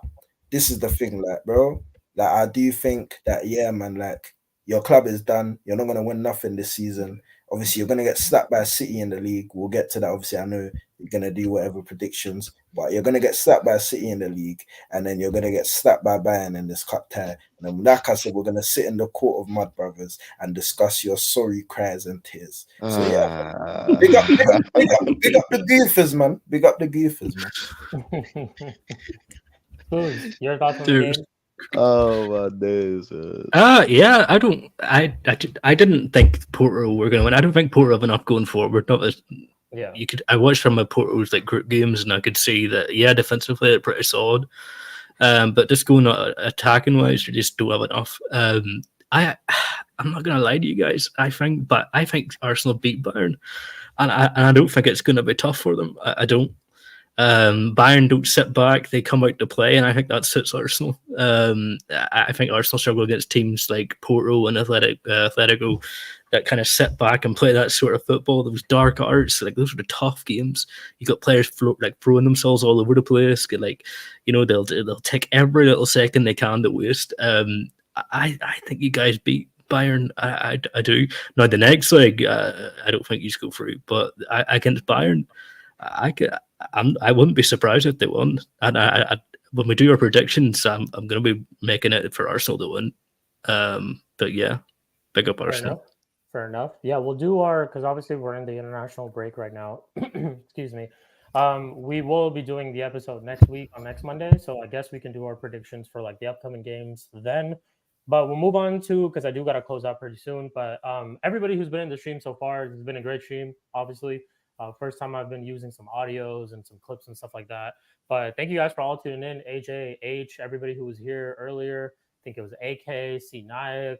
this is the thing, like, bro, like I do think that, yeah, man, like your club is done. You're not gonna win nothing this season. Obviously, you're gonna get slapped by City in the league. We'll get to that. Obviously, I know you're gonna do whatever predictions, but you're gonna get slapped by City in the league, and then you're gonna get slapped by Bayern in this cup tie. And then, like I said, we're gonna sit in the court of Mud Brothers and discuss your sorry cries and tears. So yeah, big up the goofers, man. Big up the goofers, man. Your thoughts on the game? Oh my days. Yeah, I didn't think Porto were going to win. I don't think Porto have enough going forward. Not as I watched some of Porto's like group games, and I could see that defensively they're pretty solid. But just going attacking wise, they just don't have enough. I'm not gonna lie to you guys. I think Arsenal beat Bayern, and I don't think it's going to be tough for them. I don't. Bayern don't sit back; they come out to play, and I think that suits Arsenal. I think Arsenal struggle against teams like Porto and Atletico that kind of sit back and play that sort of football. Those dark arts, like those are the tough games. You got players throwing themselves all over the place. They'll take every little second they can to waste. I think you guys beat Bayern. I do. Now the next leg, I don't think you go through, but against Bayern, I wouldn't be surprised if they won. And when we do our predictions, I'm going to be making it for Arsenal to win. But yeah, big up Arsenal. Fair enough. Yeah, we'll do because obviously we're in the international break right now. Excuse me. We will be doing the episode next week on next Monday. So I guess we can do our predictions for like the upcoming games then. But we'll move on to, because I do got to close out pretty soon. But everybody who's been in the stream so far, it's been a great stream, obviously. First time I've been using some audios and some clips and stuff like that. But thank you guys for all tuning in. AJ, H, everybody who was here earlier. I think it was AK, C Nayak,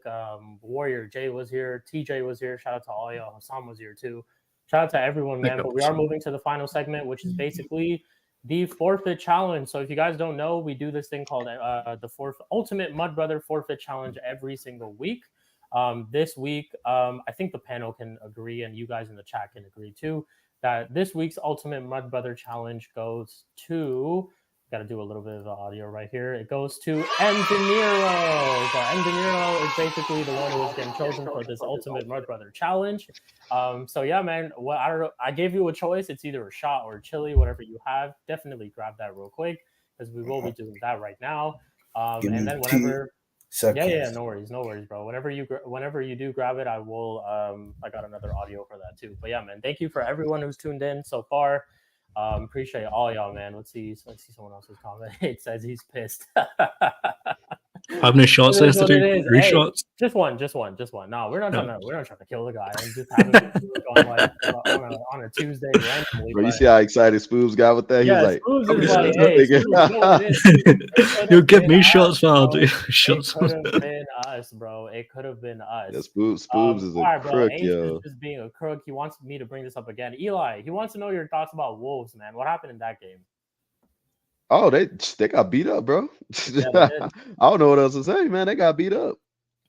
Warrior J was here, TJ was here. Shout out to all y'all. Hassan was here too. Shout out to everyone, man. But we are moving to the final segment, which is basically the forfeit challenge. So if you guys don't know, we do this thing called the Ultimate Mud Brother Forfeit Challenge every single week. This week, I think the panel can agree, and you guys in the chat can agree too, that this week's Ultimate Mud Brother Challenge goes to, got to do a little bit of the audio right here. It goes to M. De Niro. So M. De Niro is basically the one who is getting chosen for this Ultimate Mud Brother Challenge. So yeah, man, well, I don't know. I gave you a choice. It's either a shot or a chili, whatever you have. Definitely grab that real quick because we will be doing that right now. And then whenever, yeah, no worries, bro. Whenever you do grab it, I will. I got another audio for that too. But yeah, man, thank you for everyone who's tuned in so far. Appreciate all y'all, man. Let's see someone else's comment. It says he's pissed. How many shots is to do? 3 shots? Just one. No, we're not trying to kill the guy. I'm just having on like on a Tuesday randomly. Bro, you see how excited Spoobs got with that? He was like, "You give me shots, man, dude." Shots. It could have been us, bro. It could have been us. Yeah, Spoobs is a crook, yo. Just being a crook. He wants me to bring this up again. Eli, he wants to know your thoughts about Wolves, man. What happened in that game? Oh, they got beat up, bro. Yeah, I don't know what else to say, man. They got beat up.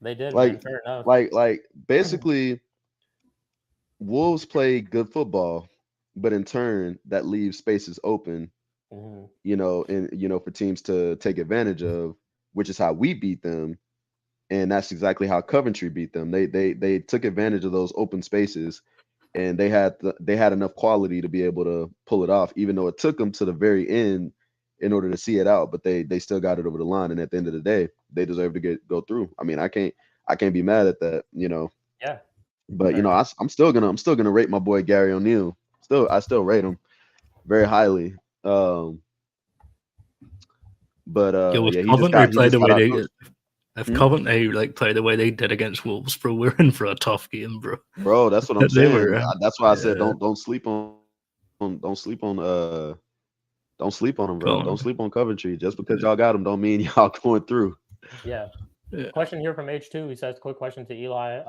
They did, like, man. Fair enough. Like basically, Wolves play good football, but in turn, that leaves spaces open, you know, and for teams to take advantage of, which is how we beat them, and that's exactly how Coventry beat them. They took advantage of those open spaces, and they had enough quality to be able to pull it off, even though it took them to the very end in order to see it out, but they still got it over the line, and at the end of the day, they deserve to go through. I mean, I can't be mad at that, you know. Yeah. But you know, I'm still gonna rate my boy Gary O'Neal. I still rate him very highly. But if Coventry play the way they did against Wolves, bro, we're in for a tough game, bro. Bro, that's what I'm saying. That's why I said don't sleep on them, bro. Don't sleep on Coventry. Just because y'all got them don't mean y'all going through. Yeah. Question here from H2. He says, quick question to Eli.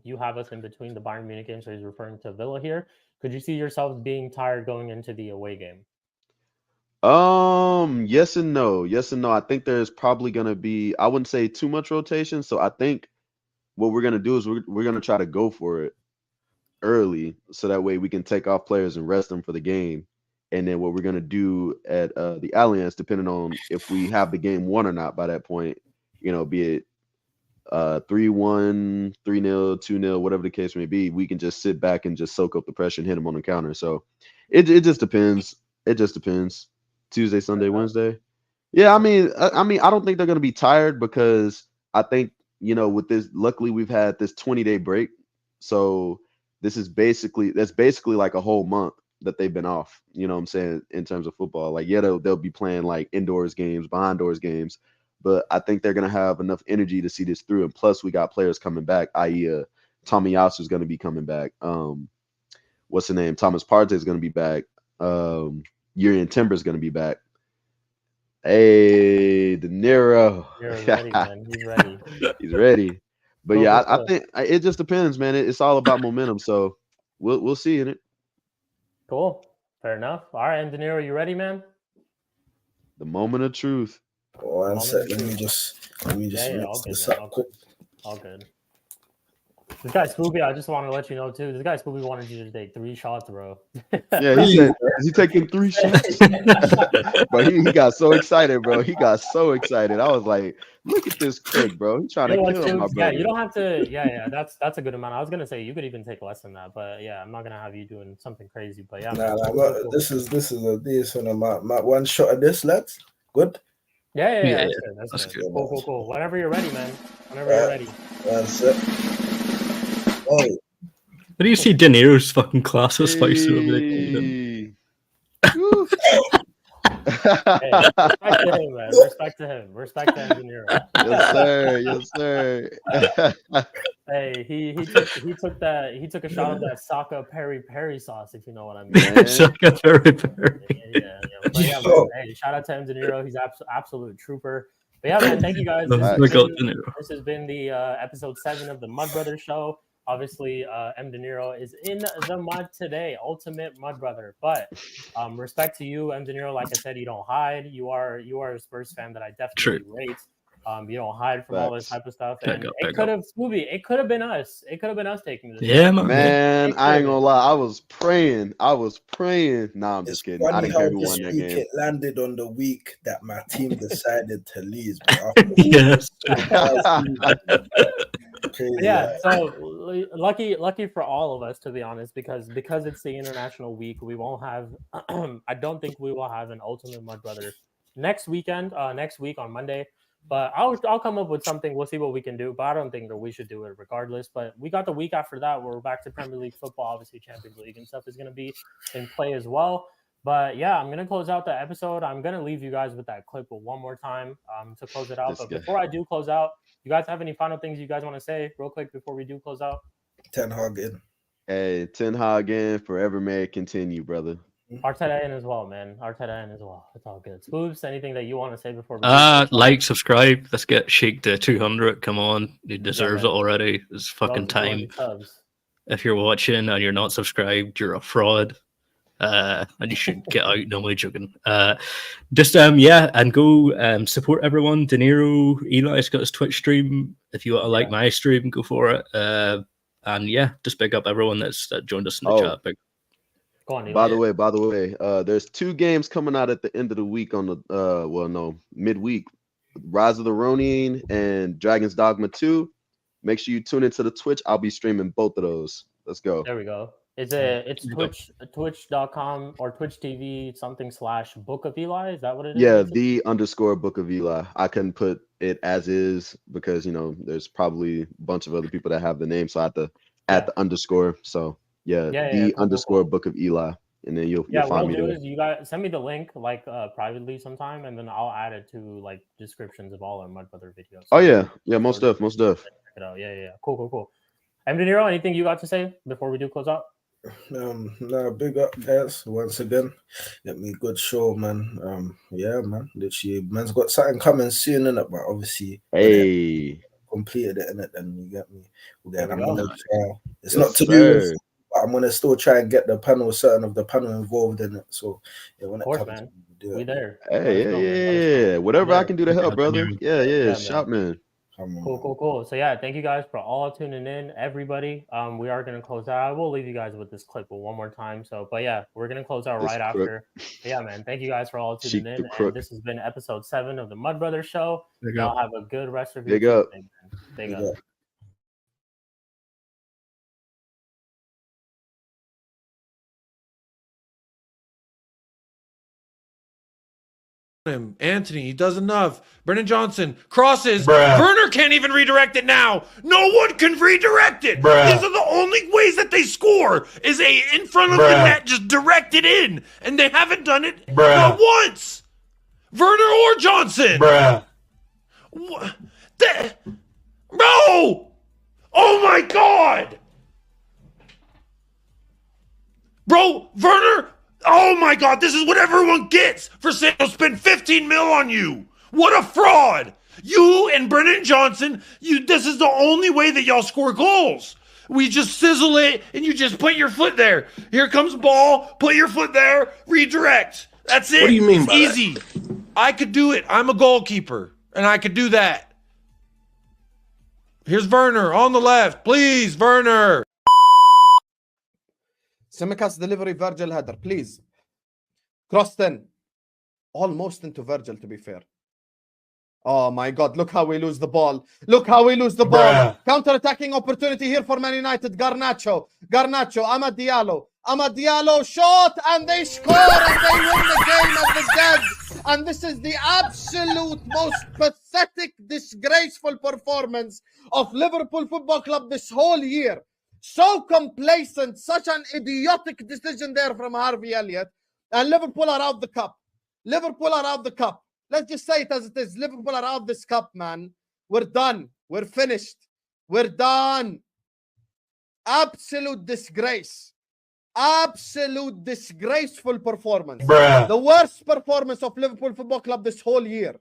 You have us in between the Bayern Munich game, so he's referring to Villa here. Could you see yourselves being tired going into the away game? Yes and no. I think there's probably going to be, I wouldn't say too much rotation. So I think what we're going to do is we're going to try to go for it early, so that way we can take off players and rest them for the game. And then what we're going to do at the Allianz, depending on if we have the game won or not by that point, you know, be it 3-1, 3-0, 2-0, whatever the case may be, we can just sit back and just soak up the pressure and hit them on the counter. So it just depends. It just depends. Tuesday, Sunday, Wednesday. Yeah, I mean, I don't think they're going to be tired, because I think, you know, with this, luckily we've had this 20-day break. So that's basically like a whole month that they've been off, you know what I'm saying, in terms of football. Like, yeah, they'll be playing like indoors games, behind doors games, but I think they're going to have enough energy to see this through. And plus we got players coming back, i.e. Tommy Yasu is going to be coming back. What's the name? Thomas Partey is going to be back. Urian Timber is going to be back. Hey, De Niro. Ready, man. He's ready. He's ready. But yeah, I think it just depends, man. It's all about momentum. So we'll see in it. Cool. Fair enough. All right, De Niro, you ready, man? The moment of truth. One sec. Let me just mix this up quick. All good. This guy Scooby, I just want to let you know too. This guy Scooby wanted you to take 3 shots, bro. Yeah, he said, is he taking 3 shots? But he got so excited, bro. He got so excited. I was like, look at this kid, bro. He's trying to kill my brother. Yeah, you don't have to. Yeah, that's a good amount. I was gonna say you could even take less than that, but yeah, I'm not gonna have you doing something crazy. But yeah, cool. This is a decent amount. One shot of this, lads. Good. Yeah. That's good. Cool. Whenever you're ready, man. Whenever you're ready. That's it. Oh. Did you see De Niro's fucking class of spice over there? Respect to him, De Niro. Yes, sir. Hey, he took a shot of that Saka peri sauce, if you know what I mean. Saka peri. Yeah. But yeah, hey, shout out to him, De Niro. He's absolute trooper. But yeah, man, thank you guys. This has been the episode 7 of the Mud Brothers Show. Obviously, M. De Niro is in the mud today, ultimate mud brother. But respect to you, M. De Niro. Like I said, you don't hide. You are a Spurs fan that I definitely rate. You don't hide from all this type of stuff. And it could have, Scooby, it could have been us. It could have been us taking this. Yeah, man. I ain't gonna lie. I was praying. Nah, I'm just kidding. I didn't care who won that game. It landed on the week that my team decided to lose. Yes. Yeah, so lucky for all of us, to be honest, because it's the international week, we won't have I don't think we will have an ultimate mud brother next week on Monday, but I'll come up with something. We'll see what we can do, but I don't think that we should do it regardless. But we got the week after that where we're back to Premier League football. Obviously Champions League and stuff is going to be in play as well. But yeah, I'm going to close out the episode. I'm going to leave you guys with that clip one more time to close it out. But before I do close out, you guys have any final things you guys want to say real quick before we do close out? Ten Hag in. Hey, Ten Hag in, forever may it continue, brother. Arteta in as well, man. Arteta in as well. It's all good. Spoops, anything that you want to say before we like, subscribe. Let's get Sheik to 200. Come on. He deserves it already. It's fucking time. If you're watching and you're not subscribed, you're a fraud. And you should get out. No, I'm joking. And go support everyone. De Niro, Eli's got his Twitch stream. If you want to like my stream, go for it. And yeah, just pick up everyone that joined us in the chat. Go on, Eli. By the way, there's 2 games coming out at the end of the week on the midweek. Rise of the Ronin and Dragon's Dogma 2. Make sure you tune into the Twitch. I'll be streaming both of those. Let's go. There we go. It's twitch.com or Twitch TV / Book of Eli. Is that what it is? Yeah, _ Book of Eli. I couldn't put it as is because there's probably a bunch of other people that have the name, so I have to add the underscore. So _ Book of Eli, and then you'll find me there. You guys send me the link privately sometime, and then I'll add it to descriptions of all our Mud Brother videos. Oh yeah, most def. Check it out. Yeah. Cool. M. De Niro, anything you got to say before we do close out? No, big up guys once again. Get me good show, man. Yeah, man. Literally, man's got something coming soon, innit? But obviously, completed it, innit? Then you get me. I'm gonna try. It's not to do, but I'm gonna still try and get certain of the panel involved in it. So yeah, when it comes, man. We there. Hey, whatever I can do to help, brother. Yeah. Shout, man. Cool. So yeah, thank you guys for all tuning in, everybody. We are gonna close out. I will leave you guys with this clip one more time. But yeah, we're gonna close out right after. But yeah, man. Thank you guys for all tuning in. And this has been episode 7 of the Mud Brothers Show. Y'all have a good rest of your day. Big up. Him. Anthony, he does enough. Brennan Johnson crosses. Werner can't even redirect it now. No one can redirect it. These are the only ways that they score is in front of the net, just direct it in. And they haven't done it not once. Werner or Johnson. Bro! Oh my God! Bro, Werner... Oh my God, this is what everyone gets for saying they'll spend 15 mil on you. What a fraud. You and Brennan Johnson, this is the only way that y'all score goals. We just sizzle it and you just put your foot there. Here comes ball, put your foot there, redirect. That's it. What do you mean by easy. That? I could do it. I'm a goalkeeper and I could do that. Here's Werner on the left. Please, Werner. Simicas delivery, Virgil header, please. Crossed in. Almost into Virgil, to be fair. Oh my God, look how we lose the ball. Counter-attacking opportunity here for Man United. Garnacho, Amad Diallo, shot, and they score, and they win the game at the dead. And this is the absolute most pathetic, disgraceful performance of Liverpool Football Club this whole year. So complacent, such an idiotic decision there from Harvey Elliott. And Liverpool are out the cup. Let's just say it as it is. Liverpool are out this cup, man. We're done. We're finished. We're done. Absolute disgrace. Absolute disgraceful performance. The worst performance of Liverpool Football Club this whole year.